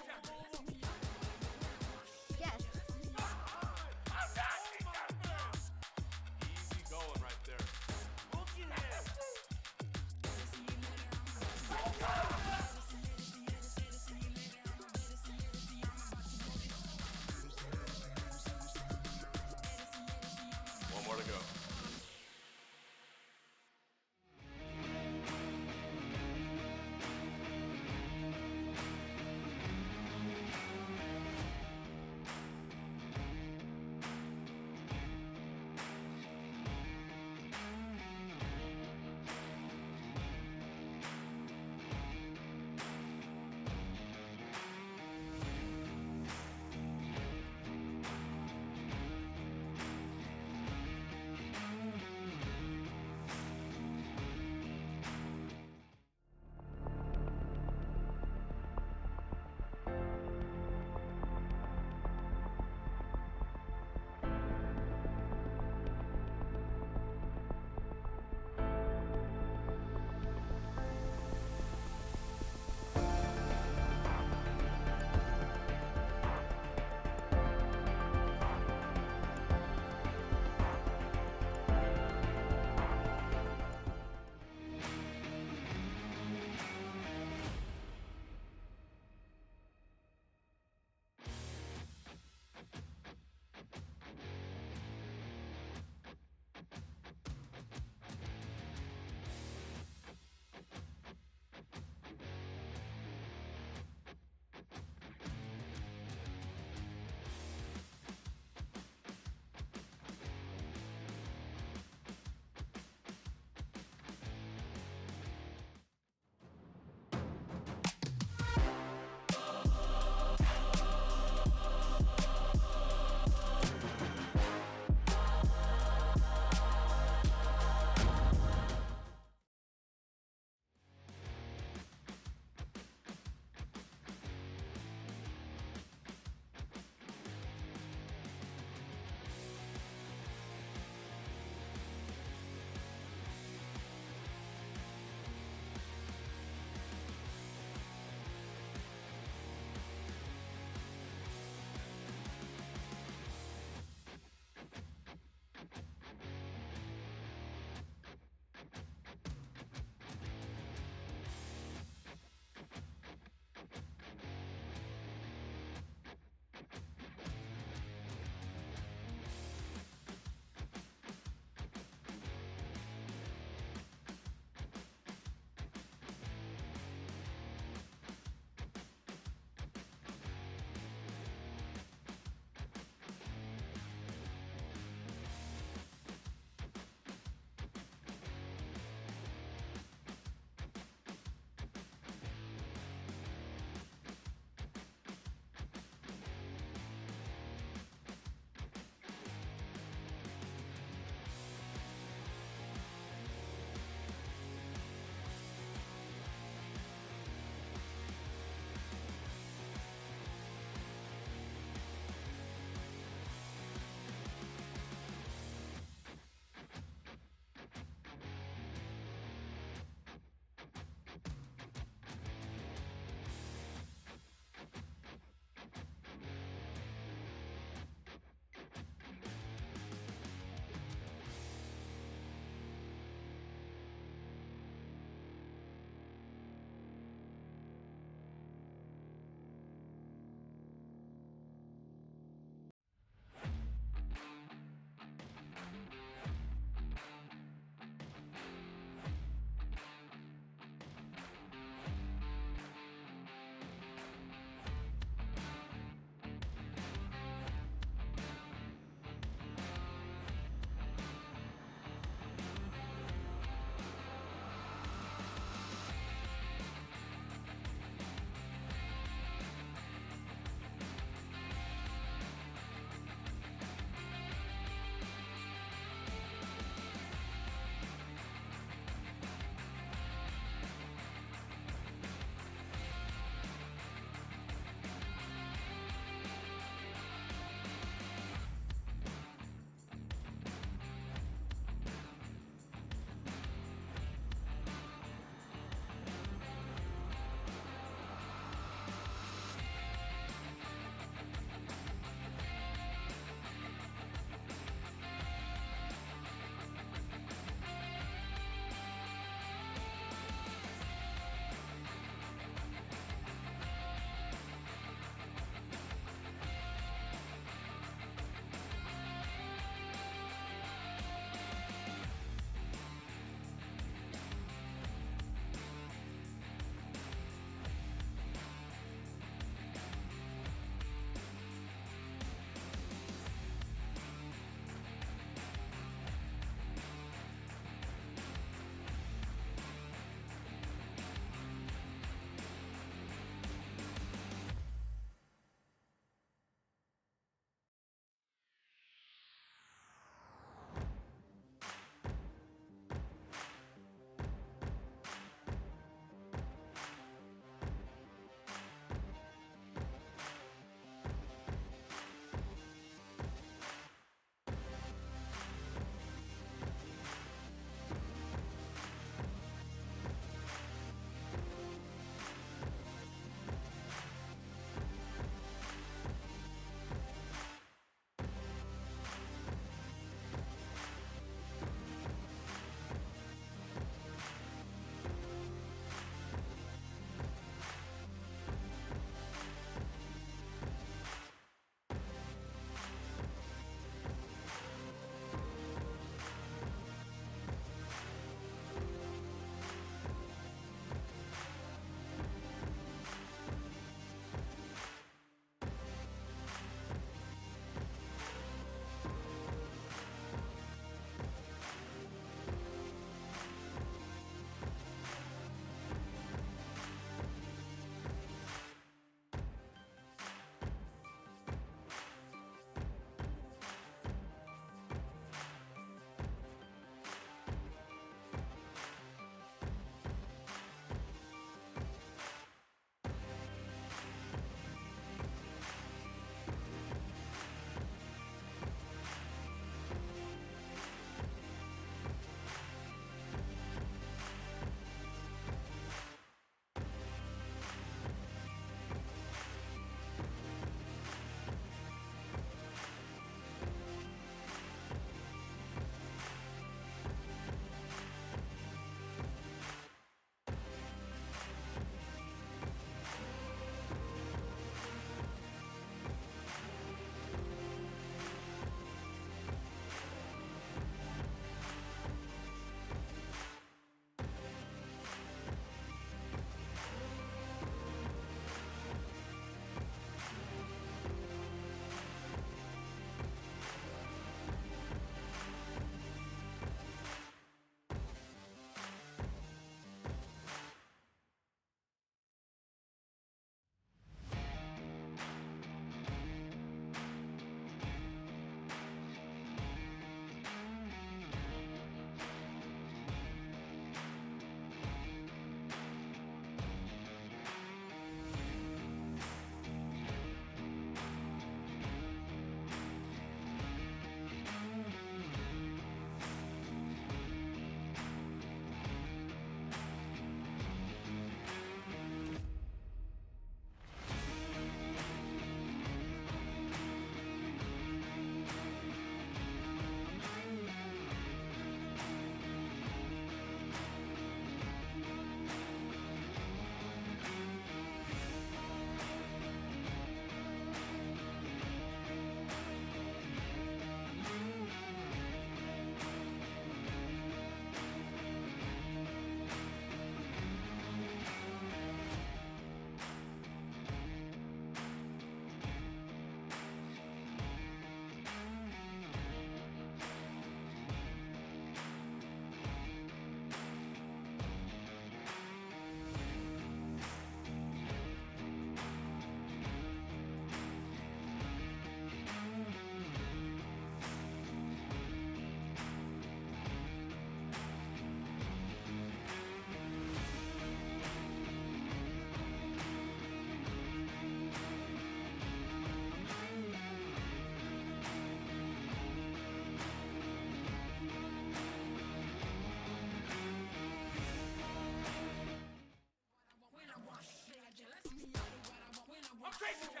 Speaker 4: I'm chasing you.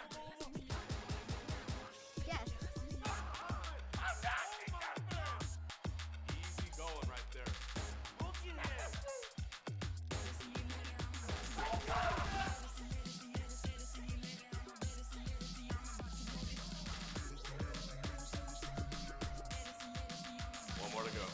Speaker 3: Yes.
Speaker 4: Easy going right there. Look in here.
Speaker 1: One more to go.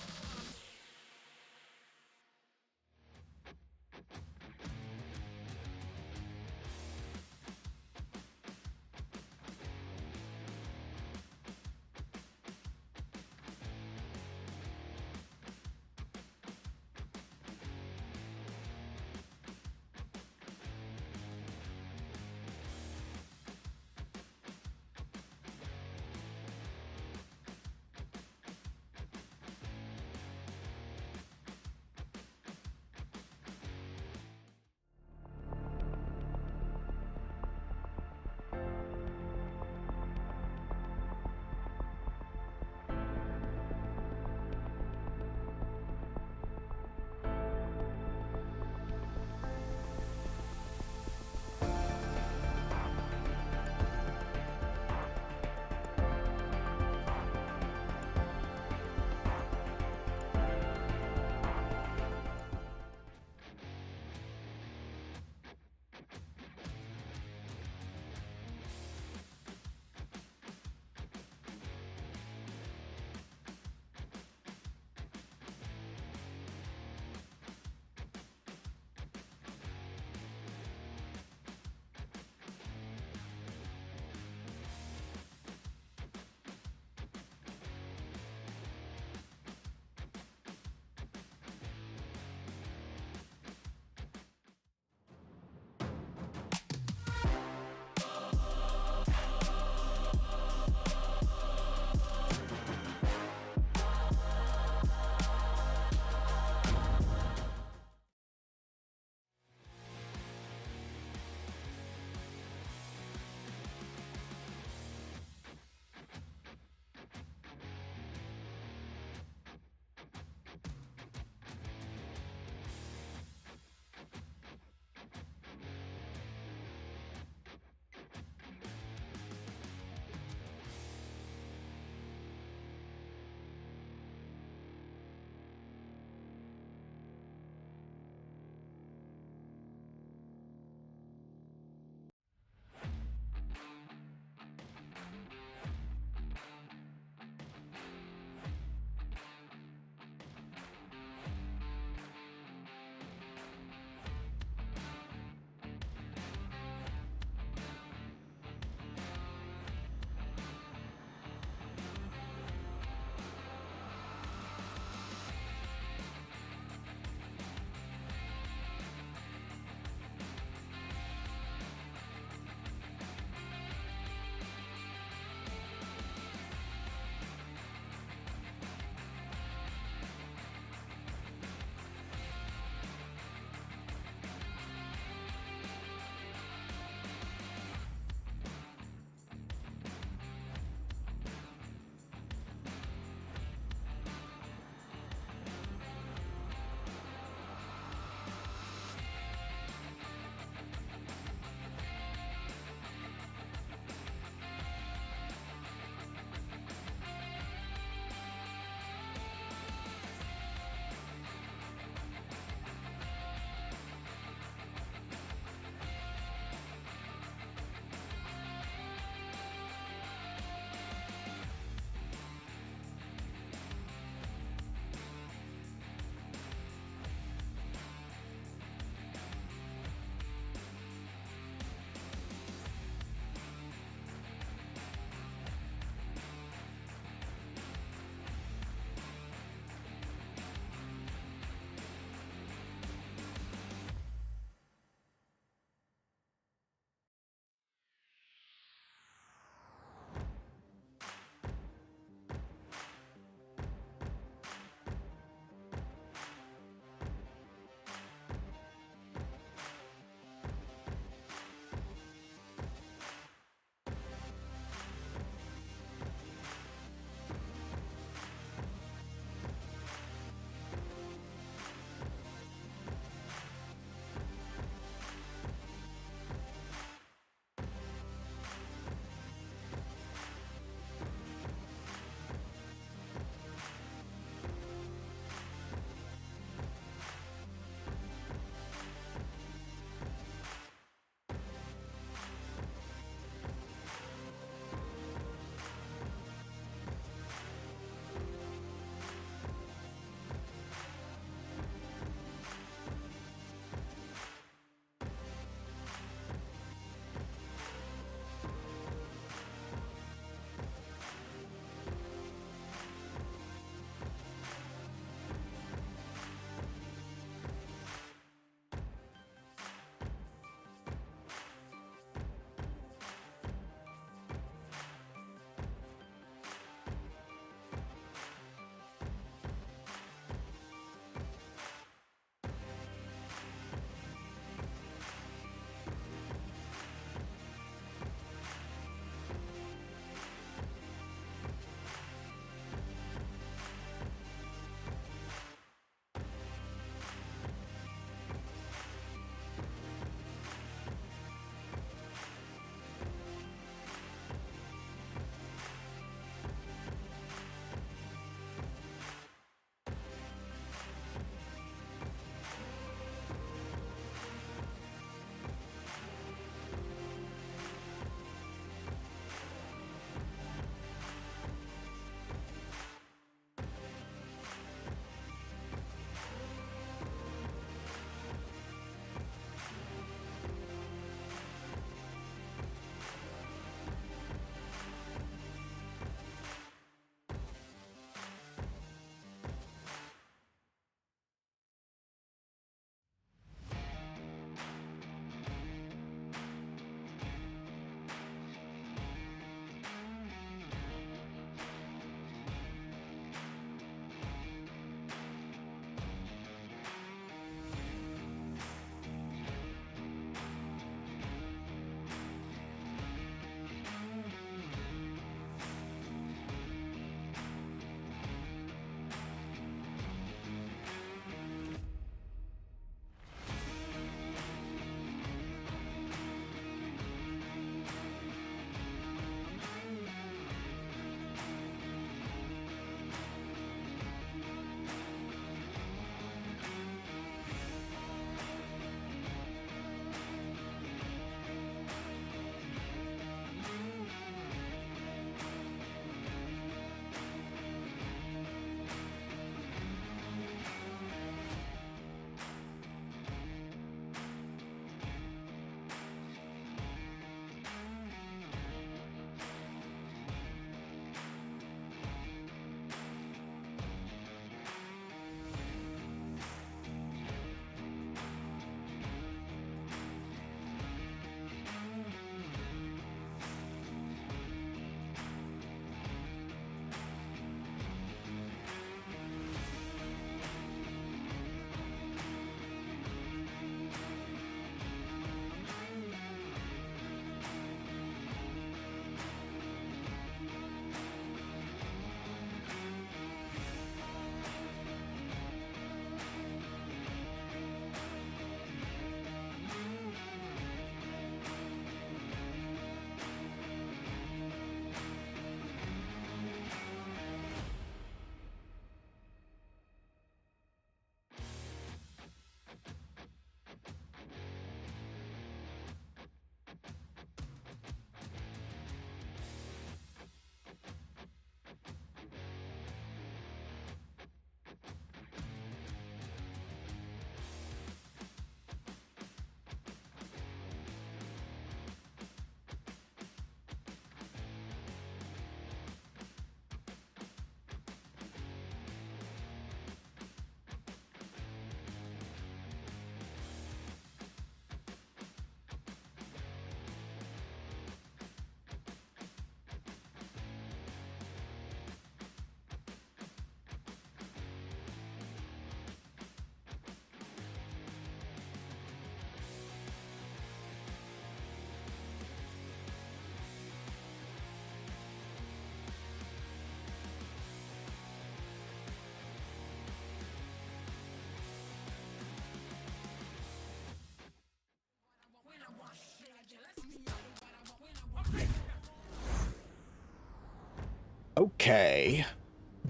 Speaker 2: Okay.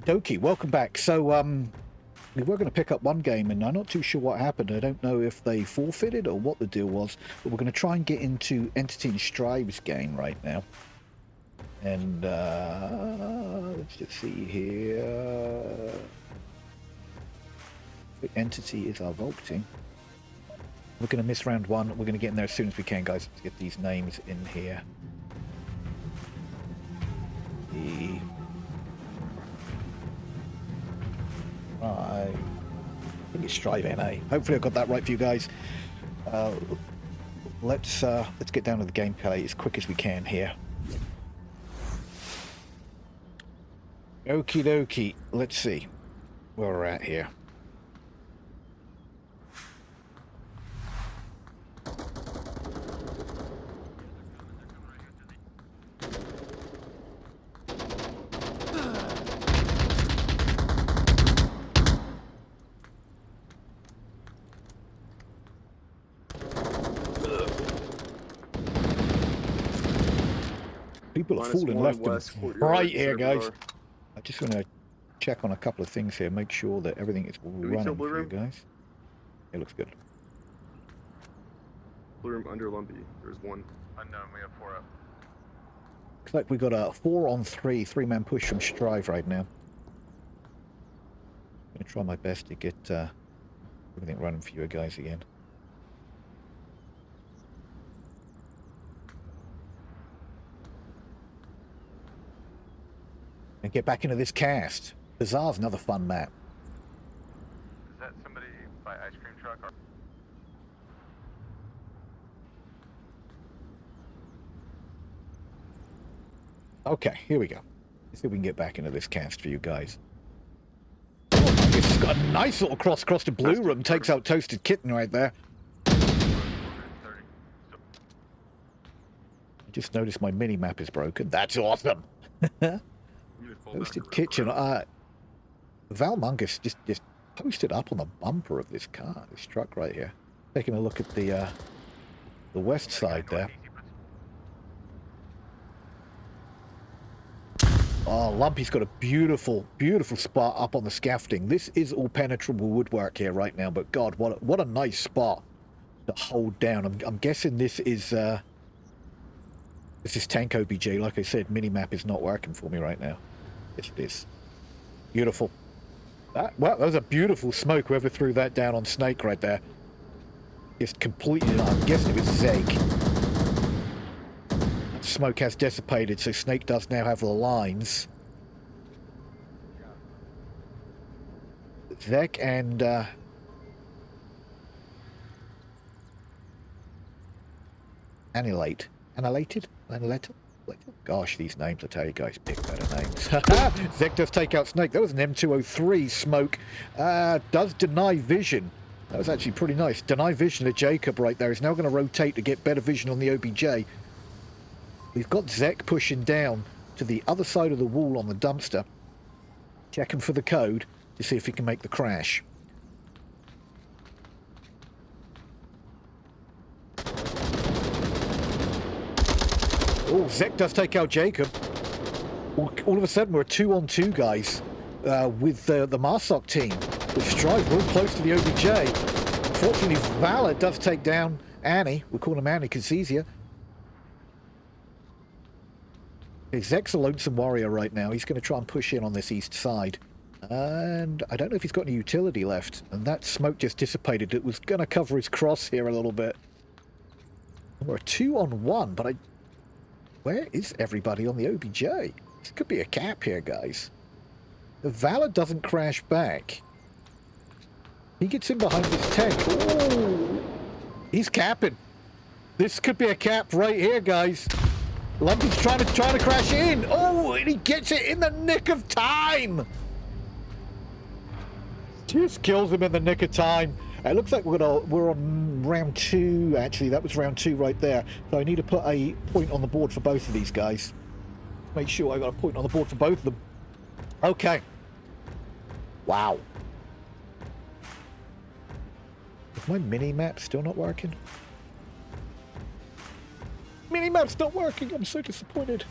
Speaker 2: Doki, welcome back. So, we were going to pick up one game, and I'm not too sure what happened. I don't know if they forfeited or what the deal was, but we're going to try and get into Entity and Strive's game right now. And, let's just see here. The Entity is our Vault team. We're going to miss round one. We're going to get in there as soon as we can, guys. Let's get these names in here. I think it's Strive NA. Hopefully I got that right for you guys. Let's get down to the gameplay as quick as we can here. Okie dokie. Let's see where we're at here. People are falling left and right here, guys. I just want to check on a couple of things here, make sure that everything is running for you guys. It looks good.
Speaker 1: Blue room under Lumpy. There's one. Unknown. We have 4 up.
Speaker 2: Looks like we got a 4-on-3, 3-man push from Strive right now. I'm going to try my best to get everything running for you guys again. And get back into this cast. Bazaar's another fun map.
Speaker 1: Is that somebody by ice cream truck?
Speaker 2: Okay, here we go. Let's see if we can get back into this cast for you guys. Oh, it's got a nice little cross across the blue room. Takes out Toasted Kitten right there. I just noticed my mini-map is broken. That's awesome. Toasted Kitchen. Valmungus just posted up on the bumper of this car, this truck right here. Taking a look at the west side there. Oh, Lumpy's got a beautiful, beautiful spot up on the scaffolding. This is all penetrable woodwork here right now, but God, what a nice spot to hold down. I'm guessing this is tank OBJ. Like I said, minimap is not working for me right now. Yes, it is. Beautiful. Well, that was a beautiful smoke. Whoever threw that down on Snake right there. Just completely, I'm guessing it was Zeg. Smoke has dissipated, so Snake does now have the lines. Zeg and Annihilate. Annihilated? Annihilated? Gosh, these names, I tell you guys, pick better names. Zeg does take out Snake. That was an M203 smoke. Does deny vision. That was actually pretty nice. Deny vision to Jacob right there. He's now going to rotate to get better vision on the OBJ. We've got Zek pushing down to the other side of the wall on the dumpster, checking for the code to see if he can make the crash. Oh, Zek does take out Jacob. All of a sudden, we're 2-on-2, guys, with the Marsoc team. With Strive real close to the OBJ. Unfortunately, Valor does take down Annie. We'll call him Annie because it's easier. Zek's a lonesome warrior right now. He's going to try and push in on this east side. And I don't know if he's got any utility left. And that smoke just dissipated. It was going to cover his cross here a little bit. We're 2-on-1, but where is everybody on the OBJ? This could be a cap here, guys. The Valor doesn't crash back. He gets in behind this tank. Oh, he's capping. This could be a cap right here, guys. Lumpy's trying to crash in. Oh, and he gets it in the nick of time. Just kills him in the nick of time. It looks like we're on round 2. Actually, that was round 2 right there. So I need to put a point on the board for both of these guys. Make sure I got a point on the board for both of them. Okay. Wow. Is my mini map still not working? Minimap's not working. I'm so disappointed.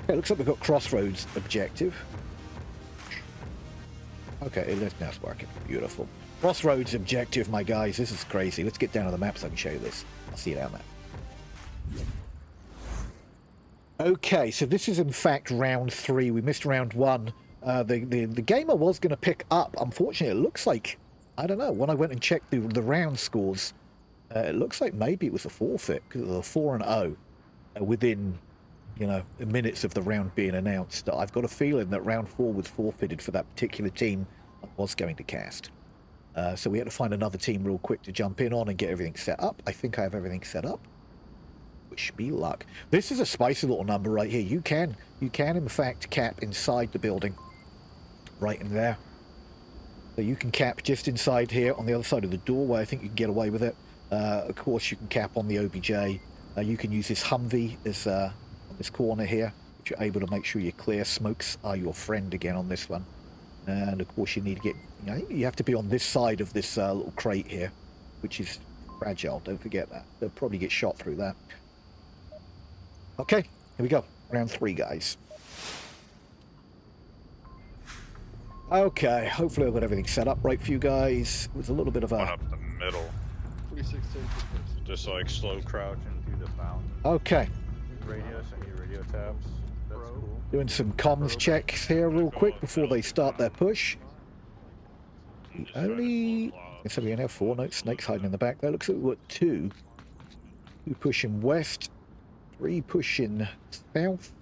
Speaker 2: Okay, looks like we've got Crossroads objective. Okay, now it's working. Beautiful. Crossroads objective, my guys. This is crazy. Let's get down to the map so I can show you this. I'll see you down there. Okay, so this is in fact round 3. We missed round 1. The gamer was going to pick up. Unfortunately, it looks like, I don't know, when I went and checked the round scores, it looks like maybe it was a forfeit because it was a 4-0 within, you know, minutes of the round being announced. I've got a feeling that round 4 was forfeited for that particular team I was going to cast. So we had to find another team real quick to jump in on and get everything set up. I think I have everything set up. Wish me luck. This is a spicy little number right here. You can in fact cap inside the building. Right in there. So you can cap just inside here on the other side of the doorway. I think you can get away with it. Of course, you can cap on the OBJ. You can use this Humvee as this corner here, which you're able to make sure you're clear. Smokes are your friend again on this one. And of course, you need to get, you know, you have to be on this side of this little crate here, which is fragile. Don't forget that. They'll probably get shot through that. Okay, here we go. Round 3, guys. Okay, hopefully I've got everything set up right for you guys. It was a little bit of a...
Speaker 1: One up the middle.
Speaker 6: 316.
Speaker 1: Just like slow crouching through the fountain.
Speaker 2: Okay.
Speaker 1: Radio, send you radio tabs. That's cool.
Speaker 2: Doing some comms checks here real quick before they start their push. Only... So we only have 4. No, Snake's hiding in the back there. Looks like we've got 2. 2 pushing west. 3 pushing south.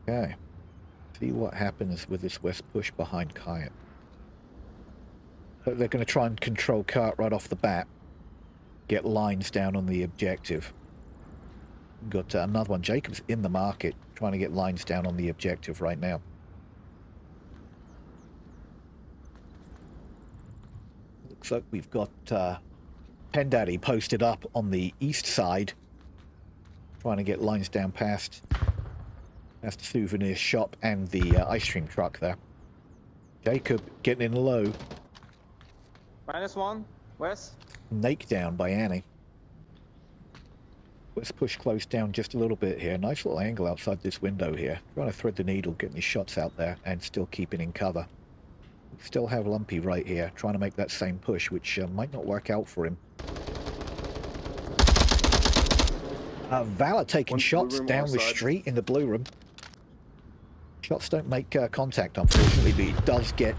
Speaker 2: Okay. See what happens with this west push behind Kayat. But they're going to try and control Kayat right off the bat. Get lines down on the objective. Got another one. Jacob's in the market, trying to get lines down on the objective right now. Looks like we've got Pendaddy posted up on the east side, trying to get lines down past the souvenir shop and the ice cream truck there. Jacob getting in low.
Speaker 9: -1, west.
Speaker 2: Nake down by Annie. Let's push close down just a little bit here. Nice little angle outside this window here. Trying to thread the needle, getting his shots out there and still keeping in cover. We still have Lumpy right here, trying to make that same push, which might not work out for him. Valor taking shots down the street in the blue room. Shots don't make contact, unfortunately, but he does get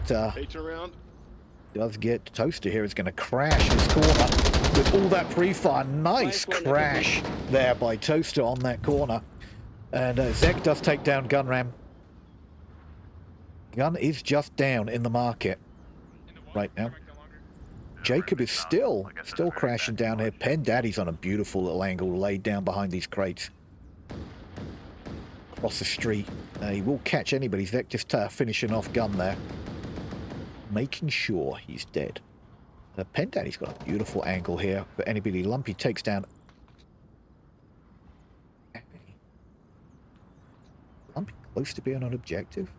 Speaker 2: Toaster here. Is going to crash this corner with all that pre-fire. Nice crash there by Toaster on that corner. And Zek does take down Gunram. Gun is just down in the market right now. Jacob is still crashing down here. Pendaddy's on a beautiful little angle laid down behind these crates. Across the street. He will catch anybody. Zek just finishing off Gun there. Making sure he's dead. Pendaddy's got a beautiful angle here for anybody. Lumpy takes down... Lumpy close to being on objective.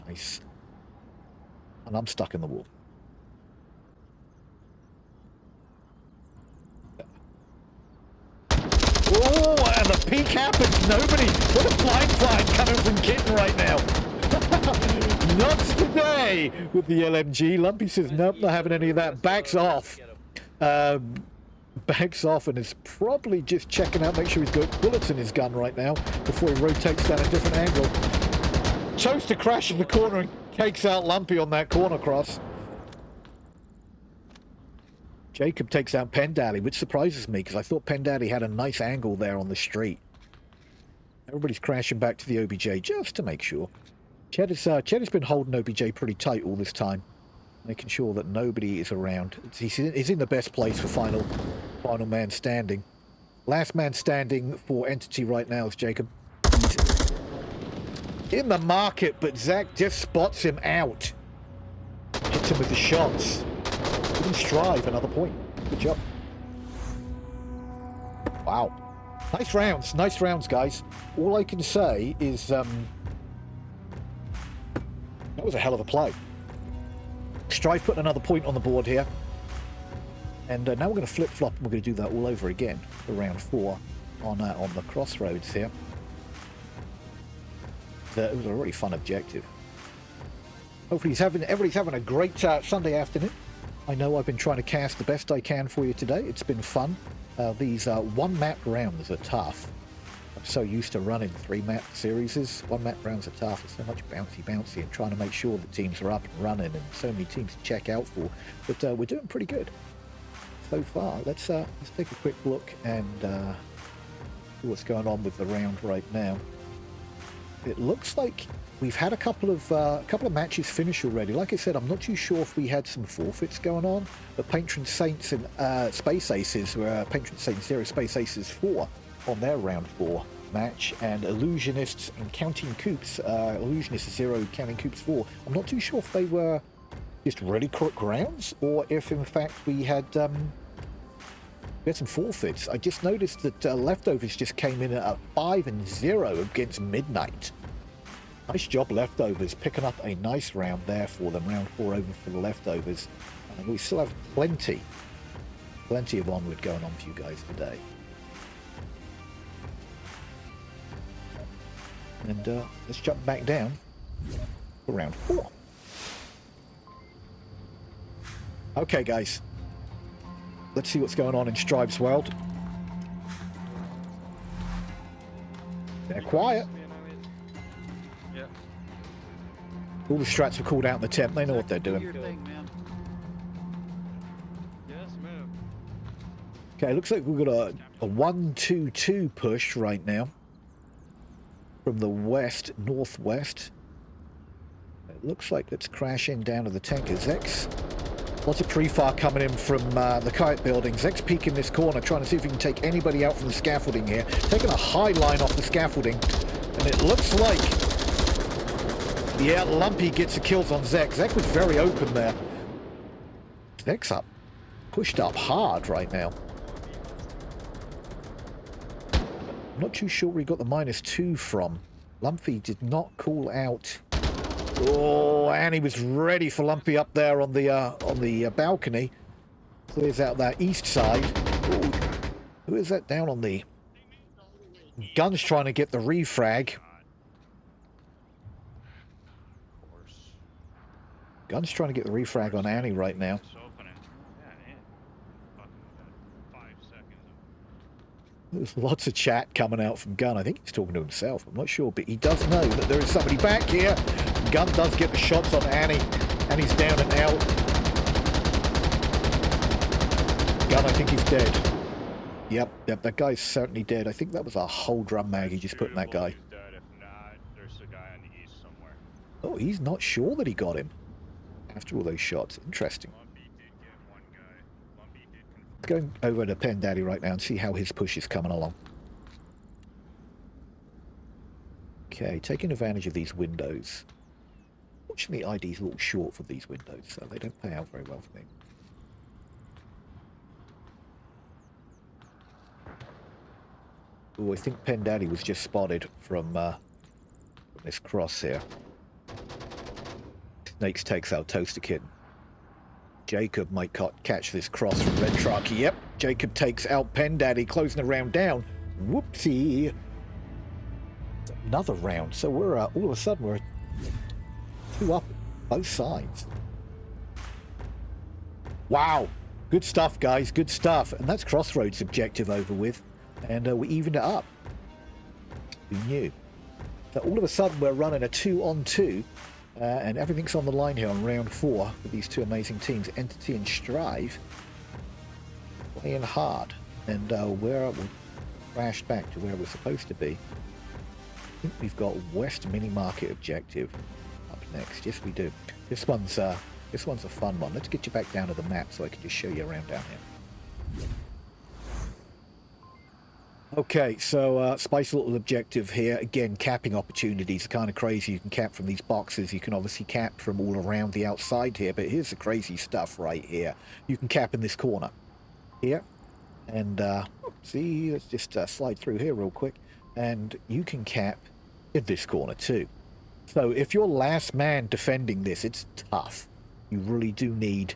Speaker 2: Nice. And I'm stuck in the wall. Oh, and the peak happens. Nobody. What a blind flying coming from Kitten right now. Not today with the LMG. Lumpy says, nope, not having any of that. Backs off. Backs off and is probably just checking out, make sure he's got bullets in his gun right now before he rotates down a different angle. Chose to crash in the corner and takes out Lumpy on that corner cross. Jacob takes out Pendaddy, which surprises me because I thought Pendaddy had a nice angle there on the street. Everybody's crashing back to the OBJ just to make sure. Cheddar's been holding OBJ pretty tight all this time, making sure that nobody is around. He's in the best place for final man standing. Last man standing for Entity right now is Jacob. He's in the market, but Zach just spots him out. Hits him with the shots. Didn't strive, another point. Good job. Wow. Nice rounds, guys. All I can say is, that was a hell of a play. Strive putting another point on the board here. And now we're going to flip-flop, and we're going to do that all over again for round 4 on the crossroads here. It was a really fun objective. Hopefully everybody's having a great Sunday afternoon. I know I've been trying to cast the best I can for you today. It's been fun. These one-map rounds are tough. I'm so used to running 3-map series. One-map rounds are tough. It's so much bouncy and trying to make sure the teams are up and running, and so many teams to check out for. But we're doing pretty good so far. Let's take a quick look and see what's going on with the round right now. It looks like we've had a couple of matches finish already. Like I said, I'm not too sure if we had some forfeits going on, but Patron Saints and Space Aces were Patron Saints 0, Space Aces 4 on their round 4 match, and Illusionists and Counting Coops, Illusionists 0, Counting Coops 4. I'm not too sure if they were just really quick rounds, or if in fact we had some forfeits. I just noticed that Leftovers just came in at a 5-0 against Midnight. Nice job, Leftovers, picking up a nice round there for them. Round 4 over for the Leftovers. And we still have plenty of Onward going on for you guys today. And let's jump back down for round 4. Okay, guys. Let's see what's going on in Strive's world. They're quiet.
Speaker 9: Yeah.
Speaker 2: All the strats were called out in the temp. They know what they're doing.
Speaker 9: Yes, ma'am.
Speaker 2: Okay, looks like we've got a 1-2-2 push right now from the west, northwest. It looks like it's crashing down to the tanker. Zex. Lots of pre-fire coming in from the kite building. Zex peeking this corner, trying to see if he can take anybody out from the scaffolding here. Taking a high line off the scaffolding. And it looks like, yeah, Lumpy gets the kills on Zex. Zex was very open there. Zex up. Pushed up hard right now. I'm not too sure where he got the -2 from. Lumpy did not call out. Oh, and he was ready for Lumpy up there on the balcony. Clears out that east side. Ooh. Who is that down on the... Gun's trying to get the refrag. Gun's trying to get the refrag on Annie right now. There's lots of chat coming out from Gun. I think he's talking to himself. I'm not sure, but he does know that there is somebody back here. Gun does get the shots on Annie. Annie's down and out. Gun, I think he's dead. Yep, that guy's certainly dead. I think that was a whole drum mag he just put in that guy. Oh, he's not sure that he got him after all those shots. Interesting. Going over to Pen Daddy right now and see how his push is coming along. Okay, taking advantage of these windows. Fortunately, ID's a little short for these windows, so they don't pay out very well for me. Oh, I think Pen Daddy was just spotted from this cross here. Snakes takes out Toaster Kitten. Jacob might catch this cross from Red Truck. Yep, Jacob takes out Pen Daddy, closing the round down. Whoopsie. Another round. So we're all of a sudden we're 2 up both sides. Wow. Good stuff, guys. Good stuff. And that's Crossroads objective over with. And we evened it up. We knew. So all of a sudden we're running a 2-on-2. And everything's on the line here on round 4 with these two amazing teams, Entity and Strive, playing hard. And we're crashed back to where we're supposed to be. I think we've got West Mini Market objective up next. Yes, we do. This one's a fun one. Let's get you back down to the map so I can just show you around down here. Okay, so spicy little objective here. Again, capping opportunities are kind of crazy. You can cap from these boxes. You can obviously cap from all around the outside here, but here's the crazy stuff right here. You can cap in this corner here. And see, let's just slide through here real quick. And you can cap in this corner too. So if you're last man defending this, it's tough. You really do need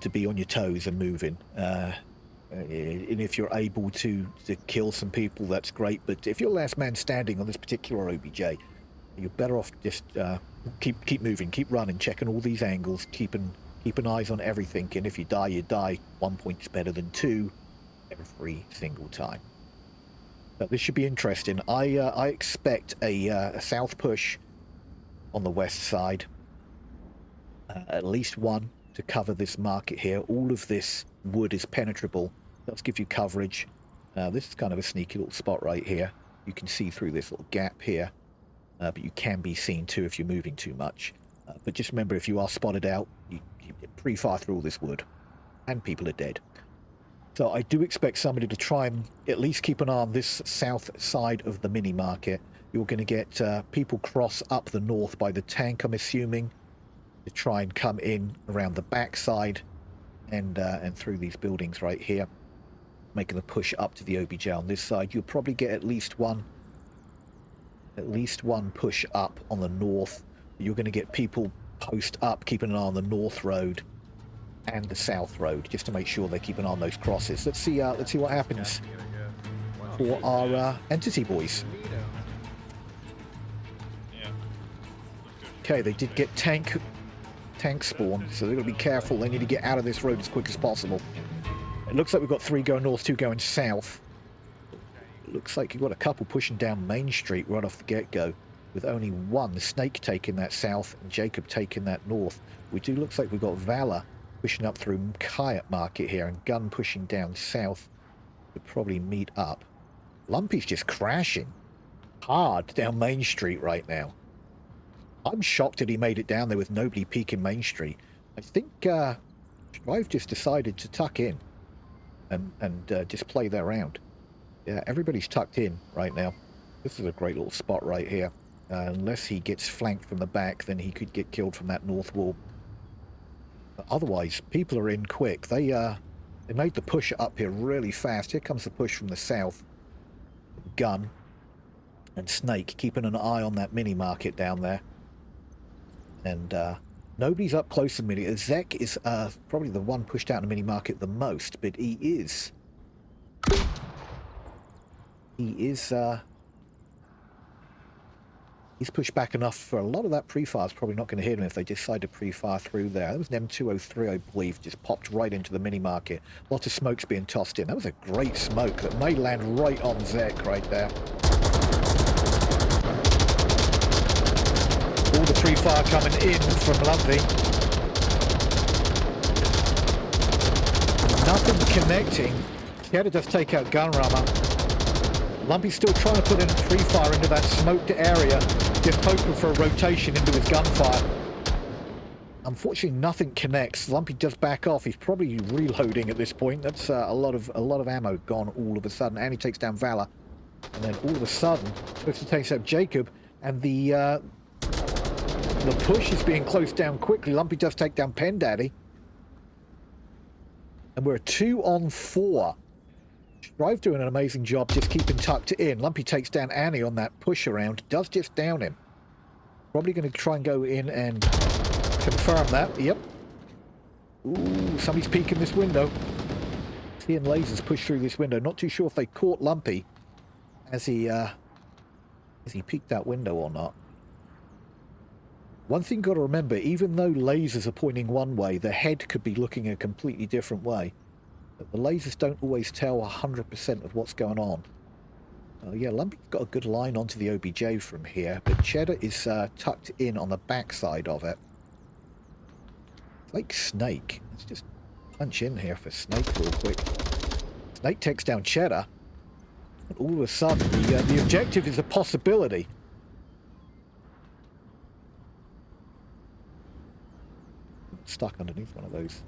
Speaker 2: to be on your toes and moving. And if you're able to kill some people, that's great. But if you're last man standing on this particular OBJ, you're better off just keep moving, keep running, checking all these angles, keeping eyes on everything. And if you die, you die. 1 point's better than 2 every single time. But this should be interesting. I expect a south push on the west side. At least one to cover this market here. All of this wood is penetrable. Let's give you coverage. This is kind of a sneaky little spot right here. You can see through this little gap here, but you can be seen too if you're moving too much. But just remember, if you are spotted out, you pre-fire through all this wood, and people are dead. So I do expect somebody to try and at least keep an eye on this south side of the mini market. You're going to get people cross up the north by the tank, I'm assuming, to try and come in around the back side and through these buildings right here, making the push up to the OBJ on this side. You'll probably get at least one push up on the north. You're going to get people post up, keeping an eye on the north road and the south road, just to make sure they keep an eye on those crosses. Let's see what happens for our entity boys. Okay, they did get tank spawn, so they've got to be careful. They need to get out of this road as quick as possible. It looks like we've got 3 going north, 2 going south. It looks like you've got a couple pushing down Main Street right off the get-go, with only one, Snake, taking that south and Jacob taking that north. Looks like we've got Valor pushing up through Kayak Market here and Gun pushing down south to probably meet up. Lumpy's just crashing hard down Main Street right now. I'm shocked that he made it down there with nobody peeking Main Street. I think Strive just decided to tuck in and just play their round. Yeah, everybody's tucked in right now. This is a great little spot right here. Unless he gets flanked from the back, then he could get killed from that north wall. But otherwise, people are in quick. They made the push up here really fast. Here comes the push from the south. Gun and Snake keeping an eye on that mini market down there. And nobody's up close to the mini. Zek is probably the one pushed out in the mini market the most, but he's pushed back enough for a lot of that pre-fire is probably not going to hit him if they decide to pre-fire through there. That was an M203, I believe, just popped right into the mini market. Lots of smokes being tossed in. That was a great smoke that may land right on Zek right there. All the pre-fire coming in from Lumpy. Nothing connecting. Cheddar does take out Gunrunner. Lumpy's still trying to put in pre-fire into that smoked area, just hoping for a rotation into his gunfire. Unfortunately, nothing connects. Lumpy does back off. He's probably reloading at this point. That's a lot of ammo gone all of a sudden. And he takes down Valor. And then all of a sudden, Twisted takes out Jacob, and the push is being closed down quickly. Lumpy does take down Pendaddy. And we're 2-on-4. Strive doing an amazing job just keeping tucked in. Lumpy takes down Annie on that push around. Does just down him. Probably going to try and go in and confirm that. Yep. Ooh, somebody's peeking this window. Seeing lasers push through this window. Not too sure if they caught Lumpy as he peeked that window or not. One thing you've got to remember, even though lasers are pointing one way, the head could be looking a completely different way. But the lasers don't always tell 100% of what's going on. Yeah, Lumpy's got a good line onto the OBJ from here, but Cheddar is tucked in on the backside of it. Like Snake. Let's just punch in here for Snake real quick. Snake takes down Cheddar. And all of a sudden, the objective is a possibility. Stuck underneath one of those.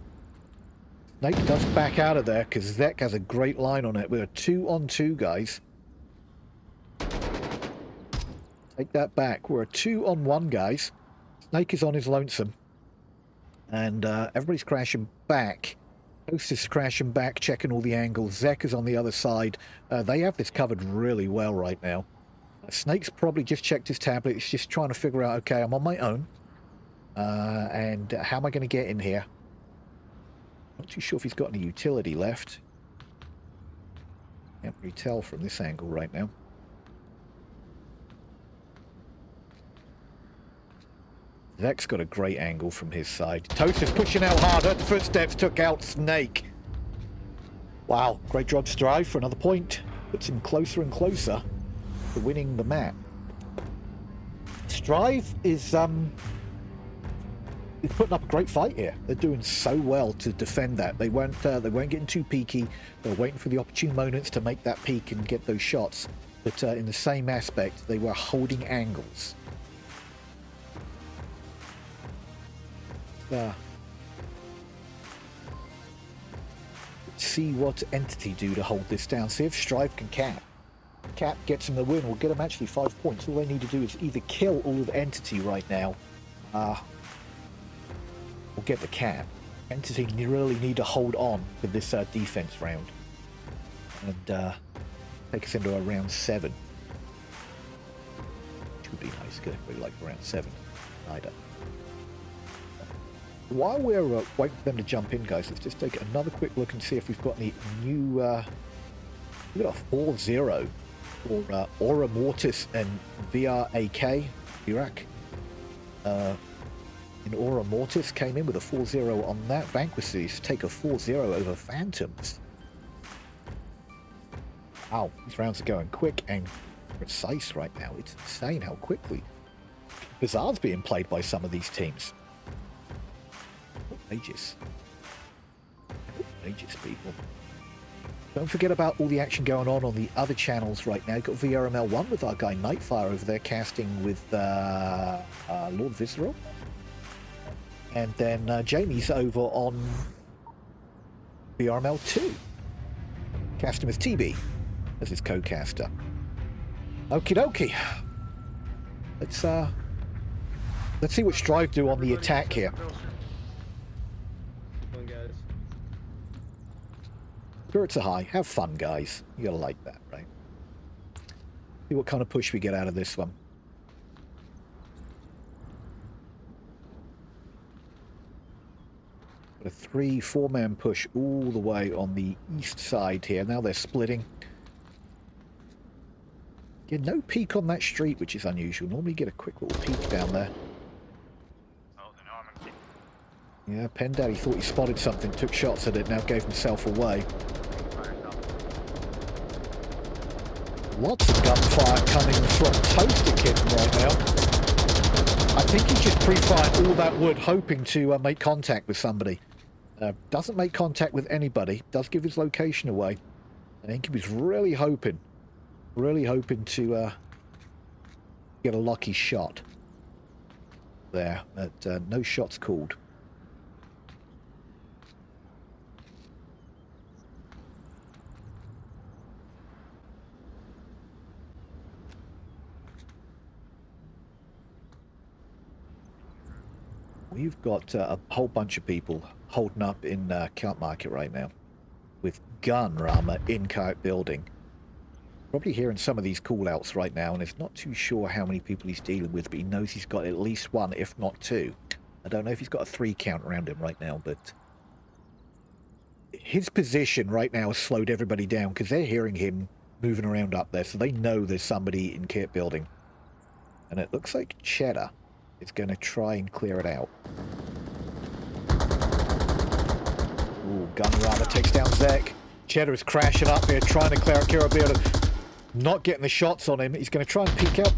Speaker 2: Snake does back out of there because Zek has a great line on it. We're 2-on-2, guys. Take that back. We're a 2-on-1, guys. Snake is on his lonesome. And everybody's crashing back. Host is crashing back, checking all the angles. Zek is on the other side. They have this covered really well right now. Snake's probably just checked his tablet. He's just trying to figure out, okay, I'm on my own. And how am I going to get in here? Not too sure if he's got any utility left. Can't really tell from this angle right now. Zek's got a great angle from his side. Toaster's pushing out harder. The footsteps took out Snake. Wow, great job, Strive, for another point. Puts him closer and closer to winning the map. Strive is putting up a great fight here. They're doing so well to defend that. They weren't getting too peaky. They were waiting for the opportune moments to make that peak and get those shots. But in the same aspect, they were holding angles. Let's see what Entity do to hold this down. See if Strive can cap. Cap gets him the win, or get him actually 5 points. All they need to do is either kill all of Entity right now, or get the cap. Entity really need to hold on for this defense round and take us into a round 7. Which would be nice. Good, we like round 7. Either. While we're waiting for them to jump in, guys, let's just take another quick look and see if we've got any new... we've got a 4-0 for Aura Mortis and VRAK. In Aura Mortis came in with a 4-0 on that. Vanquishes take a 4-0 over Phantoms. Wow, these rounds are going quick and precise right now. It's insane how quickly Bizarre's being played by some of these teams. Outrageous, people. Don't forget about all the action going on the other channels right now. You've got VRML 1 with our guy Nightfire over there casting with Lord Visceral. And then Jamie's over on VRML 2. Casting with TB as his co-caster. Okie dokie. Let's see what Strive do on the attack here. Spirits are high. Have fun, guys. You gotta like that, right? See what kind of push we get out of this one. Got a 3-4-man push all the way on the east side here. Now they're splitting. Get no peek on that street, which is unusual. Normally you get a quick little peek down there. Yeah, Pen Daddy thought he spotted something, took shots at it, now gave himself away. Lots of gunfire coming from Toaster Kitten right now. I think he's just pre-fired all that wood, hoping to make contact with somebody. Doesn't make contact with anybody, does give his location away. I think he was really hoping to get a lucky shot there, but no shots called. We've got a whole bunch of people holding up in Kite Market right now with gun armor in Kite Building. Probably hearing some of these call-outs right now, and he's not too sure how many people he's dealing with, but he knows he's got at least 1, if not 2. I don't know if he's got a 3 count around him right now, but his position right now has slowed everybody down because they're hearing him moving around up there, so they know there's somebody in Kit Building. And it looks like Cheddar is going to try and clear it out. Ooh, Gunrunner takes down Zek. Cheddar is crashing up here, trying to clear out Kira Bearden. Not getting the shots on him. He's going to try and peek out.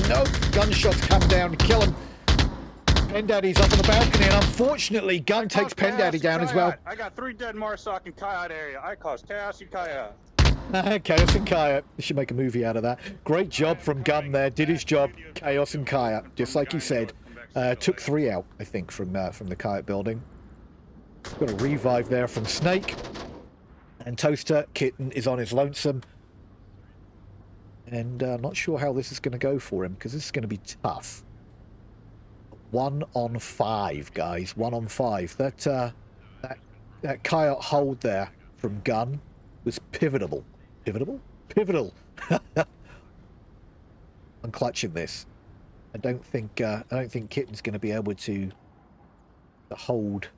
Speaker 2: No, gunshots come down to kill him. Pendaddy's up on the balcony, and unfortunately, Gun takes Pendaddy down as well.
Speaker 12: I got 3 dead Marsoc in Kayat area. I cause chaos in Kayat.
Speaker 2: Chaos and Kaya. They should make a movie out of that. Great job from Gun there. Did his job. Chaos and Kaya. Just like he said. Took 3 out, I think, from the Kaya building. Got a revive there from Snake. And Toaster Kitten is on his lonesome. And not sure how this is going to go for him, because this is going to be tough. 1 on 5, guys. 1 on 5. That Coyote hold there from Gun was pivotal. Pivotal. I'm clutching this. I don't think Kitten's going to be able to hold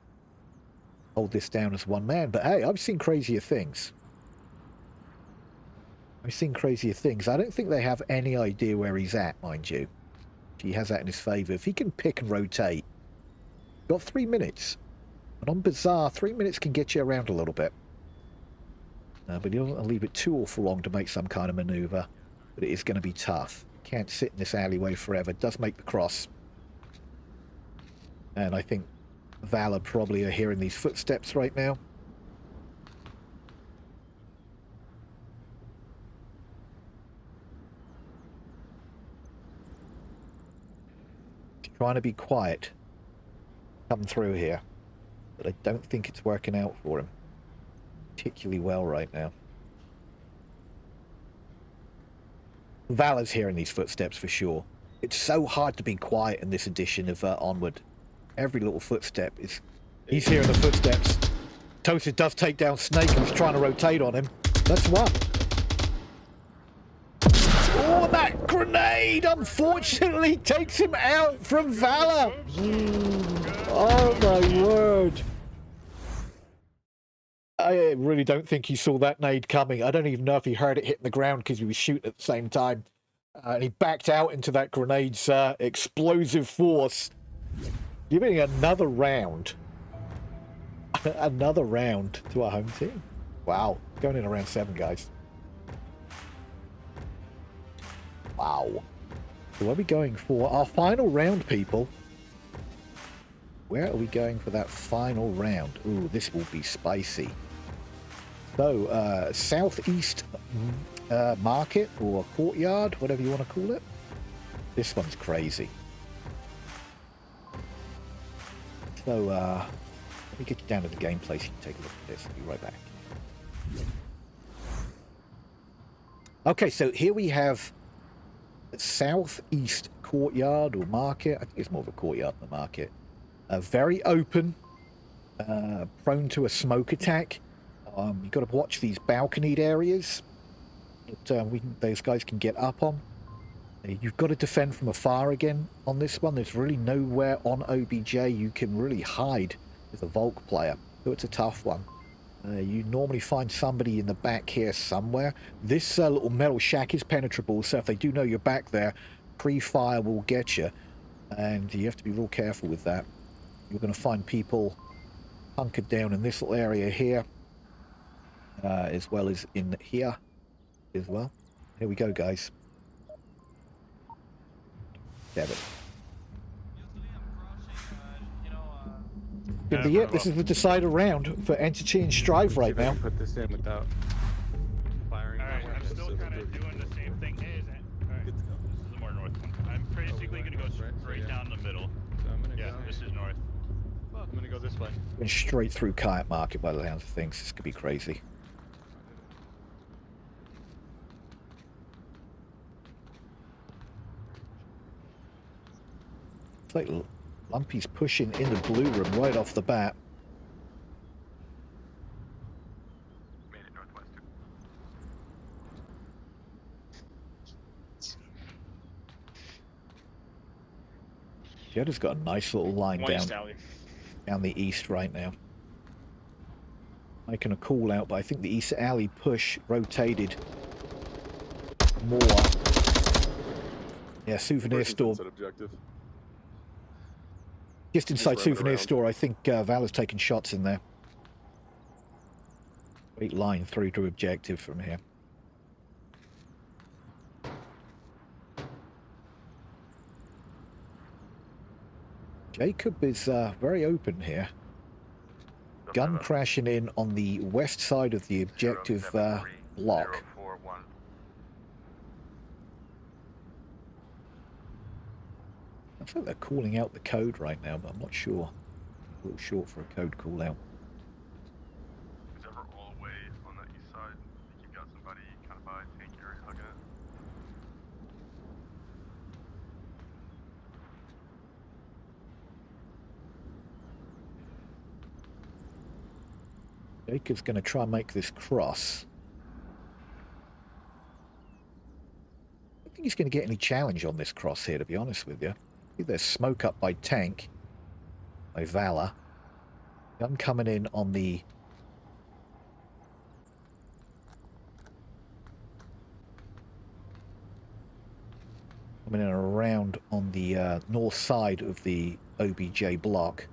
Speaker 2: hold this down as one man. But hey, I've seen crazier things. I've seen crazier things. I don't think they have any idea where he's at, mind you. He has that in his favour. If he can pick and rotate, got 3 minutes. And on Bizarre, 3 minutes can get you around a little bit. But he doesn't leave it too awful long to make some kind of manoeuvre. But it is going to be tough. Can't sit in this alleyway forever. Does make the cross. And I think Valor probably are hearing these footsteps right now. Trying to be quiet. Come through here. But I don't think it's working out for him particularly well right now. Valor's hearing these footsteps for sure. It's so hard to be quiet in this edition of Onward. Every little footstep is... He's hearing the footsteps. Toasted does take down Snake, who's trying to rotate on him. That's one. Oh, that grenade unfortunately takes him out from Valor. Oh my word. I really don't think he saw that nade coming. I don't even know if he heard it hitting the ground because he was shooting at the same time. And he backed out into that grenade's explosive force. Giving another round. Another round to our home team. Wow. Going in around 7, guys. Wow. So what are we going for? Our final round, people. Where are we going for that final round? Ooh, this will be spicy. So, southeast market or courtyard, whatever you want to call it. This one's crazy. So, let me get you down to the gameplay so you can take a look at this. I'll be right back. Okay, so here we have southeast courtyard or market. I think it's more of a courtyard than a market. Very open, prone to a smoke attack. You've got to watch these balconied areas that those guys can get up on. You've got to defend from afar again on this one. There's really nowhere on OBJ you can really hide as a Volk player, so it's a tough one. You normally find somebody in the back here somewhere. This little metal shack is penetrable, so if they do know you're back there, pre-fire will get you, and you have to be real careful with that. You're going to find people hunkered down in this little area here, as well as in here as well. Here we go, guys. Damn it. Gonna be it. This is the decider round for Entity and Strive right now.
Speaker 5: Put this in without firing.
Speaker 12: Alright, I'm still kind of doing the same thing. Hey, alright, this is the more north one. I'm basically going to go straight down the middle.
Speaker 5: So
Speaker 12: Yeah, this is north.
Speaker 5: I'm gonna go this way.
Speaker 2: Going straight through Kayak Market by the sounds of things. This could be crazy. It's like Lumpy's pushing in the blue room right off the bat.
Speaker 1: Made it northwest too.
Speaker 2: Jedda's got a nice little line down the east right now. Making a call out, but I think the east alley push rotated more. Yeah, souvenir store. Just inside souvenir store, I think Valor's taking shots in there. Great line through to objective from here. Jacob is very open here. Gun crashing in on the west side of the objective block. I think they're calling out the code right now, but I'm not sure. A little short for a code call out.
Speaker 1: It's ever all the way on the east side. I think you've got somebody kind of by tank area hugging it.
Speaker 2: Jacob's going to try and make this cross. I don't think he's going to get any challenge on this cross here, to be honest with you. I think there's smoke up by tank, by Valor. Gun coming in on the... coming in around on the north side of the OBJ block.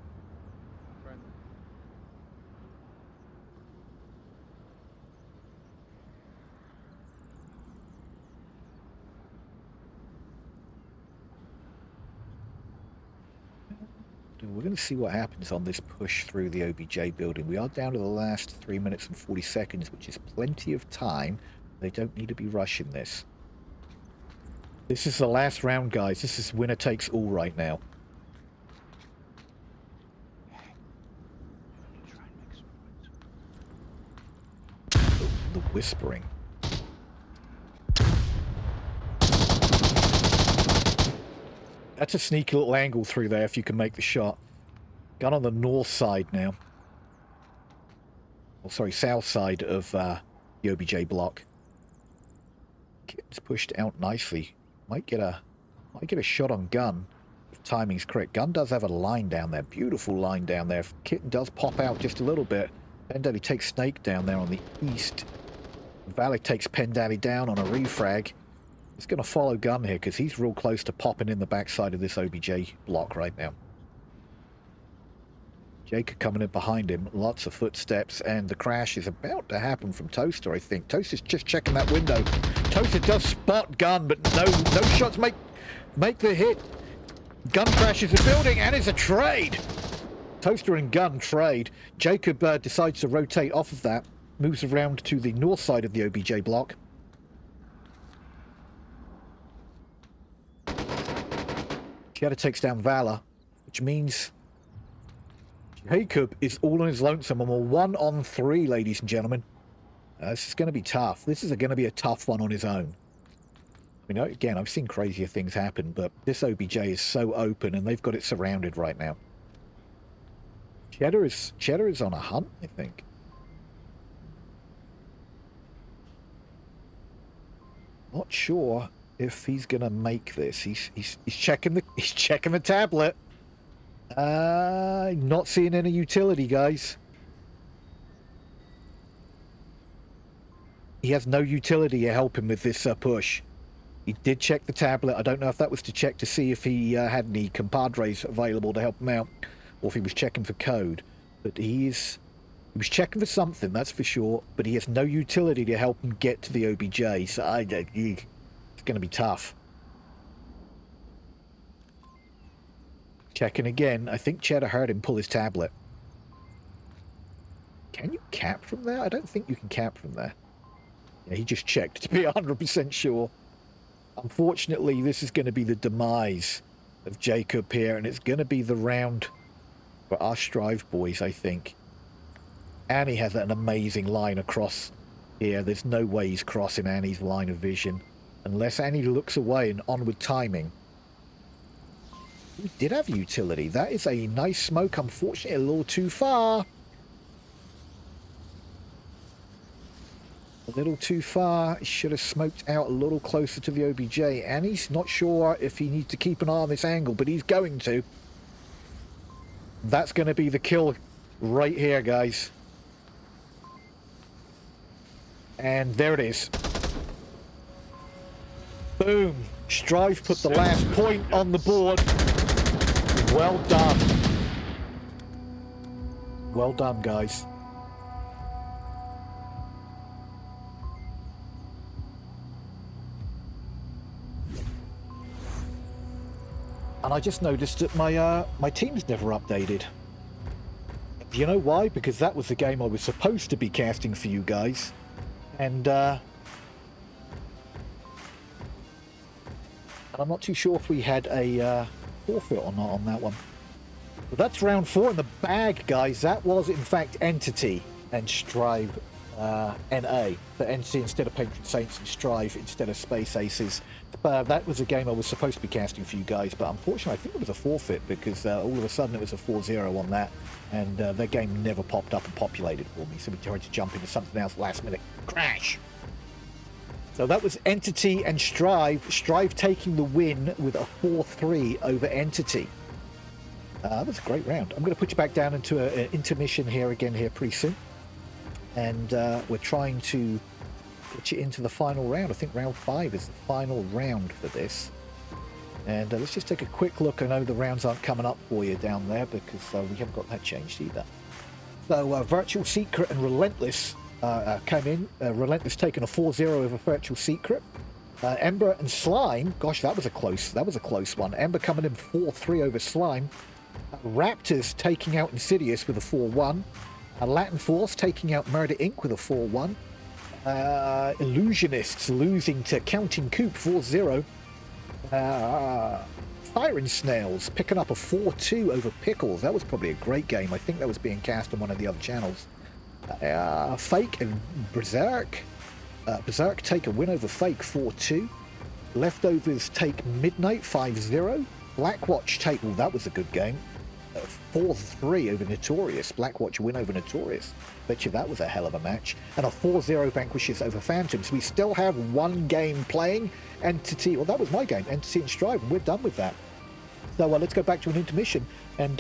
Speaker 2: We're going to see what happens on this push through the OBJ building. We are down to the last 3 minutes and 40 seconds, which is plenty of time. They don't need to be rushing this. This is the last round, guys. This is winner takes all right now. The whispering. That's a sneaky little angle through there if you can make the shot. Gun on the north side now. Oh, sorry, south side of the OBJ block. Kitten's pushed out nicely. Might get a shot on Gun if timing's correct. Gun does have a line down there. Beautiful line down there. If Kitten does pop out just a little bit. Pendaddy takes Snake down there on the east. Valak takes Pendaddy down on a refrag. It's going to follow Gun here because he's real close to popping in the backside of this OBJ block right now. Jacob coming in behind him. Lots of footsteps, and the crash is about to happen from Toaster, I think. Toaster's just checking that window. Toaster does spot Gun, but no shots make the hit. Gun crashes the building, and it's a trade. Toaster and Gun trade. Jacob decides to rotate off of that. Moves around to the north side of the OBJ block. Cheddar takes down Valor, which means Jacob is all on his lonesome on a 1-on-3, ladies and gentlemen. This is going to be tough. This is going to be a tough one on his own. I mean, again, I've seen crazier things happen, but this OBJ is so open, and they've got it surrounded right now. Cheddar is on a hunt, I think. Not sure if he's gonna make this. He's checking the tablet. Not seeing any utility, guys. He has no utility to help him with this push. He did check the tablet. I don't know if that was to check to see if he had any compadres available to help him out, or if he was checking for code. But he was checking for something, that's for sure. But he has no utility to help him get to the OBJ. So it's going to be tough. Checking again. I think Cheddar heard him pull his tablet. Can you cap from there? I don't think you can cap from there. Yeah, he just checked to be 100% sure. Unfortunately, this is going to be the demise of Jacob here, and it's going to be the round for our Strive boys, I think. Annie has an amazing line across here. There's no way he's crossing Annie's line of vision unless Annie looks away and Onward timing. He did have utility. That is a nice smoke. Unfortunately, a little too far. A little too far. He should have smoked out a little closer to the OBJ. And he's not sure if he needs to keep an eye on this angle, but he's going to. That's going to be the kill right here, guys. And there it is. Boom. Strive put the last point on the board. Well done. Well done, guys. And I just noticed that my team's never updated. Do you know why? Because that was the game I was supposed to be casting for you guys. And I'm not too sure if we had a forfeit or not on that one. But that's round 4 in the bag, guys. That was, in fact, Entity and Strive NA. The Entity instead of Patron Saints and Strive instead of Space Aces. That was a game I was supposed to be casting for you guys, but unfortunately I think it was a forfeit because all of a sudden it was a 4-0 on that, and their game never popped up and populated for me, so we tried to jump into something else last minute. Crash! So that was Entity and Strive. Strive taking the win with a 4-3 over Entity. That was a great round. I'm going to put you back down into an intermission here again here pretty soon. And we're trying to get you into the final round. I think round 5 is the final round for this. And let's just take a quick look. I know the rounds aren't coming up for you down there because we haven't got that changed either. So Virtual Secret and Relentless came in. Relentless taking a 4-0 over Virtual Secret. Ember and Slime, gosh, that was a close one. Ember coming in 4-3 over Slime. Raptors taking out Insidious with a 4-1. Latin Force taking out Murder Inc. with a 4-1. Illusionists losing to Counting Coop 4-0. Fire and Snails picking up a 4-2 over Pickles. That was probably a great game. I think that was being cast on one of the other channels. Fake and Berserk. Berserk take a win over Fake 4-2. Leftovers take Midnight 5-0. Blackwatch take, well, that was a good game. 4-3 over Notorious. Blackwatch win over Notorious. Bet you that was a hell of a match. And a 4-0 vanquishes over Phantoms. We still have one game playing. Entity, well, that was my game, Entity and Strive, and we're done with that. So let's go back to an intermission and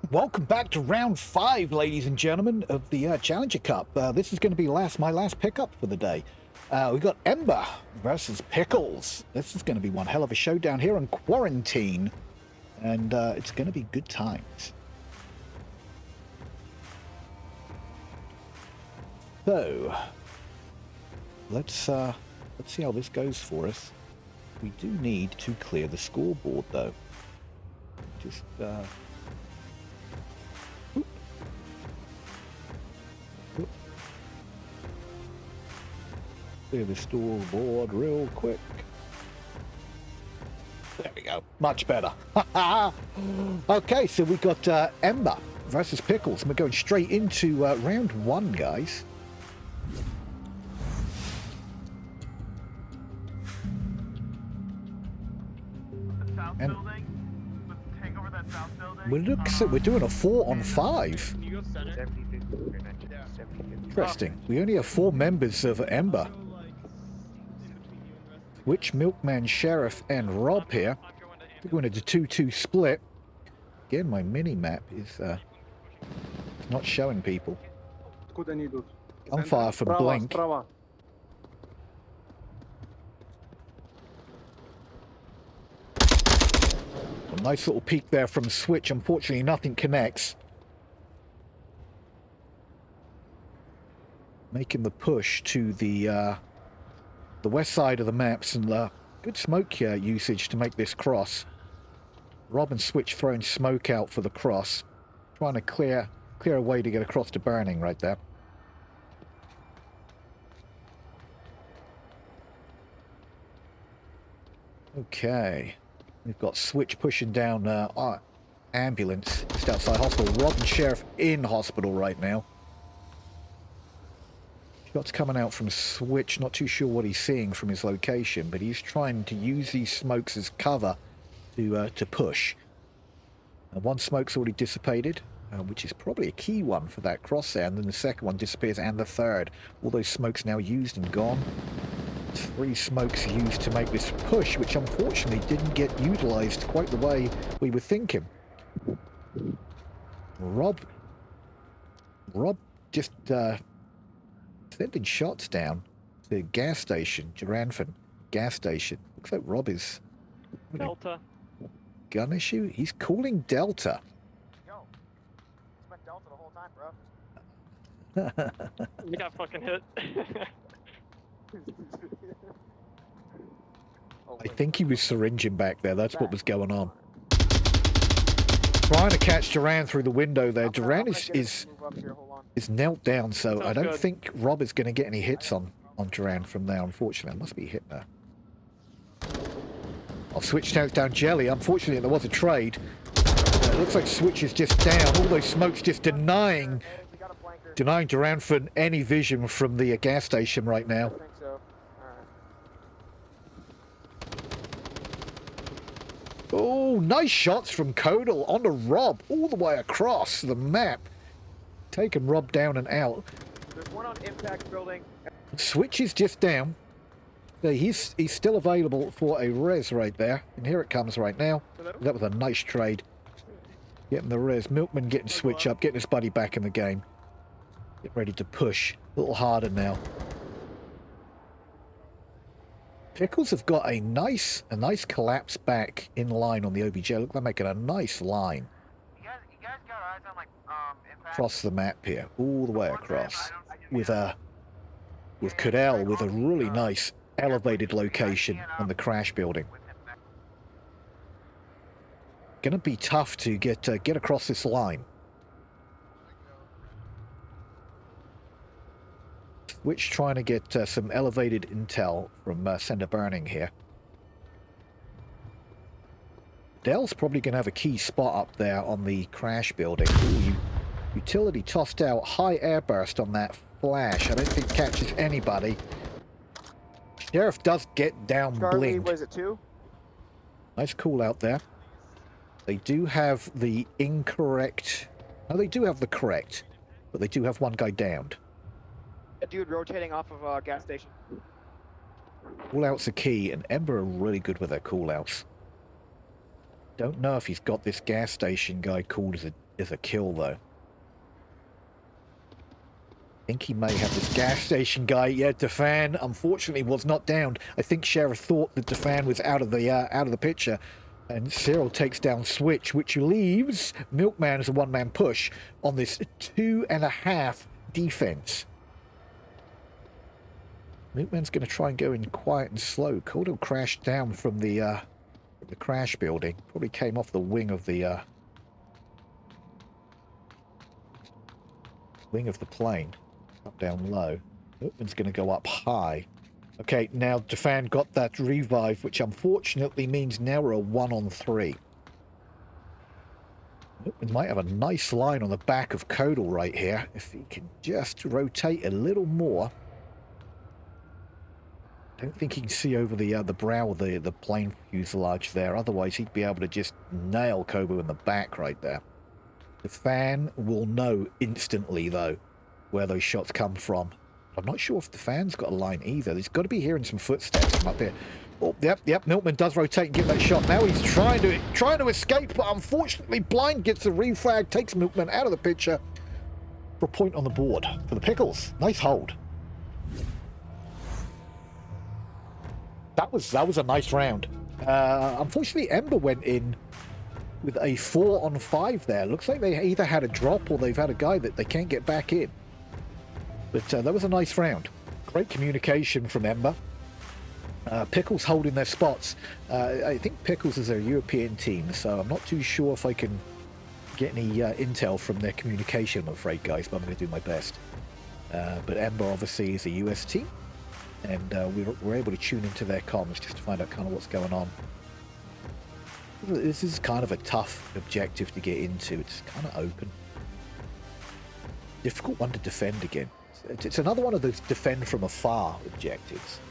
Speaker 2: Welcome back to round 5, ladies and gentlemen, of the Challenger Cup. This is going to be my last pickup for the day. We've got Ember versus Pickles. This is going to be one hell of a showdown here in quarantine, and it's going to be good times. So, let's see how this goes for us. We do need to clear the scoreboard, though. Just clear the scoreboard real quick. There we go. Much better. Okay, so we got Ember versus Pickles, and we're going straight into round 1, guys. And we're doing a 4-on-5.
Speaker 8: Can you go center?
Speaker 2: Interesting. We only have 4 members of Ember. Which Milkman, Sheriff, and Rob here. We're going into 2-2 split. Again, my mini-map is not showing people. Gunfire from Blink. A nice little peek there from Switch. Unfortunately, nothing connects. Making the push to the west side of the maps, and good smoke usage to make this cross. Rob and Switch throwing smoke out for the cross, trying to clear a way to get across to Burning right there. Okay, we've got Switch pushing down our ambulance just outside hospital. Rob and Sheriff in hospital right now. Shots coming out from Switch, not too sure what he's seeing from his location, but he's trying to use these smokes as cover to push. One smoke's already dissipated, which is probably a key one for that cross there, and then the second one disappears, and the third. All those smokes now used and gone. 3 smokes used to make this push, which unfortunately didn't get utilized quite the way we were thinking. Rob just sending shots down to the gas station, Duranfin gas station. Looks like Rob is
Speaker 8: Delta.
Speaker 2: Gun issue. He's calling Delta.
Speaker 6: Yo, it's been Delta the whole time, bro.
Speaker 8: You got fucking hit.
Speaker 2: I think he was syringing back there. That's what was going on. Trying to catch Duran through the window there. Duran is knelt down, so I don't think Rob is going to get any hits on Duran from there, unfortunately. I must be hit there. I'll switch down Jelly. Unfortunately, there was a trade. It looks like Switch is just down. All those smokes just denying Duran for any vision from the gas station right now. Oh, nice shots from Kodal onto Rob, all the way across the map. Taking Rob down and out.
Speaker 6: There's one on Impact Building.
Speaker 2: Switch is just down. He's still available for a res right there. And here it comes right now. That was a nice trade. Getting the res. Milkman getting Switch up, getting his buddy back in the game. Get ready to push. A little harder now. Pickles have got a nice collapse back in line on the OBJ. Look, they're making a nice line.
Speaker 6: You guys got eyes on like Impact?
Speaker 2: Across the map here, all the way across. With Kodal with a really nice elevated location on the crash building. Gonna be tough to get across this line. Which trying to get some elevated intel from Sender Burning here. Dell's probably going to have a key spot up there on the crash building. Ooh, utility tossed out high airburst on that flash. I don't think catches anybody. Sheriff does get down Blink.
Speaker 6: What is it, 2?
Speaker 2: Nice call out there. They do have the incorrect... No, they do have the correct, but they do have one guy downed.
Speaker 6: A dude rotating off of a gas station.
Speaker 2: Call-outs are key, and Ember are really good with their call-outs. Don't know if he's got this gas station guy called as a kill, though. I think he may have this gas station guy. Yeah, Defan, unfortunately, was not downed. I think Sheriff thought that Defan was out of the picture. And Cyril takes down Switch, which leaves Milkman as a one-man push on this 2.5 defense. Milkman's going to try and go in quiet and slow. Cordell crashed down from the crash building. Probably came off the wing of the plane. Up down low. Milkman's going to go up high. Okay, now Defan got that revive, which unfortunately means now we're a 1-on-3. We might have a nice line on the back of Codal right here, if he can just rotate a little more. Don't think he can see over the brow of the plane fuselage there, otherwise he'd be able to just nail Kobo in the back right there. Defan will know instantly, though, where those shots come from. I'm not sure if the fan's got a line either. There's got to be hearing some footsteps from up here. Oh, yep. Milkman does rotate and get that shot. Now he's trying to escape, but unfortunately Blind gets the reflag, takes Milkman out of the picture for a point on the board for the Pickles. Nice hold. That was a nice round. Unfortunately, Ember went in with a 4-on-5 there. Looks like they either had a drop or they've had a guy that they can't get back in. But that was a nice round. Great communication from Ember. Pickles holding their spots. I think Pickles is a European team, so I'm not too sure if I can get any intel from their communication, I'm afraid, guys, but I'm going to do my best. But Ember obviously is a US team, and we're able to tune into their comms just to find out kind of what's going on. This is kind of a tough objective to get into. It's kind of open. Difficult one to defend again. It's another one of those defend from afar objectives.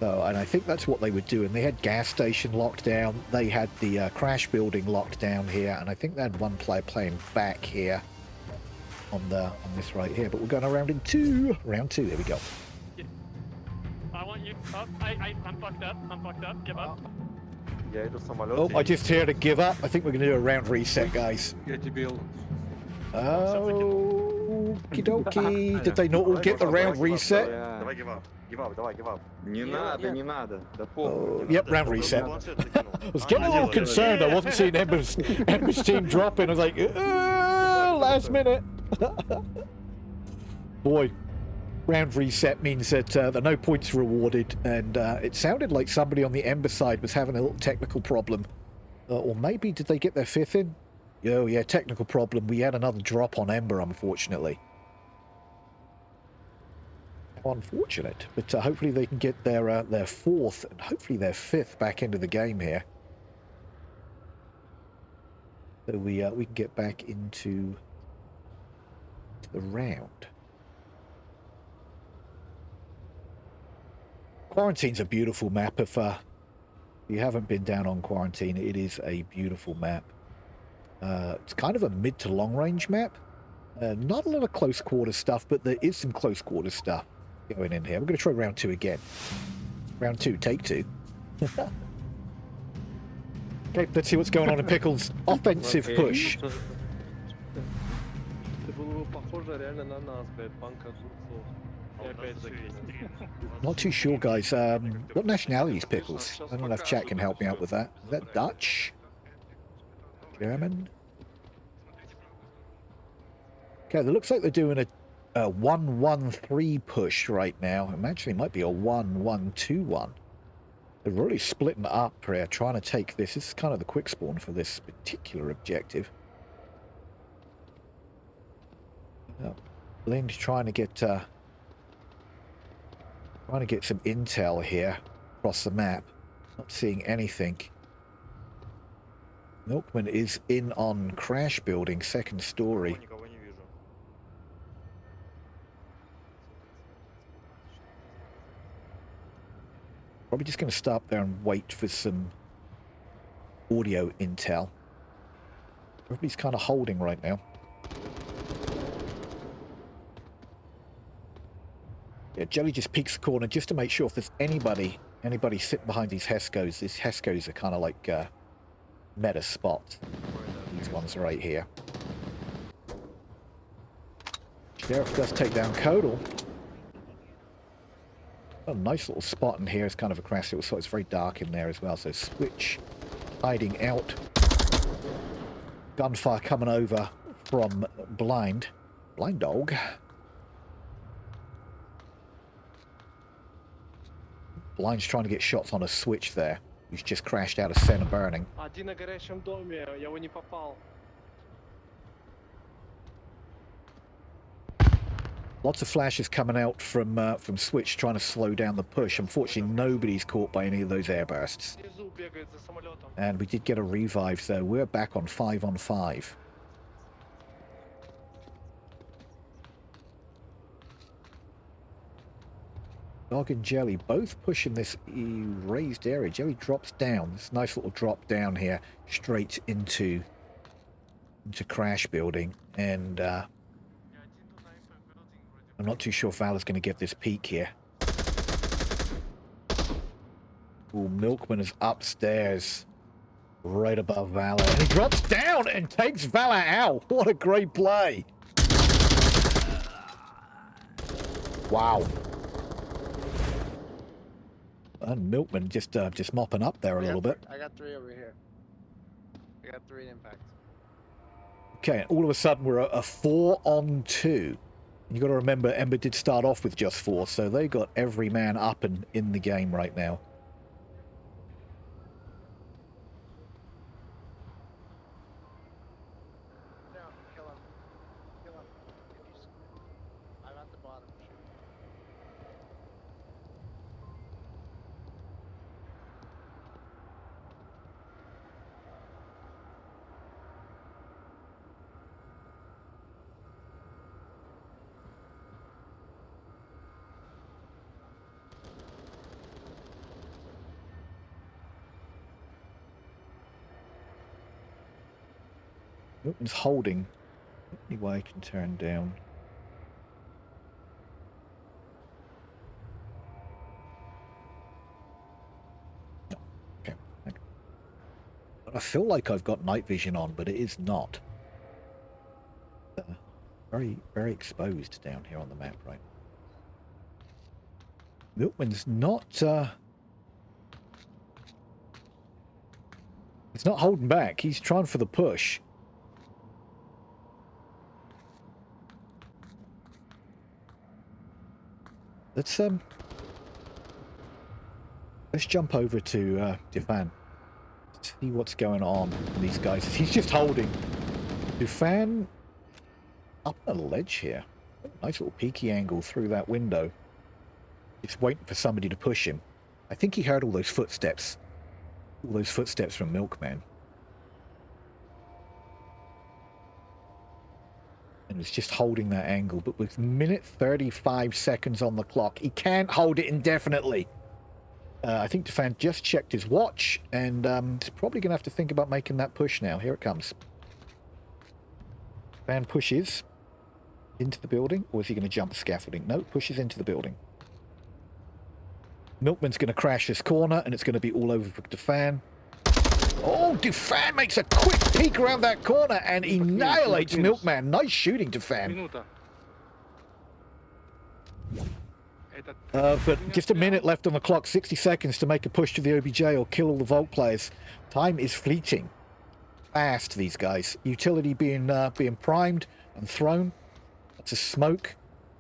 Speaker 2: So, and I think that's what they were doing. They had gas station locked down. They had the crash building locked down here, and I think they had one player playing back here on this right here. But we're going around in round two. There we go.
Speaker 8: I want you up. I'm fucked up. Give up.
Speaker 2: Oh, I just heard a give up. I think we're going to do a round reset, guys. Oh, okie dokie. Did they not all get the round reset?
Speaker 4: Give up.
Speaker 7: Не надо. Да
Speaker 2: Oh, yep, round reset. I was getting a little concerned. I wasn't seeing Ember's team dropping. I was like, last minute. Boy, round reset means that there are no points rewarded, and it sounded like somebody on the Ember side was having a little technical problem. Or maybe did they get their fifth in? Oh yeah, technical problem. We had another drop on Ember, unfortunately. Unfortunate, but hopefully they can get their fourth and hopefully their fifth back into the game here. So we can get back into the round. Quarantine's a beautiful map. If you haven't been down on Quarantine, it is a beautiful map. It's kind of a mid to long range map. Not a lot of close quarter stuff, but there is some close quarter stuff going in here. We're going to try round two again. Round two, take two. Okay, let's see what's going on in Pickles' offensive push. Not too sure, guys. What nationality is Pickles? I don't know if chat can help me out with that. Is that Dutch? German? Okay, it looks like they're doing a 1-1-3 push right now. It actually might be a 1-1-2-1. They're really splitting up here, trying to take this. This is kind of the quick spawn for this particular objective. Blind's trying to get some intel here across the map. Not seeing anything. Milkman is in on crash building, second story. Probably just going to stop there and wait for some audio intel. Everybody's kind of holding right now. Yeah, Jelly just peeks the corner just to make sure if there's anybody Anybody sitting behind these Heskos, these Heskos are kind of like meta spot. These ones right here. Sheriff does take down Kodal. A nice little spot in here. It's kind of a crash, so it's very dark in there as well. So Switch hiding out. Gunfire coming over from Blind Dog. Blind's trying to get shots on a Switch there. He's just crashed out of center burning.
Speaker 6: Один на горящем доме, я его не попал.
Speaker 2: Lots of flashes coming out from Switch trying to slow down the push. Unfortunately, nobody's caught by any of those airbursts.
Speaker 6: Внизу бегает за самолетом.
Speaker 2: And we did get a revive, so we're back on 5-on-5. Dog and Jelly both pushing this raised area. Jelly drops down. This nice little drop down here, straight into Crash Building. And I'm not too sure if Valor's going to get this peak here. Ooh, Milkman is upstairs, right above Valor. And he drops down and takes Valor out. What a great play. Wow. And Milkman just mopping up there a little bit.
Speaker 6: I got 3 over here. I got 3 impacts.
Speaker 2: Okay, and all of a sudden we're a 4-on-2. You got to remember, Ember did start off with just 4, so they got every man up and in the game right now.
Speaker 6: No, kill him. Kill him. I'm at the bottom.
Speaker 2: Milton's holding. Anyway, I can turn down. Okay. I feel like I've got night vision on, but it is not. Very, very exposed down here on the map, right? Milkman's not. He's not holding back. He's trying for the push. Let's jump over to Dufan. See what's going on with these guys. He's just holding. Dufan up on a ledge here. Nice little peeky angle through that window. Just waiting for somebody to push him. I think he heard all those footsteps. All those footsteps from Milkman. And was just holding that angle, but with minute 35 seconds on the clock, he can't hold it indefinitely. I think Defan just checked his watch, and he's probably going to have to think about making that push now. Here it comes. Defan pushes into the building, or is he going to jump the scaffolding? No, pushes into the building. Milkman's going to crash this corner, and it's going to be all over for Defan. Oh, Dufan makes a quick peek around that corner and annihilates Milkman. Nice shooting, Dufan. But just a minute left on the clock, 60 seconds to make a push to the OBJ or kill all the Vault players. Time is fleeting. Fast, these guys. Utility being primed and thrown. That's a smoke.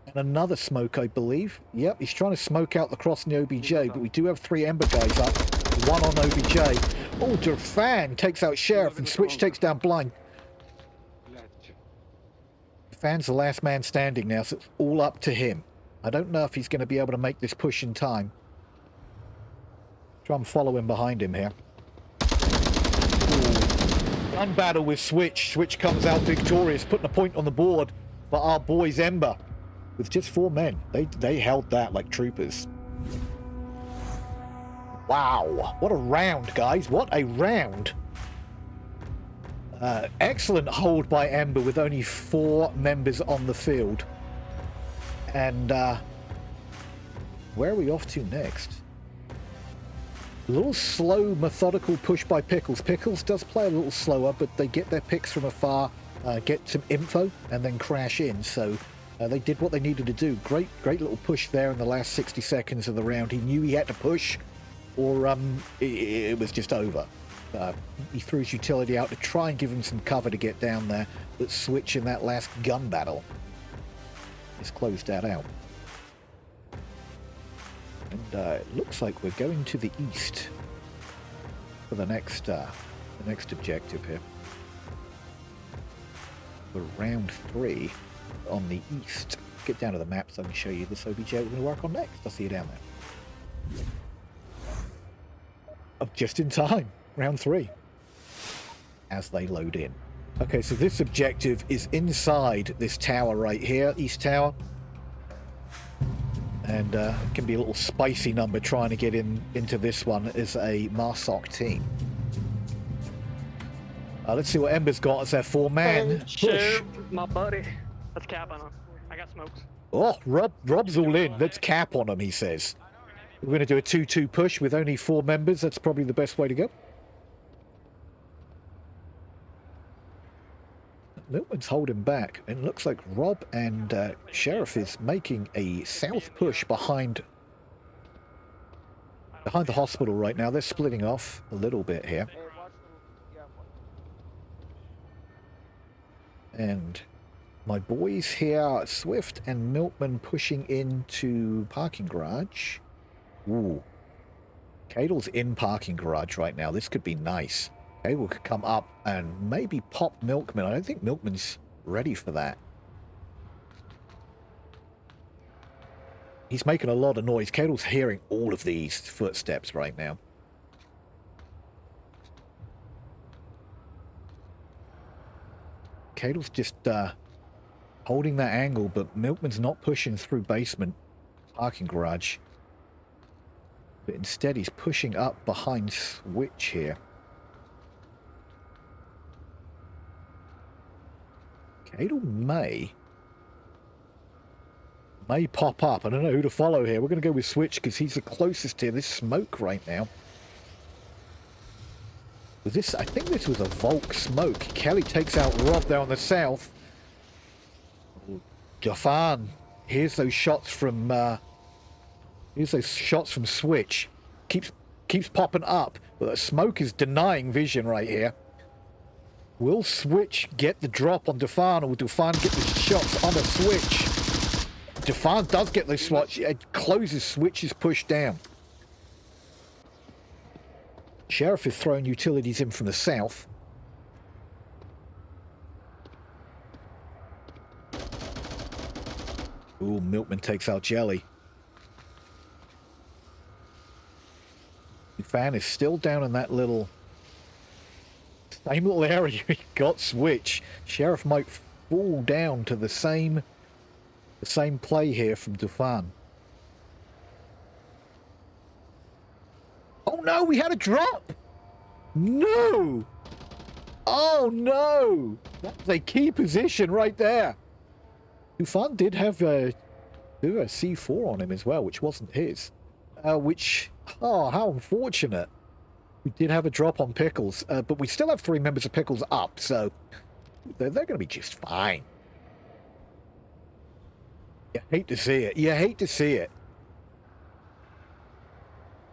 Speaker 2: And another smoke, I believe. Yep, he's trying to smoke out the cross in the OBJ, but we do have 3 Ember guys up. 1 on OBJ. Oh, Dufan takes out Sheriff and Switch takes down Blind. Dufan's the last man standing now, so it's all up to him. I don't know if he's going to be able to make this push in time. Try and follow him behind him here. Gun battle with Switch. Switch comes out victorious, putting a point on the board for our boys Ember. With just 4 men. They held that like troopers. Wow. What a round, guys. What a round. Excellent hold by Ember with only 4 members on the field. And where are we off to next? A little slow, methodical push by Pickles. Pickles does play a little slower, but they get their picks from afar, get some info, and then crash in. So they did what they needed to do. Great little push there in the last 60 seconds of the round. He knew he had to push, or it was just over. He threw his utility out to try and give him some cover to get down there, but Switch in that last gun battle just closed that out. And it looks like we're going to the east for the next objective here. For round 3 on the east. Get down to the map so I can show you this OBJ we're going to work on next. I'll see you down there. Oh, just in time. Round 3. As they load in. Okay, so this objective is inside this tower right here, East Tower. And it can be a little spicy number trying to get into this one as a Marsoc team. Let's see what Ember's got as their 4-man.
Speaker 8: Share my buddy. Let's cap on him. I got smokes.
Speaker 2: Oh, Rob's all in. Let's cap on him, he says. We're going to do a 2-2 push with only 4 members. That's probably the best way to go. Milton's holding back, and it looks like Rob and Sheriff is making a south push behind the hospital right now. They're splitting off a little bit here. And my boys here, Swift and Milkman, pushing into parking garage. Ooh. Cadle's in parking garage right now. This could be nice. Cable could come up and maybe pop Milkman. I don't think Milkman's ready for that. He's making a lot of noise. Cadle's hearing all of these footsteps right now. Cadle's just holding that angle, but Milkman's not pushing through basement parking garage. But instead he's pushing up behind Switch here. Cadle may pop up. I don't know who to follow here. We're going to go with Switch because he's the closest to this smoke right now. I think this was a Volk smoke. Kelly takes out Rob there on the south. Gafan, here's those shots from Switch. Keeps popping up, but the smoke is denying vision right here. Will Switch get the drop on Defan, or will Defan get the shots on a Switch? Defan does get the swatch. It closes Switch's push down. Sheriff is throwing utilities in from the south. Ooh, Milkman takes out Jelly. Fan is still down in that same little area he got Switch. Sheriff might fall down to the same play here from Dufan. Oh no, we had a drop! No! Oh no! That was a key position right there. Dufan did have a C4 on him as well, which wasn't his. Oh, how unfortunate. We did have a drop on Pickles, but we still have 3 members of Pickles up, so they're going to be just fine. You hate to see it. You hate to see it.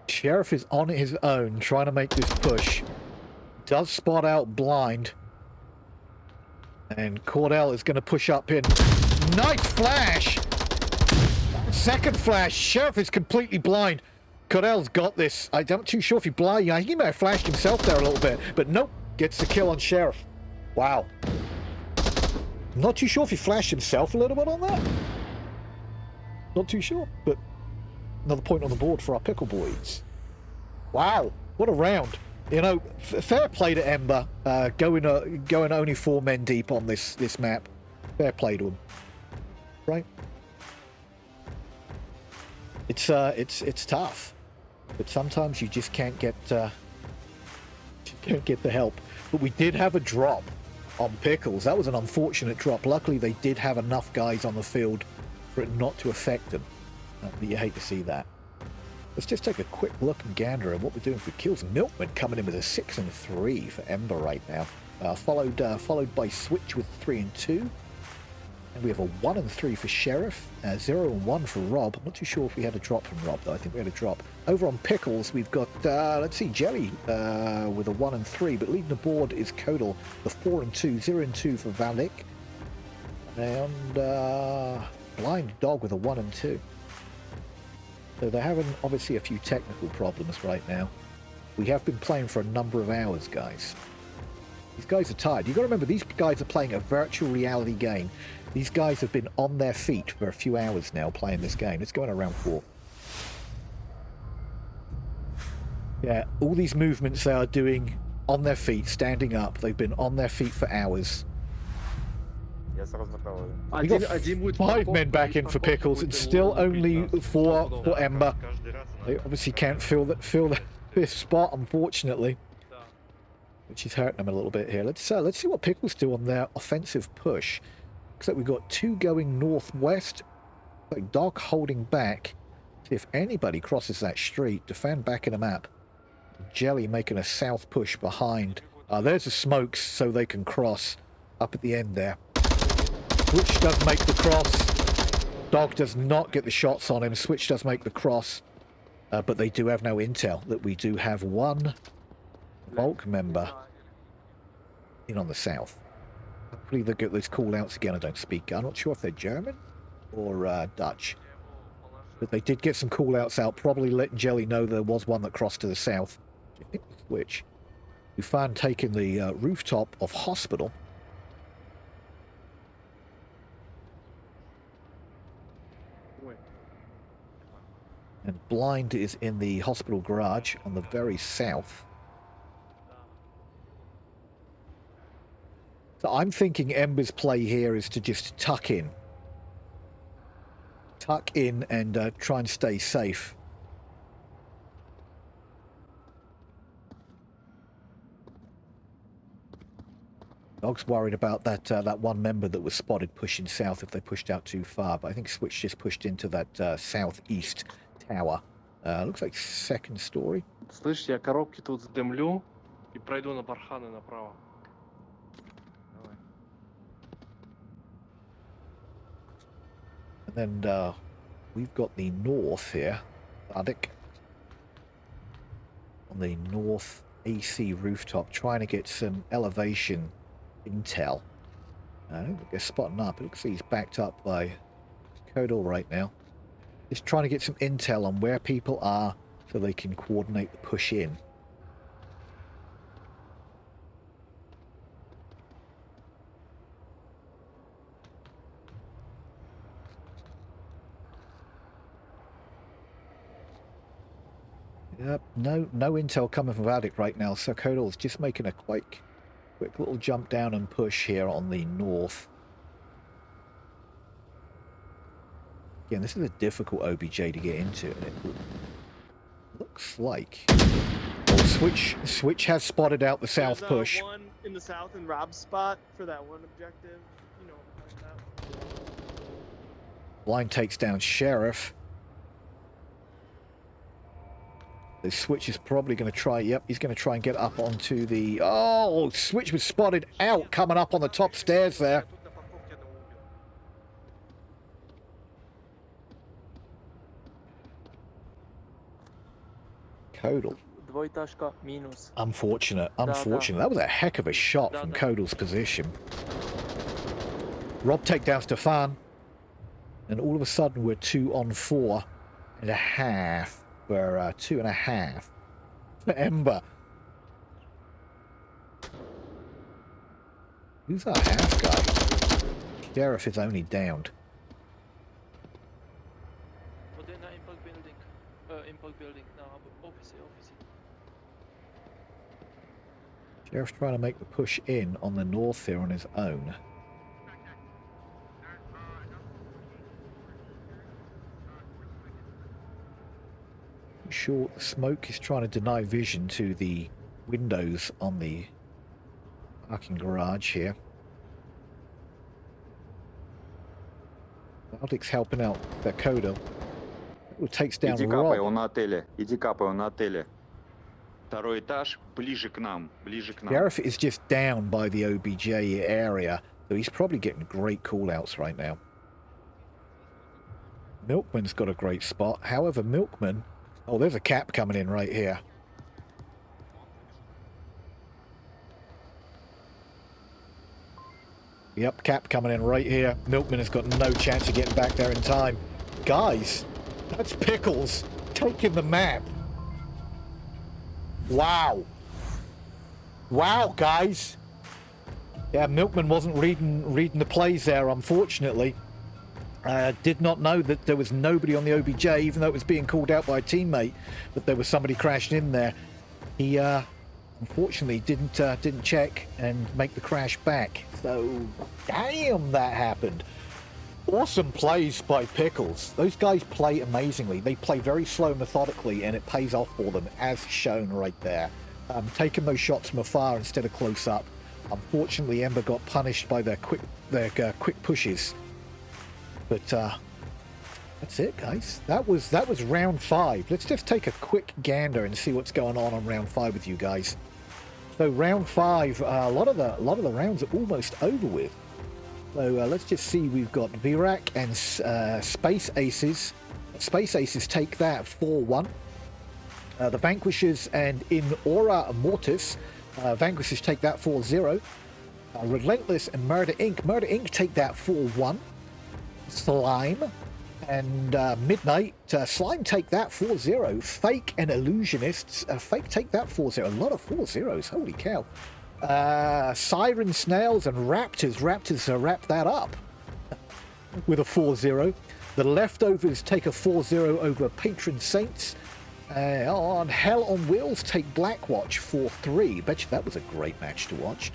Speaker 2: Sheriff is on his own, trying to make this push. Does spot out blind. And Cordell is going to push up in. Nice flash! Second flash. Sheriff is completely blind. Cordell's got this. I'm not too sure if he blind. I think he may have flashed himself there a little bit. But nope. Gets the kill on Sheriff. Wow. Not too sure if he flashed himself a little bit on that. Not too sure. But another point on the board for our Pickle Boys. Wow. What a round. You know, fair play to Ember. Going only 4 men deep on this map. Fair play to him. Right? It's tough. But sometimes you just can't get the help. But we did have a drop on Pickles. That was an unfortunate drop. Luckily, they did have enough guys on the field for it not to affect them. But you hate to see that. Let's just take a quick look and gander at what we're doing for kills. Milkman coming in with a 6 and 3 for Ember right now. Followed by Switch with 3 and 2. And we have a 1 and 3 for Sheriff. 0 and 1 for Rob. I'm not too sure if we had a drop from Rob, though. I think we had a drop. Over on Pickles, we've got, let's see, Jelly with a 1 and 3. But leading the board is Kodal, the 4 and 2. 0 and 2 for Valik. And Blind Dog with a 1 and 2. So they're having, obviously, a few technical problems right now. We have been playing for a number of hours, guys. These guys are tired. You've got to remember, these guys are playing a virtual reality game. These guys have been on their feet for a few hours now playing this game. Let's go on round 4. Yeah, all these movements they are doing on their feet, standing up. They've been on their feet for hours. We got 5 men back in for Pickles and still only 4 for Ember. They obviously can't fill this spot, unfortunately, which is hurting them a little bit here. Let's see what Pickles do on their offensive push. Looks like we've got 2 going northwest. Like Dog holding back. See if anybody crosses that street. Defend back in the map. Jelly making a south push behind. There's the smokes so they can cross up at the end there. Switch does make the cross. Dog does not get the shots on him. Switch does make the cross. But they do have no intel that we do have 1 Volk member in on the south. Hopefully they'll get those call-outs again. I don't speak. I'm not sure if they're German or Dutch. But they did get some call-outs out, probably letting Jelly know there was one that crossed to the south. I think Switch. We found taking the rooftop of hospital. And Blind is in the hospital garage on the very south. So I'm thinking Ember's play here is to just tuck in. Tuck in and try and stay safe. Dog's worried about that one member that was spotted pushing south if they pushed out too far. But I think Switch just pushed into that southeast tower. Looks like 2nd story.
Speaker 5: Слышь, я коробки тут задымлю и пройду на барханы направо.
Speaker 2: And then we've got the north here. Adik. On the north AC rooftop, trying to get some elevation intel. I don't think they're spotting up. It looks like he's backed up by Kodal right now. Just trying to get some intel on where people are so they can coordinate the push in. Yep, no intel coming from Addict right now, so Kodal's just making a quick little jump down and push here on the north. Again, this is a difficult OBJ to get into, and it looks like... Oh, Switch has spotted out the south push.
Speaker 10: One in the south in Rob's spot for that one objective, you know, like that.
Speaker 2: Blind takes down Sheriff. The Switch is probably going to try, yep, he's going to try and get up onto the... Oh, Switch was spotted out coming up on the top stairs there. Kodal. Unfortunate. That was a heck of a shot from Kodal's position. Rob takedown Stefan. And all of a sudden we're 2 on 4 and a half. We're 2.5 for Ember. Who's our half guy? Sheriff is only downed. Sheriff's trying to make the push in on the north here on his own. Sure, the smoke is trying to deny vision to the windows on the parking garage here. Baltic's helping out their Kodal. Who takes down
Speaker 13: Иди капай,
Speaker 2: Rob.
Speaker 13: он на отеле. Иди капай, он на отеле. Второй этаж, ближе к нам, ближе к нам.
Speaker 2: Sheriff is just down by the OBJ area, so he's probably getting great call-outs right now. Milkman's got a great spot. However, Milkman... Oh, there's a cap coming in right here. Yep, cap coming in right here. Milkman has got no chance of getting back there in time. Guys, that's Pickles taking the map. Wow. Wow, guys. Yeah, Milkman wasn't reading the plays there, unfortunately. Did not know that there was nobody on the OBJ, even though it was being called out by a teammate that there was somebody crashing in there. He unfortunately didn't check and make the crash back. So, damn, that happened. Awesome plays by Pickles. Those guys play amazingly. They play very slow, methodically, and it pays off for them, as shown right there. Taking those shots from afar instead of close up. Unfortunately, Ember got punished by their quick pushes. But that's it, guys. That was round 5. Let's just take a quick gander and see what's going on round 5 with you guys. So round 5, a lot of the rounds are almost over with. So let's just see. We've got Virac and Space Aces. Space Aces take that 4-1. The Vanquishers and In Aura Mortis. Vanquishers take that 4-0. Relentless and Murder Inc. Murder Inc. take that 4-1. Slime and Midnight. Slime take that 4-0. Fake and Illusionists. Fake take that 4-0. A lot of 4-0s. Holy cow. Siren Snails and Raptors. Raptors wrap that up with a 4-0. The Leftovers take a 4-0 over Patron Saints. On Hell on Wheels take Blackwatch 4-3. Bet you that was a great match to watch.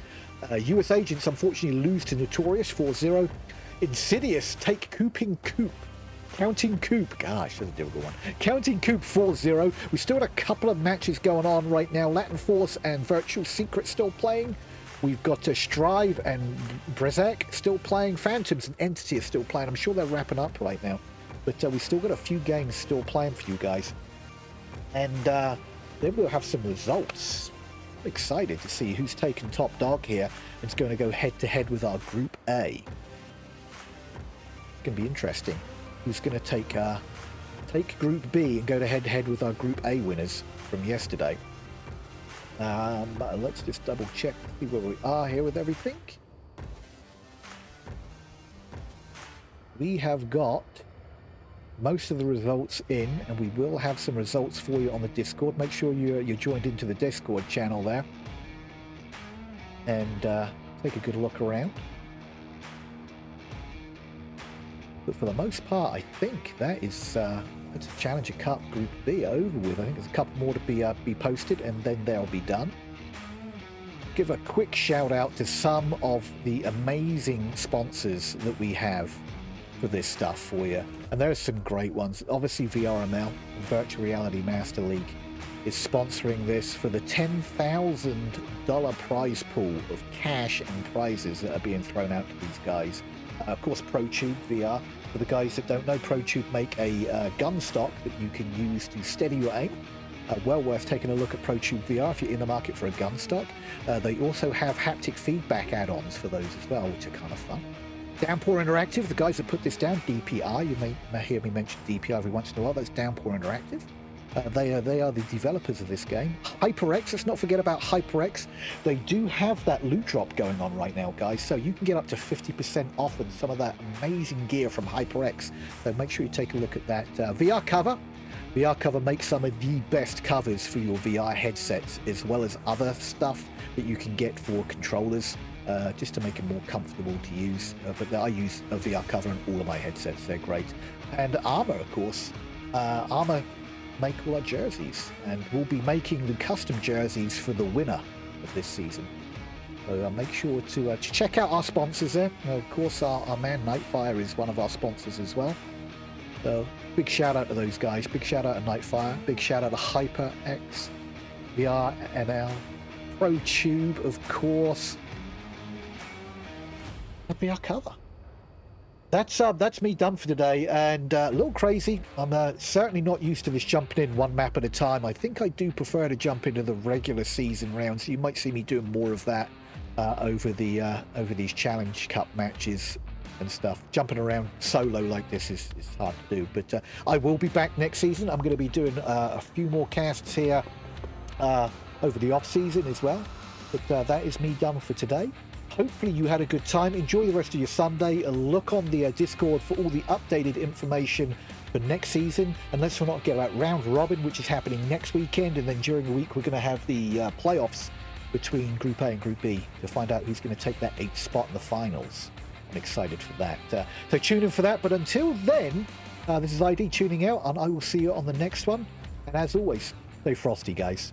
Speaker 2: US Agents unfortunately lose to Notorious 4-0. Insidious take Couping Coop. Counting Coop. Gosh, that's a difficult one. Counting Coop 4-0. We still got a couple of matches going on right now. Latin Force and Virtual Secret still playing. We've got Strive and Brezak still playing. Phantoms and Entity are still playing. I'm sure they're wrapping up right now. But we still got a few games still playing for you guys. And then we'll have some results. I'm excited to see who's taken top dog here. It's going to go head-to-head with our Group A. It's going to be interesting. Who's going to take Group B and go to head-to-head with our Group A winners from yesterday. Let's just double-check, see where we are here with everything. We have got most of the results in, and we will have some results for you on the Discord. Make sure you're joined into the Discord channel there, and take a good look around. But for the most part, I think that is that's a Challenger Cup Group B over with. I think there's a couple more to be posted, and then they'll be done. Give a quick shout out to some of the amazing sponsors that we have for this stuff for you, and there's some great ones. Obviously, VRML, Virtual Reality Master League, is sponsoring this for the $10,000 prize pool of cash and prizes that are being thrown out to these guys. Of course, ProTube VR. For the guys that don't know, ProTube make a gun stock that you can use to steady your aim. Well worth taking a look at ProTube VR if you're in the market for a gun stock. They also have haptic feedback add-ons for those as well, which are kind of fun. Downpour Interactive, the guys that put this down, DPI, you may hear me mention DPI every once in a while. That's Downpour Interactive. They are the developers of this game. HyperX, let's not forget about HyperX. They do have that loot drop going on right now, guys, so you can get up to 50% off on some of that amazing gear from HyperX. So make sure you take a look at that. VR Cover. VR Cover makes some of the best covers for your VR headsets, as well as other stuff that you can get for controllers, just to make it more comfortable to use. But I use a VR Cover on all of my headsets. They're great. And Armor, of course. Armor make all our jerseys, and we'll be making the custom jerseys for the winner of this season. So make sure to check out our sponsors there. Of course, our man Nightfire is one of our sponsors as well. So big shout out to those guys. Big shout out to Nightfire. Big shout out to HyperX, VRML, ProTube, of course, and VR Cover. that's me done for today, and a little crazy. I'm certainly not used to this jumping in one map at a time. I think I do prefer to jump into the regular season rounds. You might see me doing more of that over these Challenge Cup matches and stuff. Jumping around solo like this is hard to do, but I will be back next season. I'm going to be doing a few more casts here over the off season as well. But that is me done for today. Hopefully you had a good time. Enjoy the rest of your Sunday. Look on the Discord for all the updated information for next season. And let's not forget about Round Robin, which is happening next weekend. And then during the week, we're going to have the playoffs between Group A and Group B to find out who's going to take that 8th spot in the finals. I'm excited for that. So tune in for that. But until then, this is ID tuning out, and I will see you on the next one. And as always, stay frosty, guys.